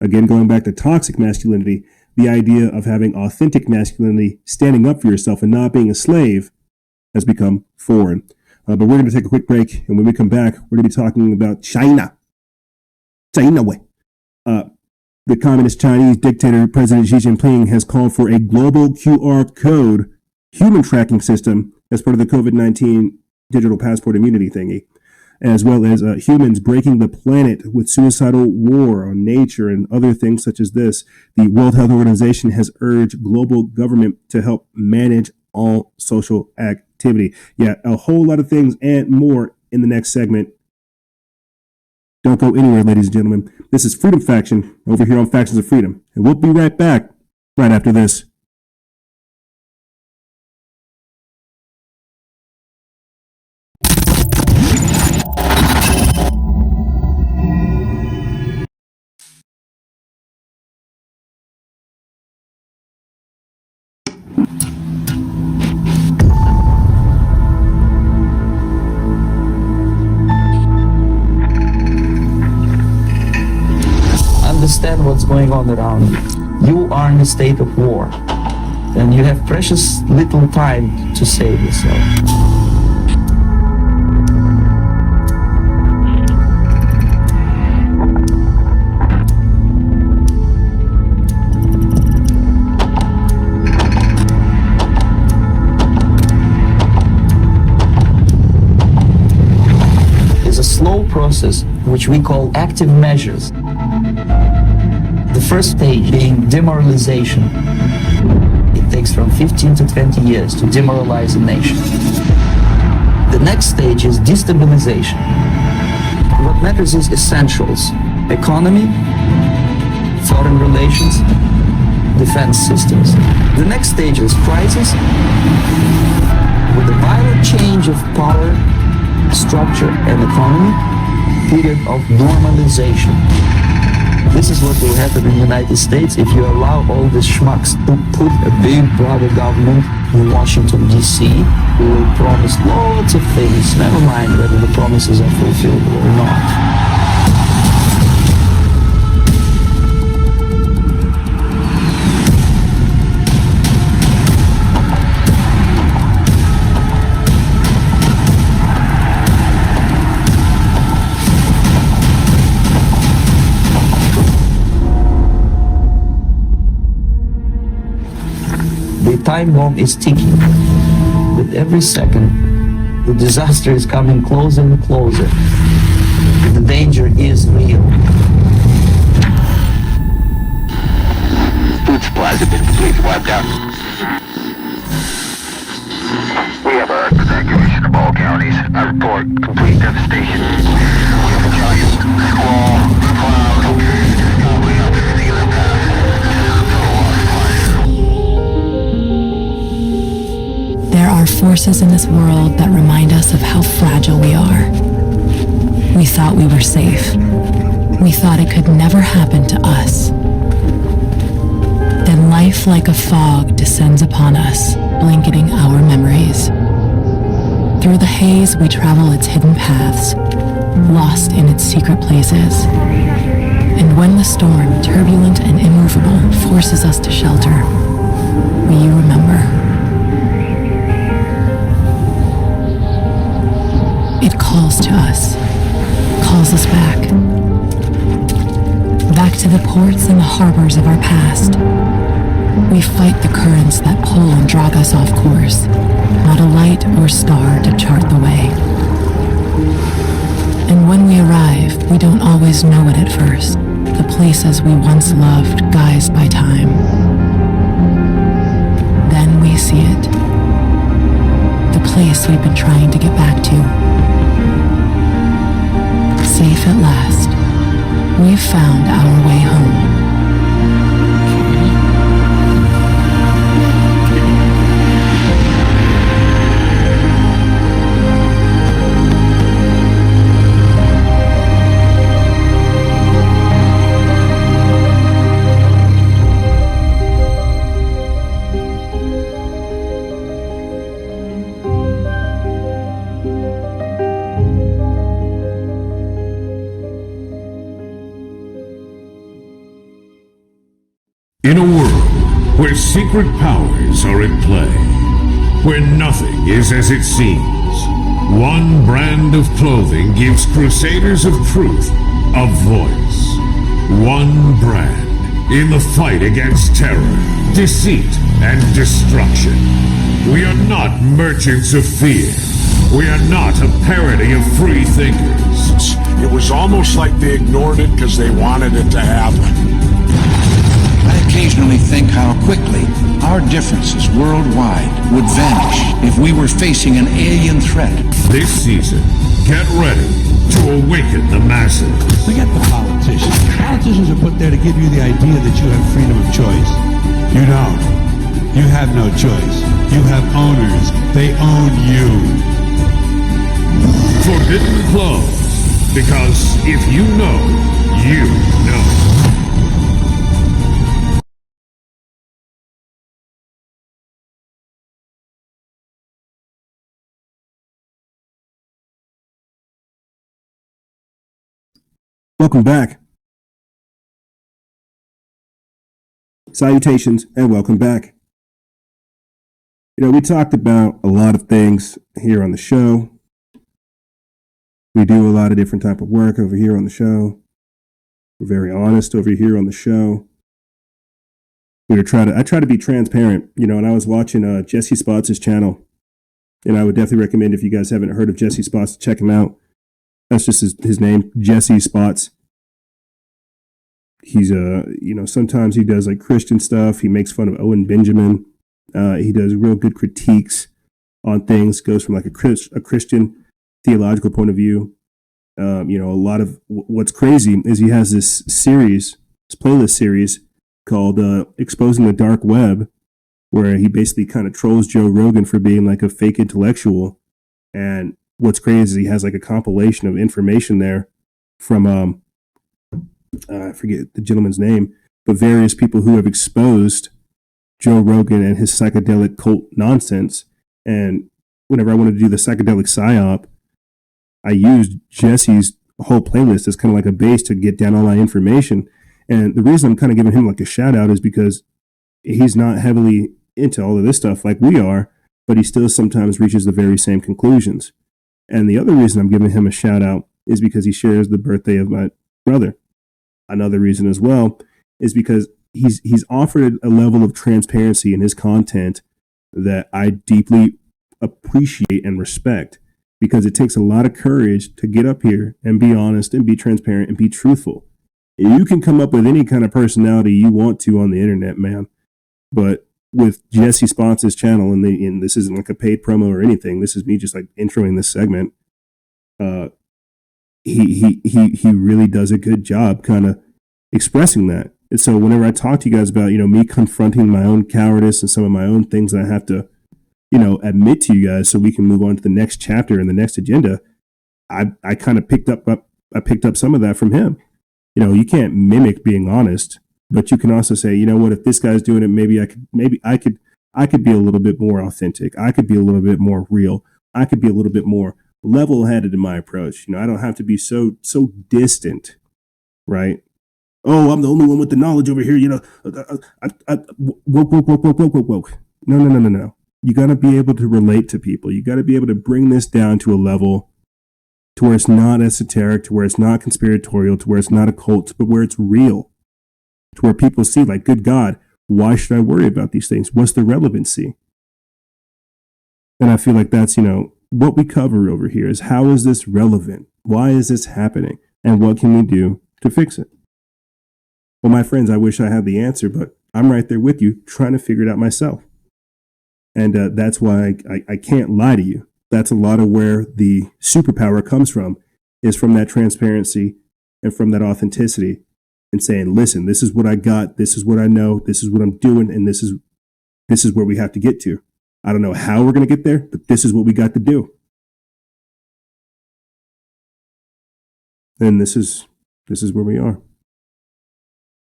again, going back to toxic masculinity, the idea of having authentic masculinity, standing up for yourself and not being a slave, has become foreign. But we're going to take a quick break, and when we come back, we're going to be talking about China. China way. The communist Chinese dictator, President Xi Jinping, has called for a global QR code human tracking system as part of the COVID-19 digital passport immunity thingy, as well as humans breaking the planet with suicidal war on nature and other things such as this. The World Health Organization has urged global government to help manage all social activity. Yeah, a whole lot of things and more in the next segment. Don't go anywhere, ladies and gentlemen. This is Freedom Faction over here on Factions of Freedom. And we'll be right back right after this. Understand what's going on around you. You are in a state of war, and you have precious little time to save yourself. It's a slow process which we call active measures. The first stage being demoralization. It takes from 15 to 20 years to demoralize a nation. The next stage is destabilization. What matters is essentials: economy, foreign relations, defense systems. The next stage is crisis. With a violent change of power, structure, and economy, period of normalization. This is what will happen in the United States if you allow all these schmucks to put a big brother government in Washington, D.C., who will promise lots of things, never mind whether the promises are fulfilled or not. The time bomb is ticking. With every second, the disaster is coming closer and closer. The danger is real. Food supplies have been completely wiped out. We have our evacuation of all counties. I report complete devastation. We have a giant squall, cloud. We have everything in the path. There are forces in this world that remind us of how fragile we are. We thought we were safe. We thought it could never happen to us. Then life like a fog descends upon us, blanketing our memories. Through the haze, we travel its hidden paths, lost in its secret places. And when the storm, turbulent and immovable, forces us to shelter, we remember. It calls to us, calls us back. Back to the ports and the harbors of our past. We fight the currents that pull and drag us off course, not a light or star to chart the way. And when we arrive, we don't always know it at first, the places we once loved guised by time. Then we see it, the place we've been trying to get back to. Safe at last, we've found our way home. In a world where secret powers are at play, where nothing is as it seems, one brand of clothing gives crusaders of truth a voice. One brand in the fight against terror, deceit, and destruction. We are not merchants of fear. We are not a parody of free thinkers. It was almost like they ignored it because they wanted it to happen. I occasionally think how quickly our differences worldwide would vanish if we were facing an alien threat. This season, get ready to awaken the masses. Forget the politicians. Politicians are put there to give you the idea that you have freedom of choice. You don't. You have no choice. You have owners. They own you. Forbidden clothes. Because if you know, you know. Welcome back. Salutations and welcome back. You know, we talked about a lot of things here on the show. We do a lot of different type of work over here on the show. We're very honest over here on the show. I try to be transparent, you know, and I was watching Jesse Spots' channel, and I would definitely recommend, if you guys haven't heard of Jesse Spots, to check him out. That's just his name, Jesse Spots. He's you know, sometimes he does like Christian stuff. He makes fun of Owen Benjamin. He does real good critiques on things. Goes from like a Christian theological point of view. You know, a lot of what's crazy is he has this series, this playlist series called "Exposing the Dark Web," where he basically kind of trolls Joe Rogan for being like a fake intellectual. And what's crazy is he has like a compilation of information there from I forget the gentleman's name, but various people who have exposed Joe Rogan and his psychedelic cult nonsense. And whenever I wanted to do the psychedelic psyop, I used Jesse's whole playlist as kind of like a base to get down all my information. And the reason I'm kind of giving him like a shout out is because he's not heavily into all of this stuff like we are, but he still sometimes reaches the very same conclusions. And the other reason I'm giving him a shout out is because he shares the birthday of my brother. Another reason as well is because he's offered a level of transparency in his content that I deeply appreciate and respect, because it takes a lot of courage to get up here and be honest and be transparent and be truthful. You can come up with any kind of personality you want to on the internet, man. But with Jesse Sponse's channel, and this isn't like a paid promo or anything, this is me just like introing this segment. He really does a good job kind of expressing that. And so whenever I talk to you guys about, me confronting my own cowardice and some of my own things that I have to, admit to you guys so we can move on to the next chapter and the next agenda, I kind of picked up some of that from him. You can't mimic being honest, but you can also say, if this guy's doing it, maybe I could be a little bit more authentic. I could be a little bit more real. I could be a little bit more level-headed in my approach. I don't have to be so distant, right? Oh, I'm the only one with the knowledge over here. Woke. No. You got to be able to relate to people. You got to be able to bring this down to a level to where it's not esoteric, to where it's not conspiratorial, to where it's not occult, but where it's real, to where people see, like, good God, why should I worry about these things? What's the relevancy? And I feel like that's, what we cover over here is, how is this relevant? Why is this happening? And what can we do to fix it? Well, my friends, I wish I had the answer, but I'm right there with you trying to figure it out myself. And that's why I can't lie to you. That's a lot of where the superpower comes from, is from that transparency and from that authenticity, and saying, listen, this is what I got. This is what I know. This is what I'm doing. And this is where we have to get to. I don't know how we're going to get there, but this is what we got to do. And this is where we are.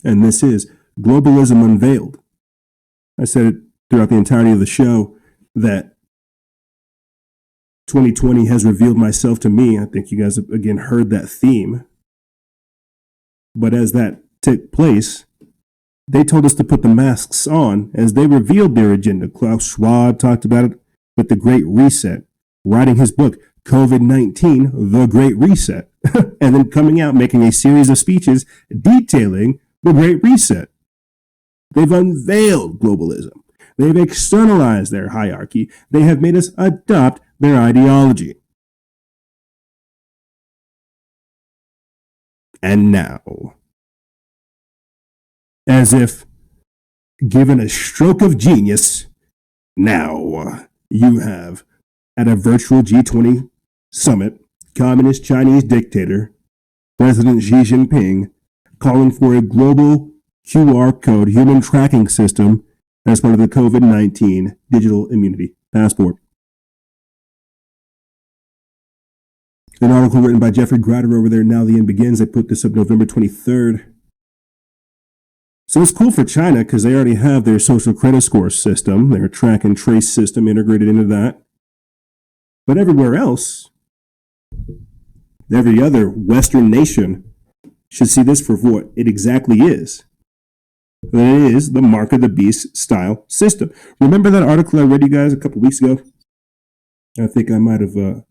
And this is Globalism Unveiled. I said it throughout the entirety of the show that 2020 has revealed myself to me. I think you guys have, again, heard that theme. But as that took place, they told us to put the masks on as they revealed their agenda. Klaus Schwab talked about it with the Great Reset, writing his book, COVID-19, The Great Reset, and then coming out making a series of speeches detailing the Great Reset. They've unveiled globalism. They've externalized their hierarchy. They have made us adopt their ideology. And now, as if given a stroke of genius, now you have, at a virtual G20 summit, Communist Chinese dictator President Xi Jinping calling for a global QR code human tracking system as part of the COVID-19 digital immunity passport. An article written by Jeffrey Grider over there, Now the End Begins. They put this up November 23rd. So it's cool for China because they already have their social credit score system, their track and trace system integrated into that. But everywhere else, every other Western nation should see this for what it exactly is. It is the mark of the beast style system. Remember that article I read you guys a couple weeks ago? I think I might have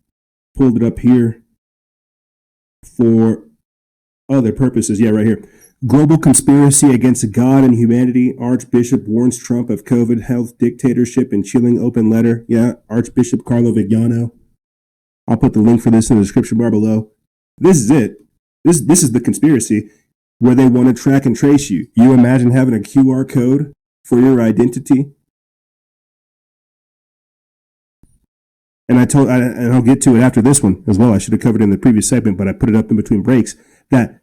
pulled it up here for other purposes. Yeah, right here. Global conspiracy against God and humanity. Archbishop warns Trump of COVID health dictatorship and chilling open letter. Yeah, Archbishop Carlo Vignano. I'll put the link for this in the description bar below. This is it. This is the conspiracy where they want to track and trace you. You imagine having a QR code for your identity? And and I'll get to it after this one as well. I should have covered it in the previous segment, but I put it up in between breaks. That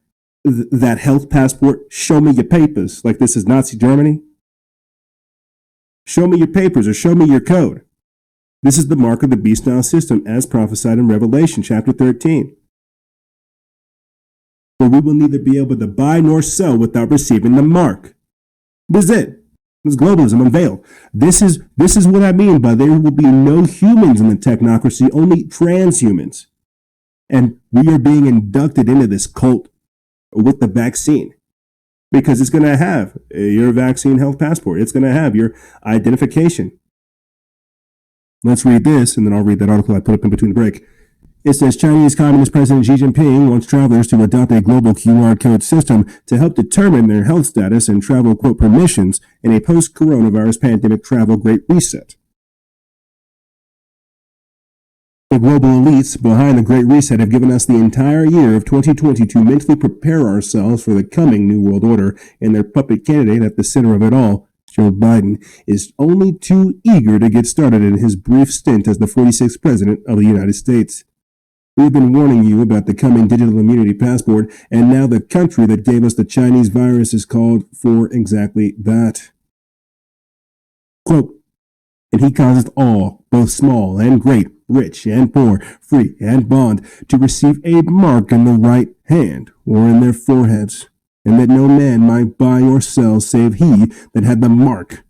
health passport, show me your papers, like this is Nazi Germany. Show me your papers or show me your code. This is the mark of the beast style system as prophesied in Revelation chapter 13. For we will neither be able to buy nor sell without receiving the mark. This is it. This is globalism unveiled. This is what I mean by there will be no humans in the technocracy, only transhumans. And we are being inducted into this cult with the vaccine because it's going to have your vaccine health passport. It's going to have your identification. Let's read this, and then I'll read that article I put up in between the break. It says Chinese Communist President Xi Jinping wants travelers to adopt a global QR code system to help determine their health status and travel, quote, permissions in a post-coronavirus pandemic travel great reset. The global elites behind the Great Reset have given us the entire year of 2020 to mentally prepare ourselves for the coming New World Order, and their puppet candidate at the center of it all, Joe Biden, is only too eager to get started in his brief stint as the 46th President of the United States. We've been warning you about the coming digital immunity passport, and now the country that gave us the Chinese virus is called for exactly that. Quote, and he causeth all, both small and great, rich and poor, free and bond, to receive a mark in the right hand or in their foreheads, and that no man might buy or sell save he that had the mark,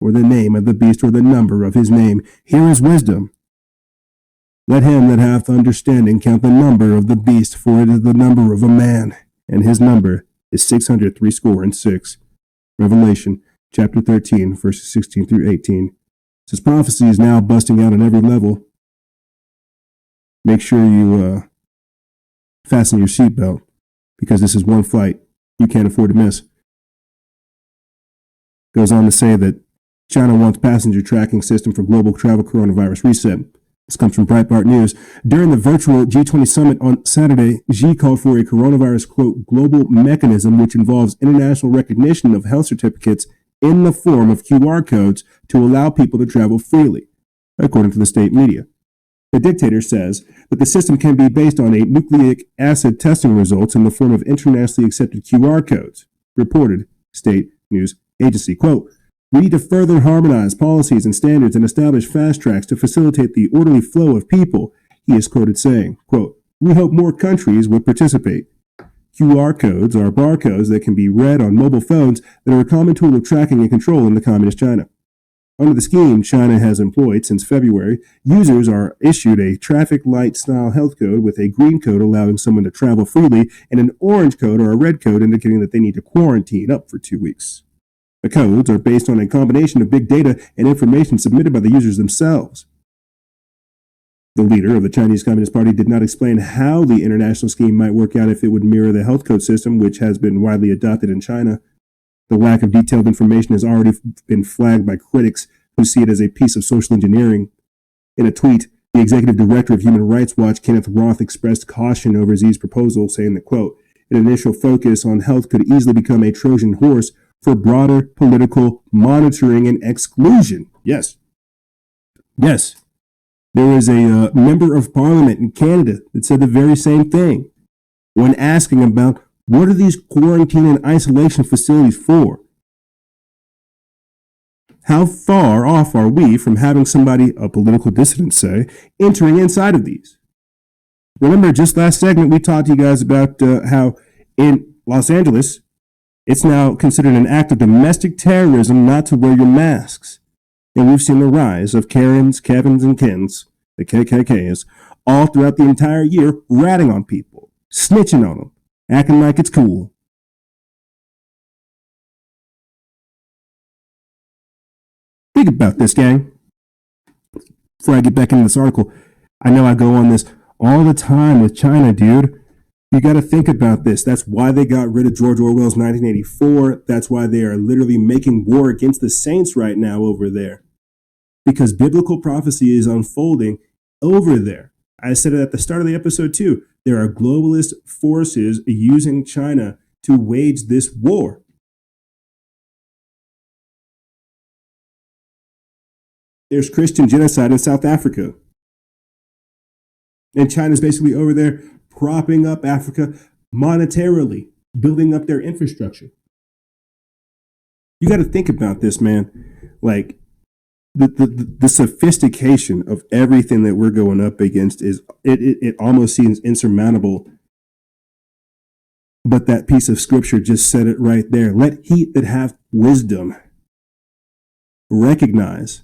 or the name of the beast, or the number of his name. Here is wisdom. Let him that hath understanding count the number of the beast, for it is the number of a man, and his number is 666. Revelation chapter 13, verses 16 through 18. This prophecy is now busting out on every level. Make sure you fasten your seatbelt, because this is one flight you can't afford to miss. Goes on to say that China wants passenger tracking system for global travel coronavirus reset. This comes from Breitbart News. During the virtual G20 summit on Saturday, Xi called for a coronavirus, quote, global mechanism which involves international recognition of health certificates in the form of QR codes to allow people to travel freely, according to the state media. The dictator says that the system can be based on a nucleic acid testing results in the form of internationally accepted QR codes, reported state news agency. Quote, we need to further harmonize policies and standards and establish fast tracks to facilitate the orderly flow of people, he is quoted saying, quote, we hope more countries would participate. QR codes are barcodes that can be read on mobile phones that are a common tool of tracking and control in the communist China. Under the scheme China has employed since February, users are issued a traffic light style health code with a green code allowing someone to travel freely and an orange code or a red code indicating that they need to quarantine up for 2 weeks. The codes are based on a combination of big data and information submitted by the users themselves. The leader of the Chinese Communist Party did not explain how the international scheme might work out if it would mirror the health code system, which has been widely adopted in China. The lack of detailed information has already been flagged by critics who see it as a piece of social engineering. In a tweet, the executive director of Human Rights Watch, Kenneth Roth, expressed caution over Xi's proposal, saying that, quote, an initial focus on health could easily become a Trojan horse for broader political monitoring and exclusion. Yes. Yes. There is a member of parliament in Canada that said the very same thing when asking about what are these quarantine and isolation facilities for? How far off are we from having somebody, a political dissident say, entering inside of these? Remember, just last segment, we talked to you guys about how in Los Angeles, it's now considered an act of domestic terrorism not to wear your masks. And we've seen the rise of Karens, Kevins, and Kens, the KKKs, all throughout the entire year, ratting on people, snitching on them, acting like it's cool. Think about this, gang. Before I get back into this article, I know I go on this all the time with China, dude. You got to think about this. That's why they got rid of George Orwell's 1984. That's why they are literally making war against the saints right now over there. Because biblical prophecy is unfolding over there. I said it at the start of the episode too. There are globalist forces using China to wage this war. There's Christian genocide in South Africa. And China's basically over there propping up Africa monetarily, building up their infrastructure. You got to think about this, man. Like, the sophistication of everything that we're going up against is, it almost seems insurmountable But that piece of scripture just said it right there. Let he that have wisdom recognize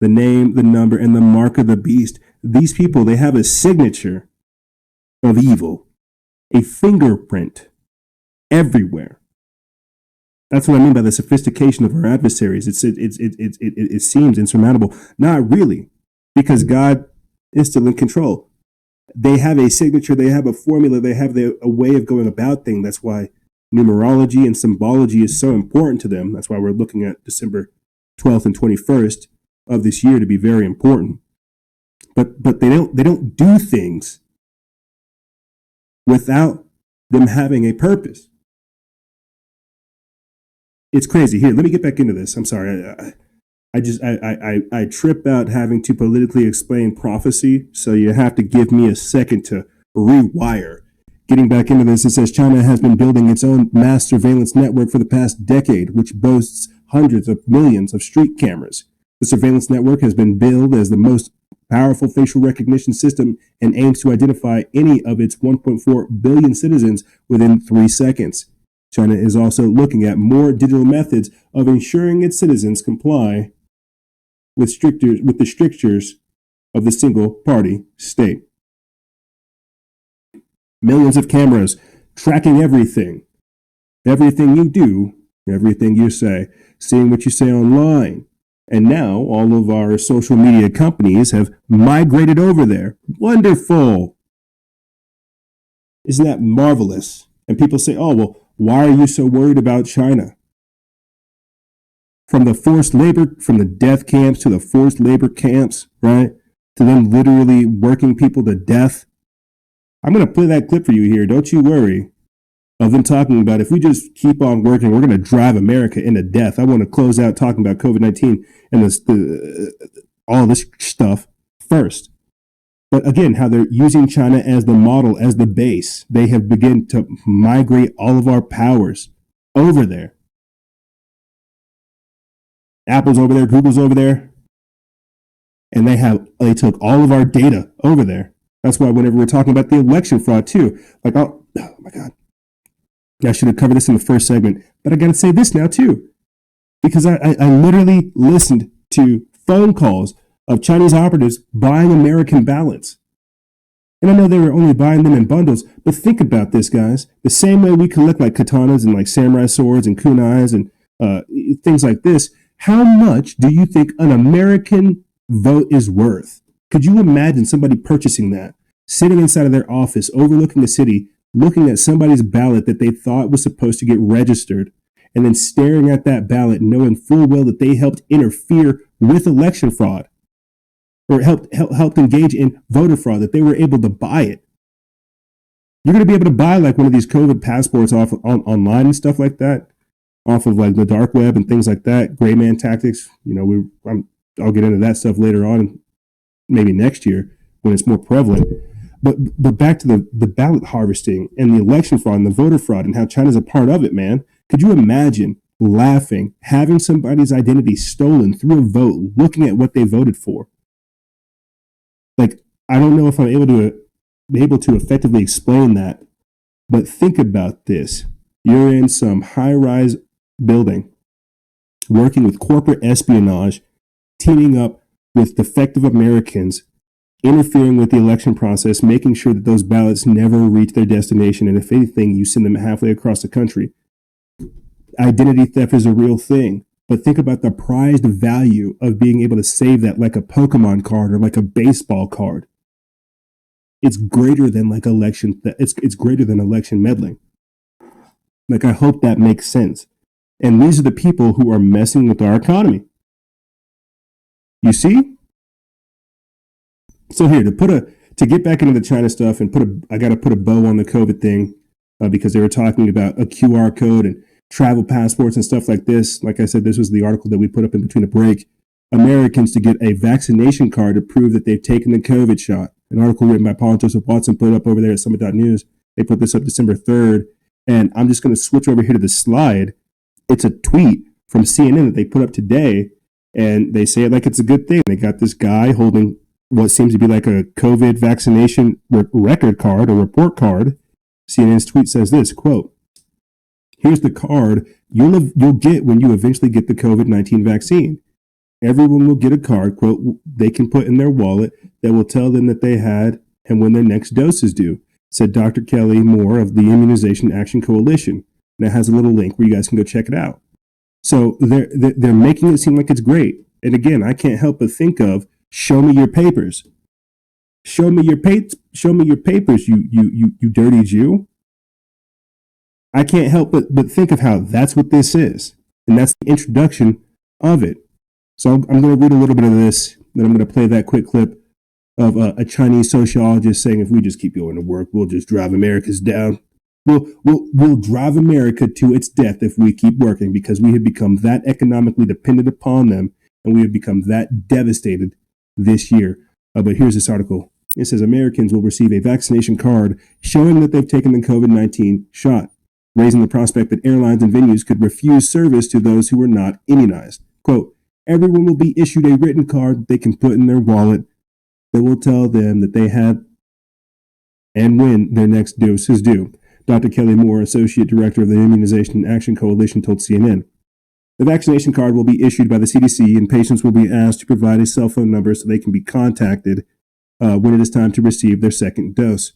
the name, the number, and the mark of the beast. These people, they have a signature of evil, a fingerprint everywhere. That's what I mean by the sophistication of our adversaries. It seems insurmountable. Not really, because God is still in control. They have a signature, they have a formula, they have a way of going about things. That's why numerology and symbology is so important to them. That's why we're looking at December 12th and 21st of this year to be very important. But they don't do things without them having a purpose. It's crazy. Here, let me get back into this. I'm sorry. I trip out having to politically explain prophecy, so you have to give me a second to rewire. Getting back into this, it says China has been building its own mass surveillance network for the past decade, which boasts hundreds of millions of street cameras. The surveillance network has been billed as the most powerful facial recognition system and aims to identify any of its 1.4 billion citizens within 3 seconds. China is also looking at more digital methods of ensuring its citizens comply with the strictures of the single-party state. Millions of cameras tracking everything you do, everything you say, seeing what you say online. And now all of our social media companies have migrated over there. Wonderful. Isn't that marvelous? And people say, oh, well, why are you so worried about China? From the forced labor, from the death camps to the forced labor camps, right? To them literally working people to death. I'm going to play that clip for you here. Don't you worry. Of them talking about if we just keep on working, we're going to drive America into death. I want to close out talking about COVID-19 and all this stuff first. But again, how they're using China as the model, as the base. They have begun to migrate all of our powers over there. Apple's over there, Google's over there. And they took all of our data over there. That's why whenever we're talking about the election fraud too, like, oh my God. I should have covered this in the first segment, but I got to say this now too, because I literally listened to phone calls of Chinese operatives buying American ballots. And I know they were only buying them in bundles, but think about this, guys. The same way we collect like katanas and like samurai swords and kunais and things like this, how much do you think an American vote is worth? Could you imagine somebody purchasing that, sitting inside of their office, overlooking the city, looking at somebody's ballot that they thought was supposed to get registered, and then staring at that ballot, knowing full well that they helped interfere with election fraud, or helped engage in voter fraud, that they were able to buy it. You're going to be able to buy like one of these COVID passports off online and stuff like that, off of like the dark web and things like that, gray man tactics. You know, I'll get into that stuff later on, maybe next year when it's more prevalent. But back to the ballot harvesting and the election fraud and the voter fraud and how China's a part of it, man. Could you imagine laughing, having somebody's identity stolen through a vote, looking at what they voted for? Like, I don't know if I'm able to effectively explain that, but think about this. You're in some high-rise building, working with corporate espionage, teaming up with defective Americans, interfering with the election process, making sure that those ballots never reach their destination. And if anything, you send them halfway across the country. Identity theft is a real thing. But think about the prized value of being able to save that like a Pokemon card or like a baseball card. It's greater than like it's greater than election meddling. Like, I hope that makes sense. And these are the people who are messing with our economy. You see? So here, to get back into the China stuff and I got to put a bow on the COVID thing because they were talking about a QR code and travel passports and stuff like this. Like I said, this was the article that we put up in between a break. Americans to get a vaccination card to prove that they've taken the COVID shot. An article written by Paul Joseph Watson put up over there at summit.news. They put this up December 3rd. And I'm just going to switch over here to the slide. It's a tweet from CNN that they put up today. And they say it like it's a good thing. They got this guy holding what seems to be like a COVID vaccination record card or report card, CNN's tweet says this, quote, "Here's the card you'll get when you eventually get the COVID-19 vaccine. Everyone will get a card, quote, they can put in their wallet that will tell them that they had and when their next dose is due," said Dr. Kelly Moore of the Immunization Action Coalition. And it has a little link where you guys can go check it out. So they're making it seem like it's great. And again, I can't help but think of, show me your papers. Show me your papers, you dirty Jew. I can't help but think of how that's what this is. And that's the introduction of it. So I'm going to read a little bit of this, then I'm going to play that quick clip of a Chinese sociologist saying, if we just keep going to work, we'll just drive America's down. We'll drive America to its death if we keep working, because we have become that economically dependent upon them, and we have become that devastated this year. But here's this article. It says Americans will receive a vaccination card showing that they've taken the COVID-19 shot, raising the prospect that airlines and venues could refuse service to those who are not immunized. Quote, "Everyone will be issued a written card that they can put in their wallet that will tell them that they had and when their next dose is due," Dr. Kelly Moore, Associate Director of the Immunization Action Coalition, told CNN. The vaccination card will be issued by the CDC, and patients will be asked to provide a cell phone number so they can be contacted when it is time to receive their second dose.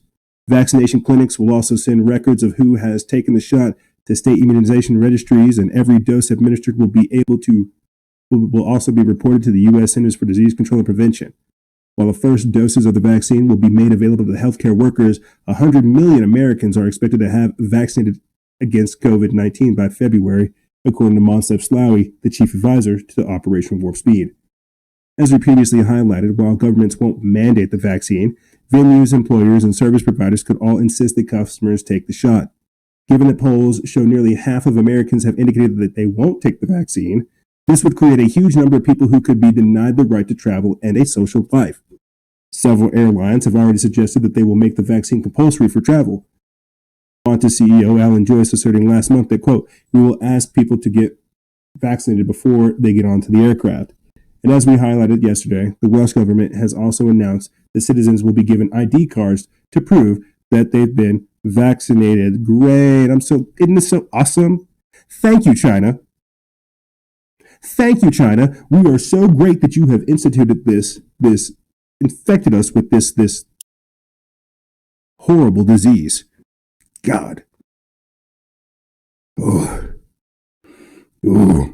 Vaccination clinics will also send records of who has taken the shot to state immunization registries, and every dose administered will also be reported to the U.S. Centers for Disease Control and Prevention. While the first doses of the vaccine will be made available to the healthcare workers, 100 million Americans are expected to have vaccinated against COVID-19 by February, according to Moncef Slaoui, the chief advisor to Operation Warp Speed. As we previously highlighted, while governments won't mandate the vaccine, venues, employers, and service providers could all insist that customers take the shot. Given that polls show nearly half of Americans have indicated that they won't take the vaccine, this would create a huge number of people who could be denied the right to travel and a social life. Several airlines have already suggested that they will make the vaccine compulsory for travel. Qantas CEO Alan Joyce asserting last month that, quote, "We will ask people to get vaccinated before they get onto the aircraft." And as we highlighted yesterday, the Welsh government has also announced that citizens will be given ID cards to prove that they've been vaccinated. Great. Isn't this so awesome? Thank you, China. Thank you, China. We are so great that you have instituted this infected us with this horrible disease. God. Oh. Oh.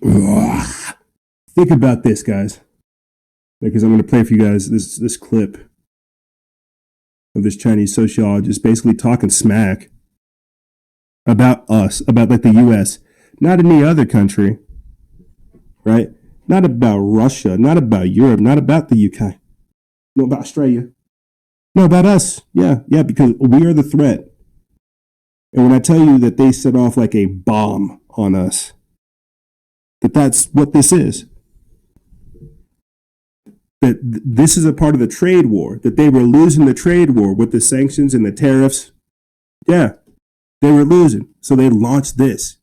Oh. Think about this, guys, because I'm going to play for you guys this clip of this Chinese sociologist basically talking smack about us, about like the U.S., not any other country, right? Not about Russia, not about Europe, not about the UK, no, about Australia, no, about us. Yeah, because we are the threat. And when I tell you that they set off like a bomb on us, that's what this is. That this is a part of the trade war, that they were losing the trade war with the sanctions and the tariffs. Yeah, they were losing. So they launched this,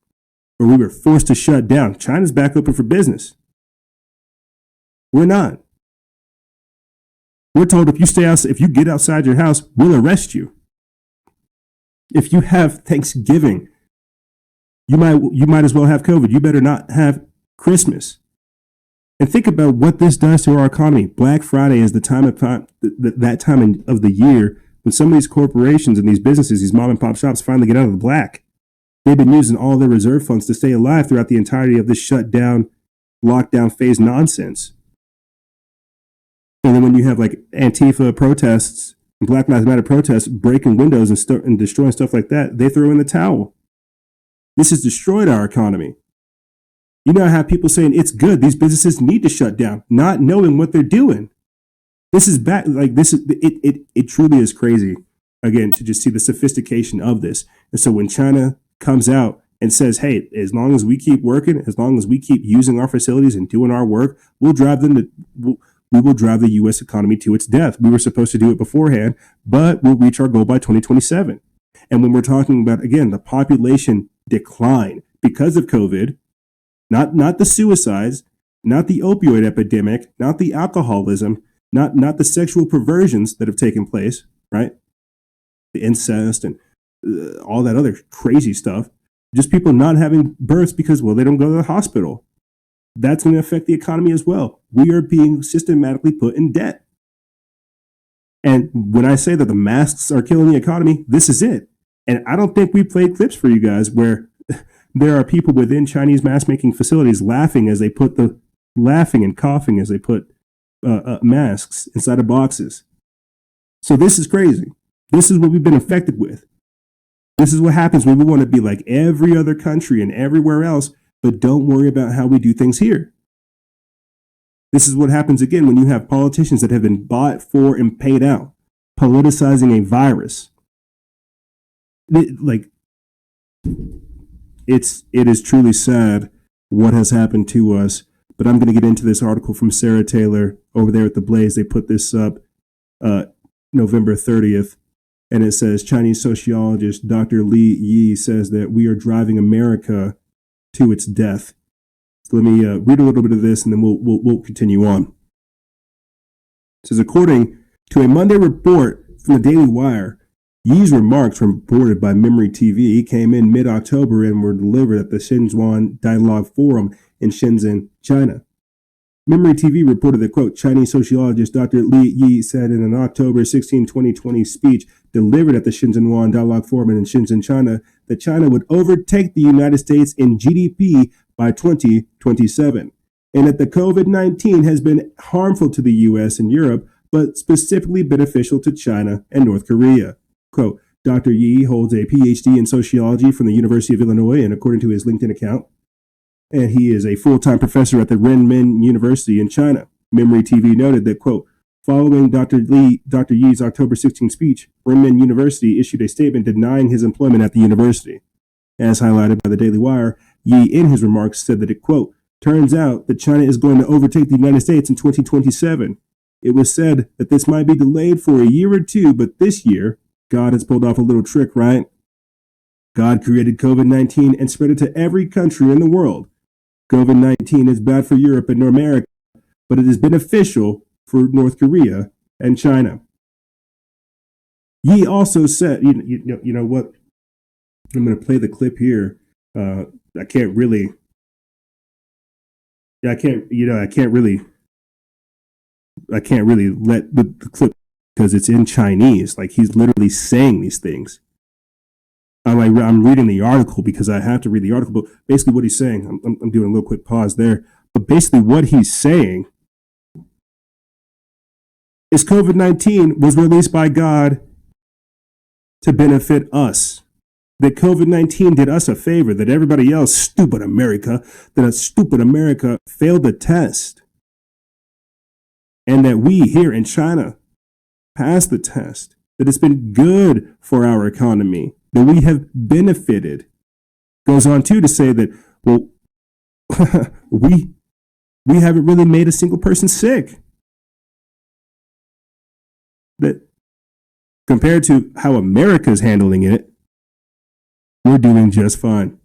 where we were forced to shut down. China's back open for business. We're not. We're told if you get outside your house, we'll arrest you. If you have Thanksgiving, you might as well have COVID. You better not have Christmas. And think about what this does to our economy. Black Friday is that time of the year when some of these corporations and these businesses, these mom and pop shops, finally get out of the black. They've been using all their reserve funds to stay alive throughout the entirety of this shutdown, lockdown phase nonsense. And then when you have like Antifa protests and Black Lives Matter protests breaking windows and destroying stuff like that, they throw in the towel. This has destroyed our economy. You now have people saying it's good. These businesses need to shut down, not knowing what they're doing. This is bad. Like this is it truly is crazy. Again, to just see the sophistication of this. And so when China comes out and says, "Hey, as long as we keep working, as long as we keep using our facilities and doing our work, we will drive the U.S. economy to its death. We were supposed to do it beforehand, but we'll reach our goal by 2027." And when we're talking about, again, the population decline because of COVID, not the suicides, not the opioid epidemic, not the alcoholism, not the sexual perversions that have taken place, right? the incest and all that other crazy stuff. Just people not having births because, well, they don't go to the hospital. That's going to affect the economy as well. We are being systematically put in debt. And when I say that the masks are killing the economy, this is it. And I don't think we played clips for you guys where there are people within Chinese mask making facilities laughing and coughing as they put masks inside of boxes. So this is crazy. This is what we've been affected with. This is what happens when we want to be like every other country and everywhere else, but don't worry about how we do things here. This is what happens again when you have politicians that have been bought for and paid out, politicizing a virus. It is truly sad what has happened to us. But I'm going to get into this article from Sarah Taylor over there at The Blaze. They put this up November 30th, and it says Chinese sociologist Dr. Li Yi says that we are driving America to its death. So let me read a little bit of this, and then we'll continue on. It says, according to a Monday report from the Daily Wire, Yi's remarks reported by Memory TV came in mid-October and were delivered at the Shenzhen Dialogue Forum in Shenzhen, China. Memory TV reported that, quote, Chinese sociologist Dr. Li Yi said in an October 16, 2020 speech delivered at the Shenzhen Dialogue Forum in Shenzhen, China, that China would overtake the United States in GDP by 2027, and that the COVID-19 has been harmful to the U.S. and Europe, but specifically beneficial to China and North Korea. Quote, Dr. Yi holds a PhD in sociology from the University of Illinois, and according to his LinkedIn account, and he is a full-time professor at the Renmin University in China. Memory TV noted that, quote, following Dr. Yi's October 16 speech, Renmin University issued a statement denying his employment at the university. As highlighted by the Daily Wire, Yi in his remarks said that it, quote, turns out that China is going to overtake the United States in 2027. It was said that this might be delayed for a year or two, but this year, God has pulled off a little trick, right? God created COVID-19 and spread it to every country in the world. COVID-19 is bad for Europe and North America, but it is beneficial for North Korea and China. Yi also said, you know what? I'm going to play the clip here. I can't really let the clip because it's in Chinese. Like he's literally saying these things. I'm reading the article because I have to read the article, but basically what he's saying, I'm doing a little quick pause there, but basically what he's saying is COVID-19 was released by God to benefit us. That COVID-19 did us a favor, that everybody else, stupid America failed the test. And that we here in China passed the test, that it's been good for our economy, that we have benefited. Goes on too to say that, well, we haven't really made a single person sick. That compared to how America's handling it, we're doing just fine.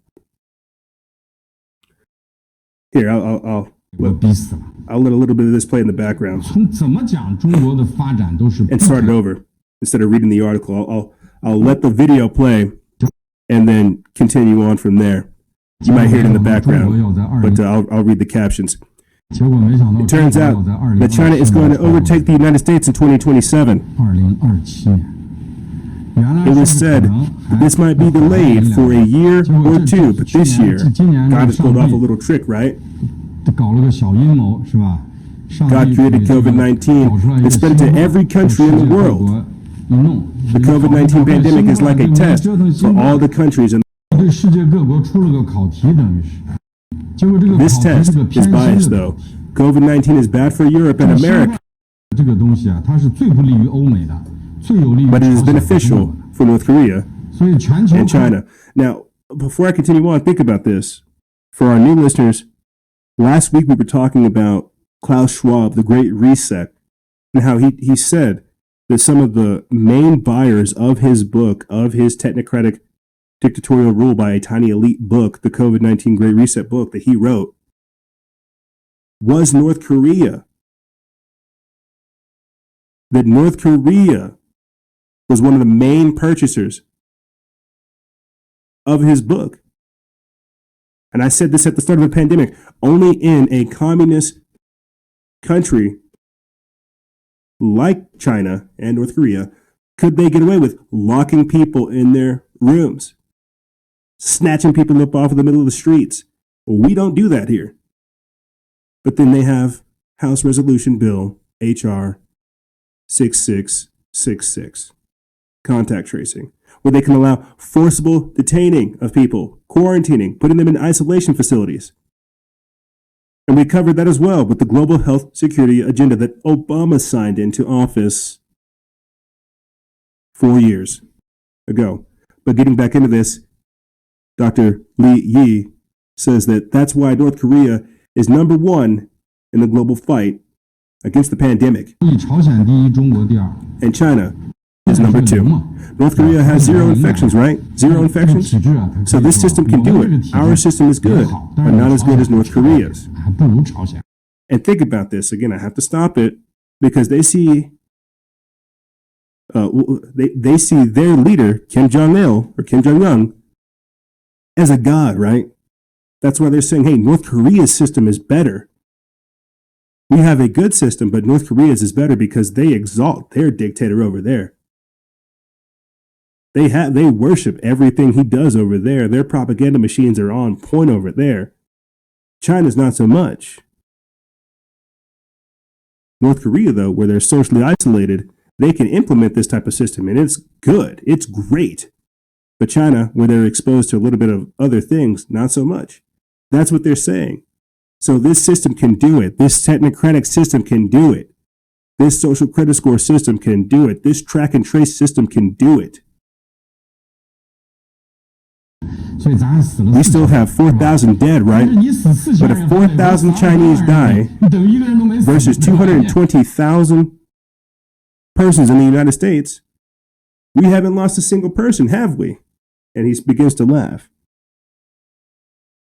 Here, I'll let a little bit of this play in the background and start it over instead of reading the article. I'll let the video play and then continue on from there. You might hear it in the background, but I'll read the captions. It turns out that China is going to overtake the United States in 2027. It was said that this might be delayed for a year or two, but this year, God has pulled off a little trick, right? God created COVID-19 and spread it to every country in the world. The COVID-19 pandemic is like a test for all the countries in the world. This test is biased, though. COVID-19 is bad for Europe and America, but it is beneficial for North Korea and China. Now, before I continue on, think about this. For our new listeners, last week we were talking about Klaus Schwab, the Great Reset, and how he said that some of the main buyers of his book, of his technocratic dictatorial rule by a tiny elite book, the COVID-19 Great Reset book that he wrote, was North Korea. That North Korea was one of the main purchasers of his book. And I said this at the start of the pandemic, only in a communist country like China and North Korea could they get away with locking people in their rooms, snatching people up off of the middle of the streets. Well, we don't do that here. But then they have House Resolution Bill HR 6666, contact tracing, where they can allow forcible detaining of people, quarantining, putting them in isolation facilities. And we covered that as well with the global health security agenda that Obama signed into office 4 years ago. But getting back into this, Dr. Li Yi says that that's why North Korea is number one in the global fight against the pandemic. And China is number two. North Korea has 0 infections, right? 0 infections? So this system can do it. Our system is good, but not as good as North Korea's. And think about this. Again, I have to stop it because they see they see their leader, Kim Jong-il or Kim Jong-un, as a god, right? That's why they're saying, hey, North Korea's system is better. We have a good system, but North Korea's is better because they exalt their dictator over there. They worship everything he does over there. Their propaganda machines are on point over there. China's not so much. North Korea, though, where they're socially isolated, they can implement this type of system, and it's good. It's great. But China, where they're exposed to a little bit of other things, not so much. That's what they're saying. So this system can do it. This technocratic system can do it. This social credit score system can do it. This track and trace system can do it. We still have 4,000 dead, right? But if 4,000 Chinese die versus 220,000 persons in the United States, we haven't lost a single person, have we? And he begins to laugh.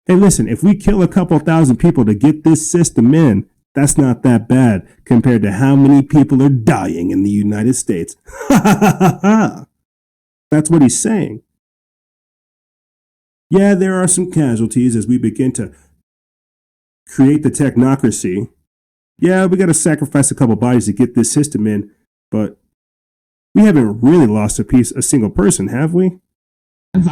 Hey, listen, if we kill a couple thousand people to get this system in, that's not that bad compared to how many people are dying in the United States. That's what he's saying. Yeah, there are some casualties as we begin to create the technocracy. Yeah, we got to sacrifice a couple bodies to get this system in, but we haven't really lost a single person, have we? We're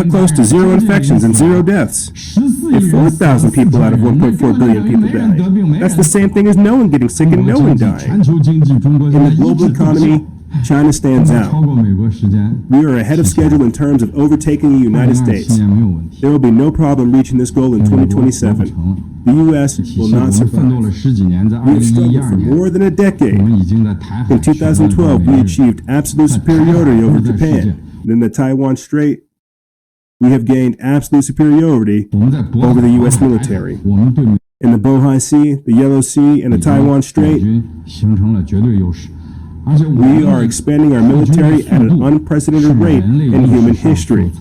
close to 0 infections and 0 deaths. If 4,000 people out of 1.4 billion people die, that's the same thing as no one getting sick and no one dying. In the global economy, China stands out. We are ahead of schedule in terms of overtaking the United States. There will be no problem reaching this goal in 2027. The U.S. will not survive. We've struggled for more than a decade. In 2012, we achieved absolute superiority over Japan. Then the Taiwan Strait, we have gained absolute superiority over the U.S. military. In the Bohai Sea, the Yellow Sea, and the Taiwan Strait, we are expanding our military at an unprecedented rate in human history.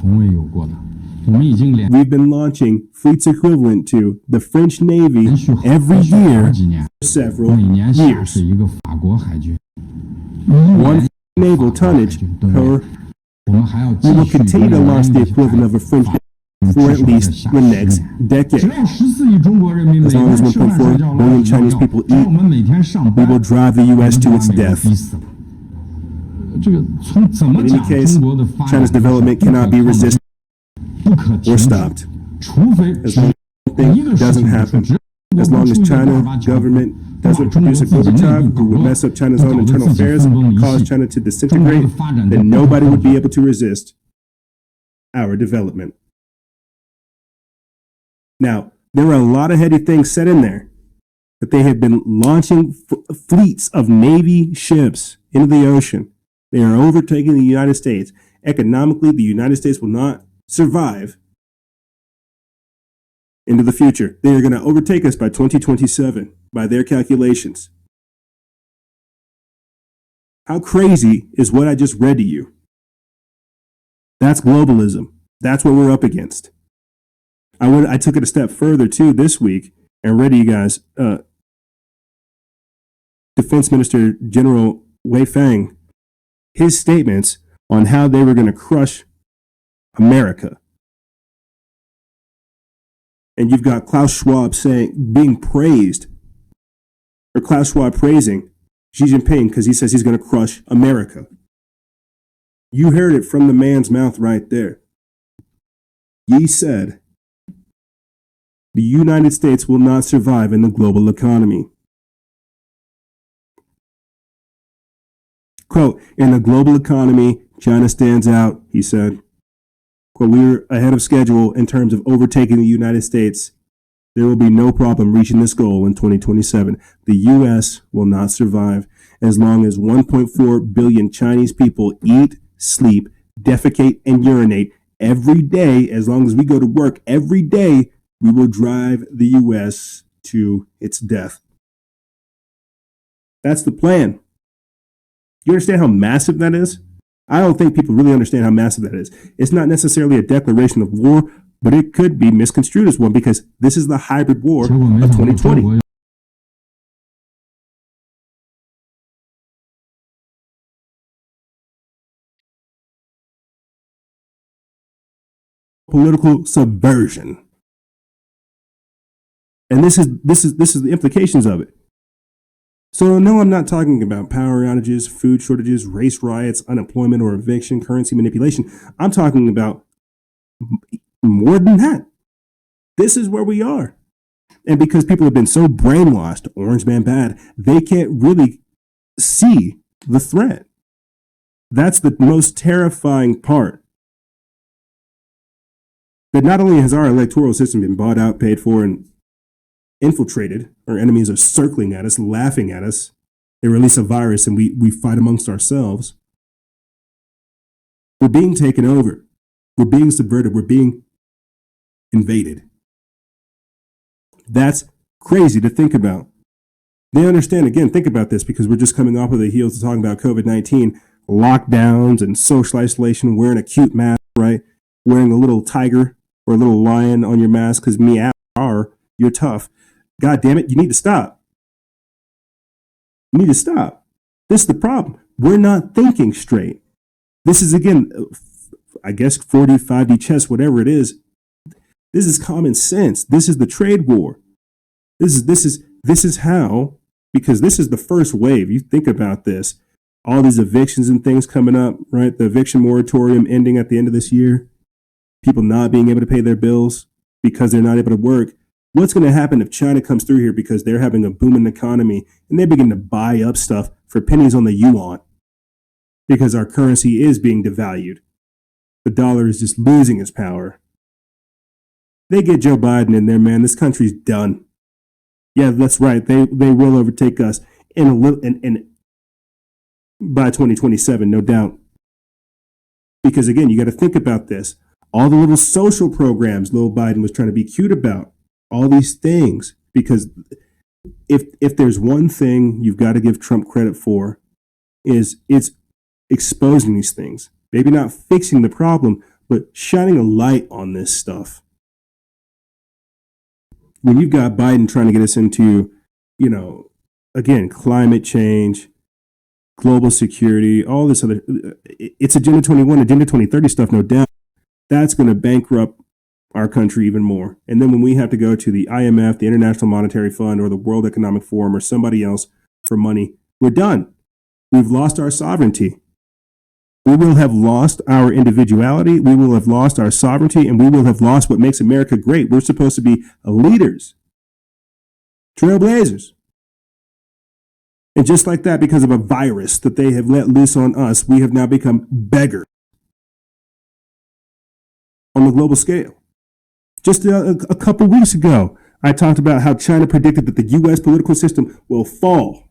We've been launching fleets equivalent to the French Navy every year for several years. One naval tonnage per. We will continue to launch the equivalent of a French Navy for at least the next decade. As long as 1.4 billion Chinese people eat, we will drive the U.S. to its death. In any case, China's development cannot be resisted or stopped. As long as something doesn't happen, as long as China government doesn't produce a Gorbachev who would mess up China's own internal affairs, cause China to disintegrate, then nobody would be able to resist our development. Now, there are a lot of heady things said in there, that they have been launching fleets of Navy ships into the ocean. They are overtaking the United States. Economically, the United States will not survive into the future. They are going to overtake us by 2027, by their calculations. How crazy is what I just read to you? That's globalism. That's what we're up against. I took it a step further too this week and read to you guys Defense Minister General Wei Fang, his statements on how they were going to crush America. And you've got Klaus Schwab being praised, or Klaus Schwab praising Xi Jinping because he says he's going to crush America. You heard it from the man's mouth right there. He said, the United States will not survive in the global economy. Quote, in the global economy, China stands out, he said. Quote, we're ahead of schedule in terms of overtaking the United States. There will be no problem reaching this goal in 2027. The U.S. will not survive as long as 1.4 billion Chinese people eat, sleep, defecate, and urinate every day. As long as we go to work every day, we will drive the U.S. to its death. That's the plan. You understand how massive that is? I don't think people really understand how massive that is. It's not necessarily a declaration of war, but it could be misconstrued as one because this is the hybrid war of 2020. Political subversion. And this is the implications of it. So no, I'm not talking about power outages, food shortages, race riots, unemployment or eviction, currency manipulation. I'm talking about more than that. This is where we are. And because people have been so brainwashed, orange man bad, they can't really see the threat. That's the most terrifying part. That not only has our electoral system been bought out, paid for, and infiltrated, our enemies are circling at us, laughing at us. They release a virus and we fight amongst ourselves. We're being taken over. We're being subverted. We're being invaded. That's crazy to think about. They understand, again, think about this because we're just coming off of the heels of talking about COVID-19, lockdowns and social isolation, wearing a cute mask, right? Wearing a little tiger or a little lion on your mask because you're tough. God damn it, you need to stop. You need to stop. This is the problem. We're not thinking straight. This is, again, I guess 4D, 5D chess, whatever it is. This is common sense. This is the trade war. This is how, because this is the first wave. You think about this. All these evictions and things coming up, right? The eviction moratorium ending at the end of this year. People not being able to pay their bills because they're not able to work. What's going to happen if China comes through here because they're having a booming economy and they begin to buy up stuff for pennies on the yuan because our currency is being devalued? The dollar is just losing its power. They get Joe Biden in there, man. This country's done. Yeah, that's right. They will overtake us in a little and by 2027, no doubt. Because again, you got to think about this. All the little social programs Lil Biden was trying to be cute about. All these things, because if there's one thing you've got to give Trump credit for, is it's exposing these things. Maybe not fixing the problem, but shining a light on this stuff. When you've got Biden trying to get us into, again, climate change, global security, all this other, it's Agenda 21, Agenda 2030 stuff, no doubt. That's going to bankrupt our country even more. And then when we have to go to the IMF, the International Monetary Fund, or the World Economic Forum, or somebody else for money, we're done. We've lost our sovereignty. We will have lost our individuality. We will have lost our sovereignty, and we will have lost what makes America great. We're supposed to be leaders, trailblazers. And just like that, because of a virus that they have let loose on us, we have now become beggars on the global scale. Just a couple weeks ago, I talked about how China predicted that the U.S. political system will fall.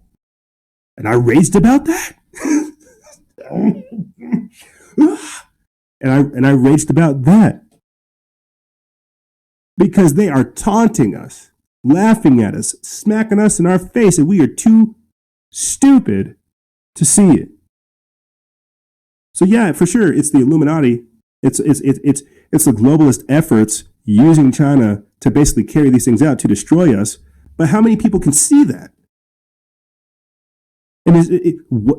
And I raged about that. and I raged about that. Because they are taunting us, laughing at us, smacking us in our face, and we are too stupid to see it. So yeah, for sure, it's the Illuminati. It's the globalist efforts using China to basically carry these things out to destroy us. But how many people can see that? And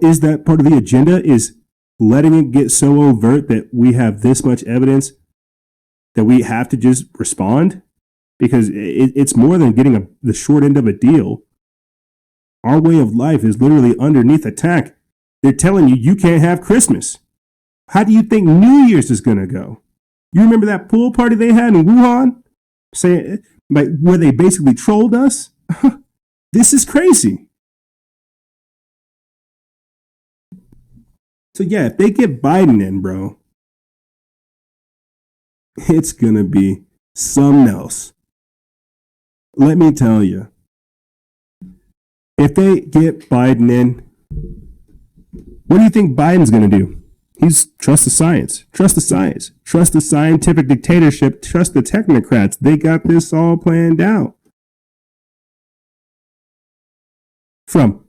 is that part of the agenda? Is letting it get so overt that we have this much evidence that we have to just respond? Because it's more than getting the short end of a deal. Our way of life is literally underneath attack. They're telling you you can't have Christmas. How do you think New Year's is going to go? You remember that pool party they had in Wuhan? Where they basically trolled us? This is crazy. So yeah, if they get Biden in, bro, it's going to be something else. Let me tell you. If they get Biden in, what do you think Biden's going to do? He's trust the science. Trust the science. Trust the scientific dictatorship. Trust the technocrats. They got this all planned out. From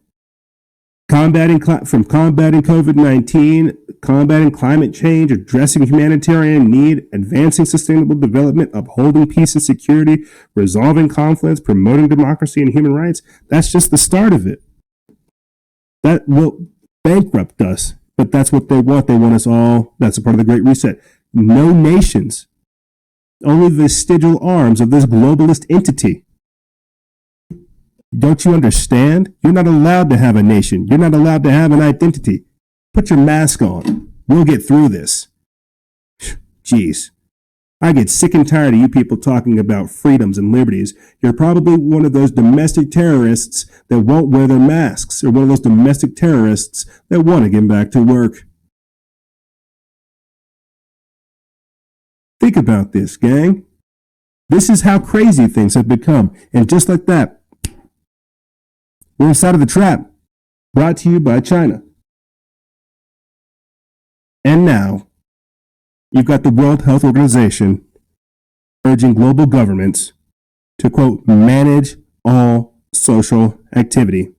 combating COVID-19, combating climate change, addressing humanitarian need, advancing sustainable development, upholding peace and security, resolving conflicts, promoting democracy and human rights. That's just the start of it. That will bankrupt us, but that's what they want. They want us all. That's a part of the Great Reset. No nations, only the vestigial arms of this globalist entity. Don't you understand? You're not allowed to have a nation. You're not allowed to have an identity. Put your mask on. We'll get through this. Jeez. I get sick and tired of you people talking about freedoms and liberties. You're probably one of those domestic terrorists that won't wear their masks, or one of those domestic terrorists that want to get back to work. Think about this, gang. This is how crazy things have become. And just like that, we're inside of the trap, brought to you by China. And now, you've got the World Health Organization urging global governments to, quote, manage all social activity.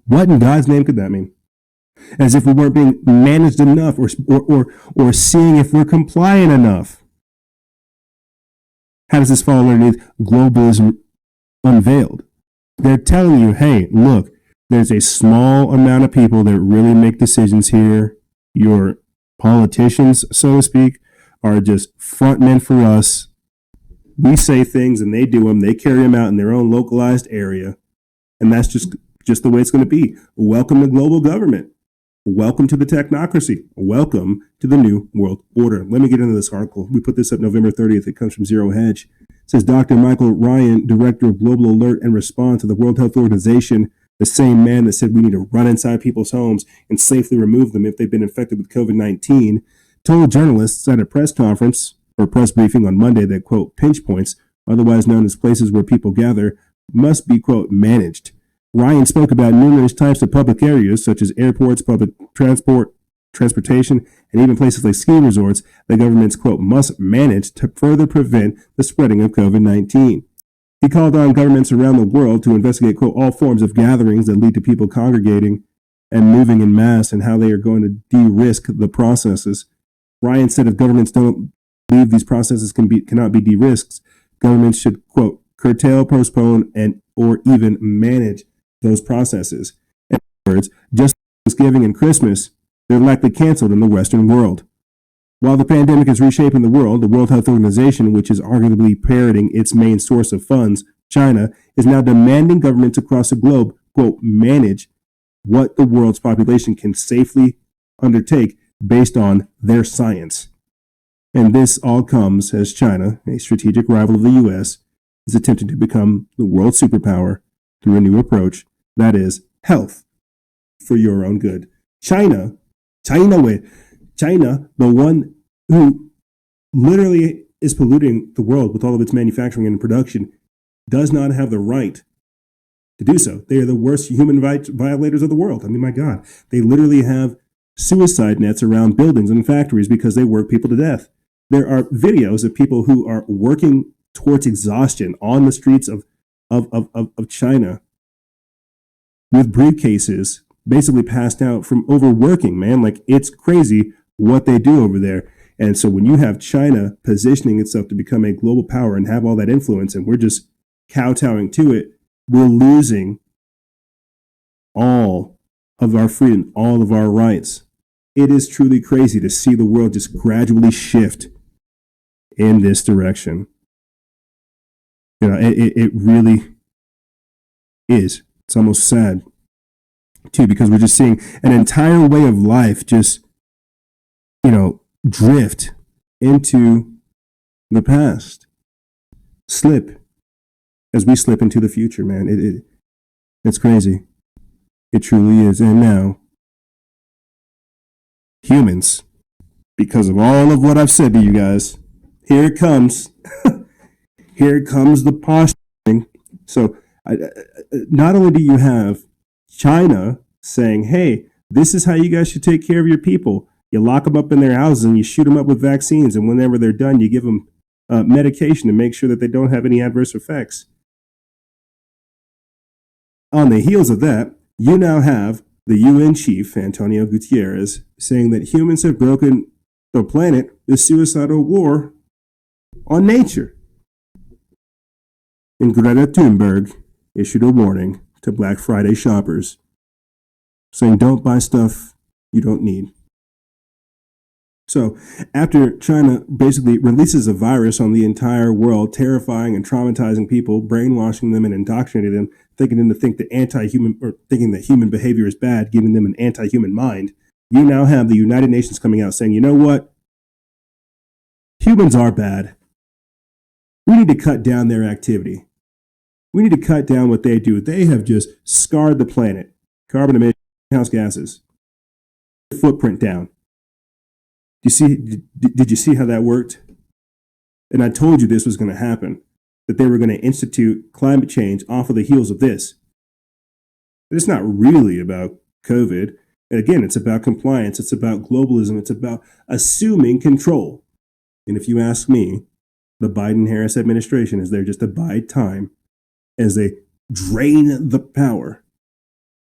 What in God's name could that mean? As if we weren't being managed enough, or seeing if we're compliant enough. How does this fall underneath globalism unveiled? They're telling you, hey, look, there's a small amount of people that really make decisions here. Your politicians, so to speak, are just front men for us. We say things and they do them. They carry them out in their own localized area. And that's just the way it's going to be. Welcome to global government. Welcome to the technocracy. Welcome to the new world order. Let me get into this article. We put this up November 30th. It comes from Zero Hedge. It says Dr. Michael Ryan, Director of Global Alert and Response to the World Health Organization, the same man that said we need to run inside people's homes and safely remove them if they've been infected with COVID-19, told journalists at a press conference or press briefing on Monday that, quote, pinch points, otherwise known as places where people gather, must be, quote, managed. Ryan spoke about numerous types of public areas, such as airports, public transportation, and even places like ski resorts that governments, quote, must manage to further prevent the spreading of COVID-19. He called on governments around the world to investigate, quote, all forms of gatherings that lead to people congregating and moving in mass and how they are going to de-risk the processes. Ryan said if governments don't believe these processes cannot be de-risked, governments should, quote, curtail, postpone, and or even manage those processes. In other words, just like Thanksgiving and Christmas, they're likely canceled in the Western world. While the pandemic is reshaping the world, the World Health Organization, which is arguably parroting its main source of funds, China, is now demanding governments across the globe, quote, manage what the world's population can safely undertake based on their science. And this all comes as China, a strategic rival of the U.S., is attempting to become the world superpower through a new approach, that is, health for your own good. China, the one who literally is polluting the world with all of its manufacturing and production, does not have the right to do so. They are the worst human rights violators of the world. I mean, my God, they literally have suicide nets around buildings and factories because they work people to death. There are videos of people who are working towards exhaustion on the streets of China with briefcases, basically passed out from overworking, man. Like, it's crazy what they do over there. And so when you have China positioning itself to become a global power and have all that influence, and we're just kowtowing to it, we're losing all of our freedom, all of our rights. It is truly crazy to see the world just gradually shift in this direction. You know, it really is. It's almost sad, too, because we're just seeing an entire way of life just, you know, drift into the past, slip as we slip into the future, man. It's crazy. It truly is. And now, humans, because of all of what I've said to you guys, here it comes. Here comes the posturing. So not only do you have China saying, hey, this is how you guys should take care of your people. You lock them up in their houses and you shoot them up with vaccines. And whenever they're done, you give them medication to make sure that they don't have any adverse effects. On the heels of that, you now have the UN chief, Antonio Guterres, saying that humans have broken the planet with suicidal war on nature. And Greta Thunberg issued a warning to Black Friday shoppers, saying don't buy stuff you don't need. So after China basically releases a virus on the entire world, terrifying and traumatizing people, brainwashing them and indoctrinating them, thinking them to think that thinking that human behavior is bad, giving them an anti-human mind, you now have the United Nations coming out saying, you know what? Humans are bad. We need to cut down their activity. We need to cut down what they do. They have just scarred the planet. Carbon emissions, greenhouse gases, footprint down. Did you see how that worked? And I told you this was going to happen, that they were going to institute climate change off of the heels of this. But it's not really about COVID. And again, it's about compliance. It's about globalism. It's about assuming control. And if you ask me, the Biden-Harris administration is there just to bide time as they drain the power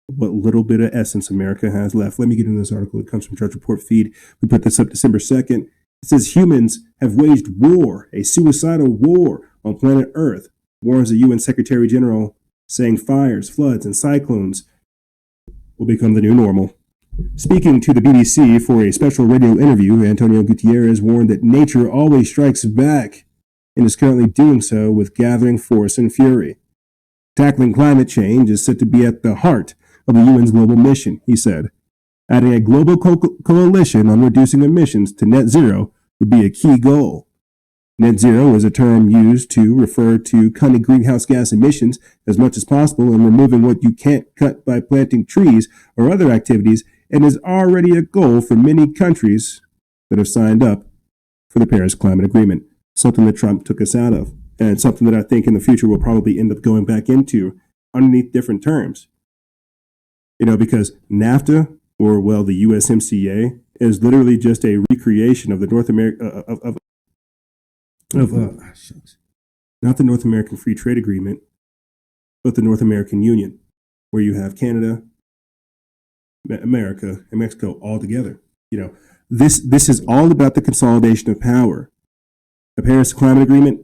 of what little bit of essence America has left. Let me get into this article. It comes from Drudge Report Feed. We put this up December 2nd. It says humans have waged war, a suicidal war on planet Earth, warns the UN Secretary General, saying fires, floods, and cyclones will become the new normal. Speaking to the BBC for a special radio interview, Antonio Guterres warned that nature always strikes back and is currently doing so with gathering force and fury. Tackling climate change is said to be at the heart of the UN's global mission, he said. Adding a global coalition on reducing emissions to net zero would be a key goal. Net zero is a term used to refer to cutting greenhouse gas emissions as much as possible and removing what you can't cut by planting trees or other activities, and is already a goal for many countries that have signed up for the Paris Climate Agreement, something that Trump took us out of, and something that I think in the future we'll probably end up going back into underneath different terms. You know, because NAFTA, or well, the USMCA, is literally just a recreation of the North America not the North American Free Trade Agreement, but the North American Union, where you have Canada, America, and Mexico all together. You know, this is all about the consolidation of power. The Paris Climate Agreement,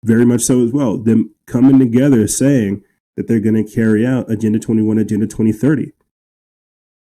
very much so as well. Them coming together saying that they're going to carry out Agenda 21, Agenda 2030.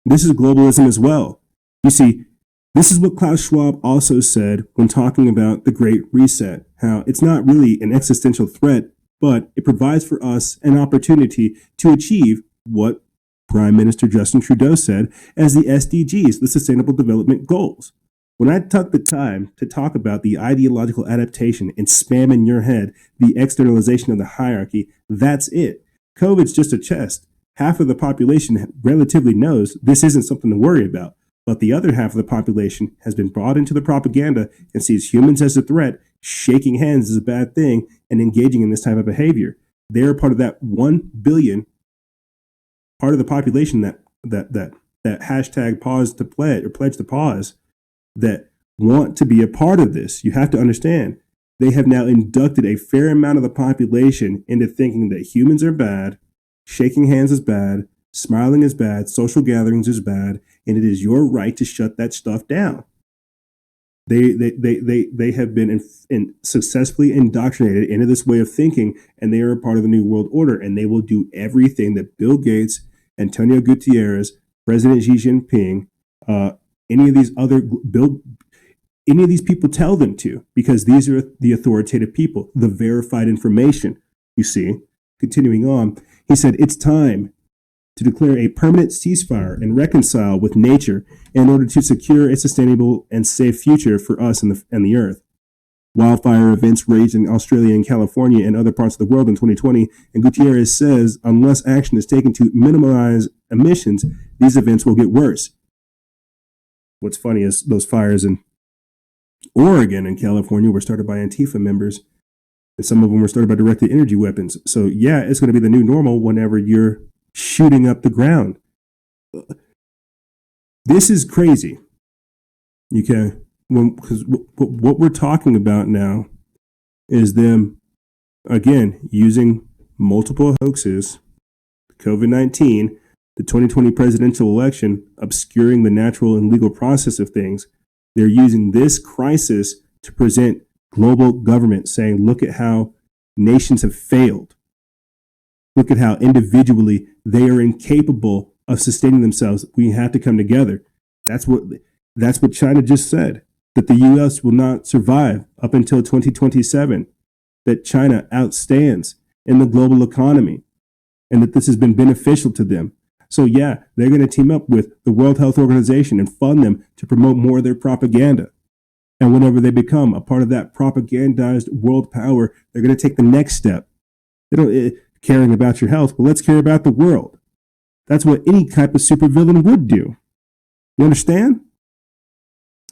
This is globalism as well. You see, this is what Klaus Schwab also said when talking about the Great Reset, how it's not really an existential threat, but it provides for us an opportunity to achieve what Prime Minister Justin Trudeau said as the SDGs, the Sustainable Development Goals. When I took the time to talk about the ideological adaptation and spam in your head the externalization of the hierarchy, that's it. COVID's just a test. Half of the population relatively knows this isn't something to worry about, but the other half of the population has been brought into the propaganda and sees humans as a threat, shaking hands is a bad thing, and engaging in this type of behavior. They're part of that 1 billion part of the population that hashtag pause to pledge or pledge to pause that want to be a part of this. You have to understand, they have now inducted a fair amount of the population into thinking that humans are bad, shaking hands is bad, smiling is bad, social gatherings is bad, and it is your right to shut that stuff down. They have been successfully indoctrinated into this way of thinking, and they are a part of the New World Order, and they will do everything that Bill Gates, Antonio Gutierrez, President Xi Jinping, any of these people tell them to, because these are the authoritative people, the verified information. You see, continuing on, he said, it's time to declare a permanent ceasefire and reconcile with nature in order to secure a sustainable and safe future for us and the earth. Wildfire events raged in Australia and California and other parts of the world in 2020, and Gutierrez says unless action is taken to minimize emissions, these events will get worse. What's funny is those fires in Oregon and California were started by Antifa members, and some of them were started by directed energy weapons. So yeah, it's going to be the new normal whenever you're shooting up the ground. This is crazy. Okay, because what we're talking about now is them, again, using multiple hoaxes, COVID-19, the 2020 presidential election, obscuring the natural and legal process of things. They're using this crisis to present global government, saying, look at how nations have failed. Look at how individually they are incapable of sustaining themselves. We have to come together. That's what China just said, that the U.S. will not survive up until 2027, that China outstands in the global economy, and that this has been beneficial to them. So yeah, they're going to team up with the World Health Organization and fund them to promote more of their propaganda. And whenever they become a part of that propagandized world power, they're going to take the next step. They don't caring about your health, but let's care about the world. That's what any type of supervillain would do. You understand?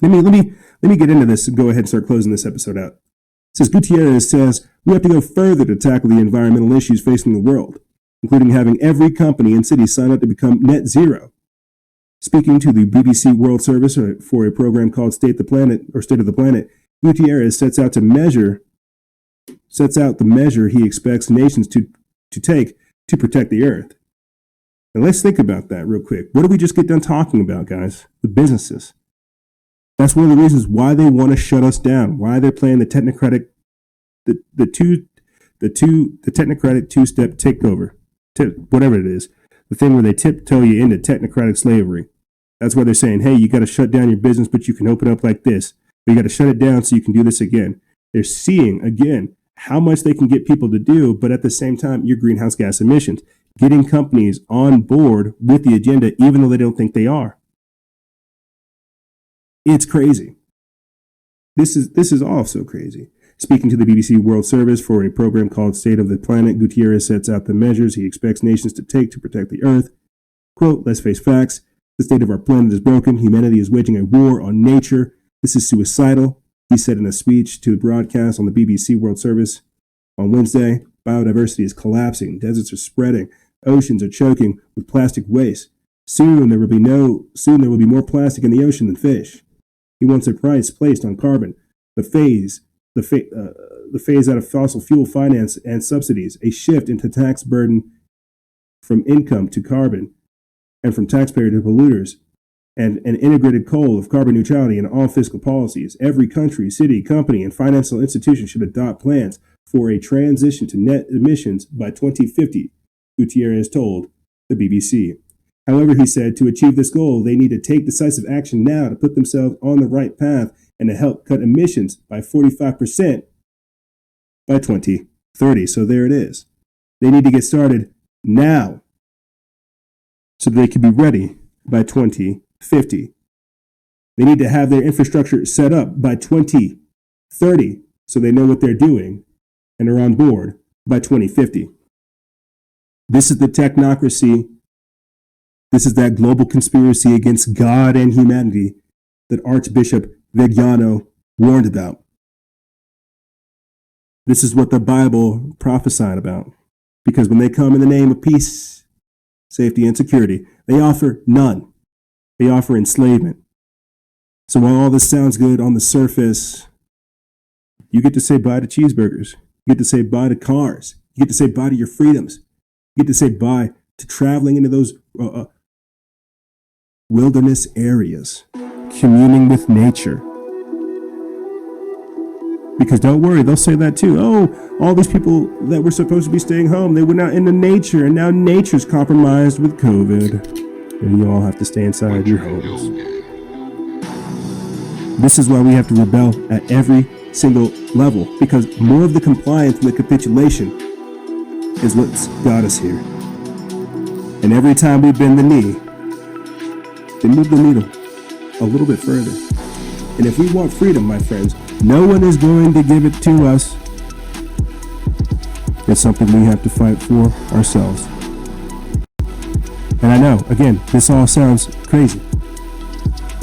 Let me get into this and go ahead and start closing this episode out. It says Gutierrez says we have to go further to tackle the environmental issues facing the world, including having every company and city sign up to become net zero. Speaking to the BBC World Service for a program called State of the Planet, Gutierrez sets out the measure he expects nations to take to protect the earth. Now let's think about that real quick. What did we just get done talking about, guys? The businesses. That's one of the reasons why they want to shut us down, why they're playing the technocratic two-step takeover, whatever it is, the thing where they tiptoe you into technocratic slavery. That's why they're saying, hey, you got to shut down your business, but you can open up like this. But you got to shut it down so you can do this again. They're seeing, again, how much they can get people to do, but at the same time, your greenhouse gas emissions, getting companies on board with the agenda, even though they don't think they are. It's crazy. This is all so crazy. Speaking to the BBC World Service for a program called State of the Planet, Gutierrez sets out the measures he expects nations to take to protect the earth. Quote, let's face facts. The state of our planet is broken. Humanity is waging a war on nature. This is suicidal, he said in a speech to the broadcast on the BBC World Service on Wednesday. Biodiversity is collapsing. Deserts are spreading. Oceans are choking with plastic waste. Soon there will be more plastic in the ocean than fish. He wants a price placed on carbon. The phase out of fossil fuel finance and subsidies, a shift into tax burden from income to carbon and from taxpayer to polluters, and an integrated goal of carbon neutrality in all fiscal policies. Every country, city, company, and financial institution should adopt plans for a transition to net emissions by 2050, Gutierrez told the BBC. However, he said, to achieve this goal, they need to take decisive action now to put themselves on the right path and to help cut emissions by 45% by 2030. So there it is. They need to get started now so they can be ready by 2050. They need to have their infrastructure set up by 2030 so they know what they're doing and are on board by 2050. This is the technocracy. This is that global conspiracy against God and humanity that Archbishop Vignano warned about. This is what the Bible prophesied about. Because when they come in the name of peace, safety, and security, they offer none. They offer enslavement. So while all this sounds good on the surface, you get to say bye to cheeseburgers. You get to say bye to cars. You get to say bye to your freedoms. You get to say bye to traveling into those wilderness areas, communing with nature, Because don't worry, they'll say that too. Oh, all these people that were supposed to be staying home, they went out into nature, and now nature's compromised with COVID. And you all have to stay inside your homes. This is why we have to rebel at every single level, because more of the compliance and the capitulation is what's got us here. And every time we bend the knee, they move the needle a little bit further. And if we want freedom, my friends, no one is going to give it to us. It's something we have to fight for ourselves. And I know, again, this all sounds crazy.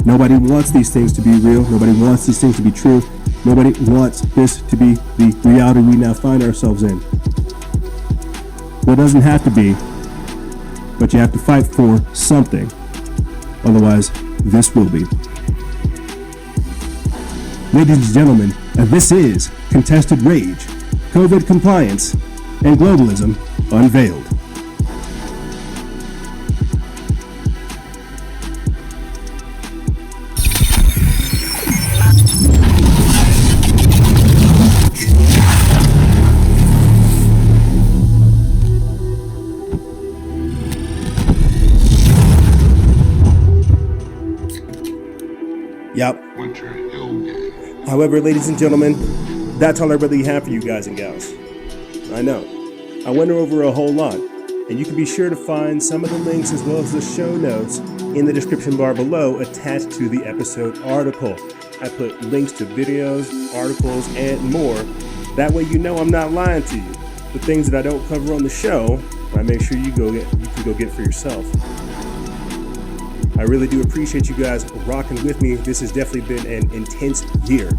Nobody wants these things to be real. Nobody wants these things to be true. Nobody wants this to be the reality we now find ourselves in. Well, it doesn't have to be, but you have to fight for something. Otherwise, this will be. Ladies and gentlemen, this is Contested Rage, COVID Compliance, and Globalism Unveiled. Yep. However, ladies and gentlemen, that's all I really have for you guys and gals. I know. I went over a whole lot, and you can be sure to find some of the links as well as the show notes in the description bar below attached to the episode article. I put links to videos, articles, and more. That way you know I'm not lying to you. The things that I don't cover on the show, I make sure you can go get for yourself. I really do appreciate you guys rocking with me. This has definitely been an intense year.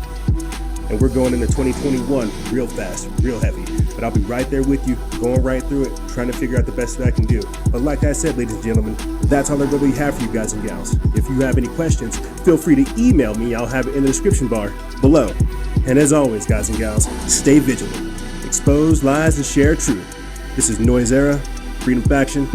And we're going into 2021 real fast, real heavy. But I'll be right there with you, going right through it, trying to figure out the best that I can do. But like I said, ladies and gentlemen, that's all I really have for you guys and gals. If you have any questions, feel free to email me. I'll have it in the description bar below. And as always, guys and gals, stay vigilant. Expose lies and share truth. This is Noise Era, Freedom Faction,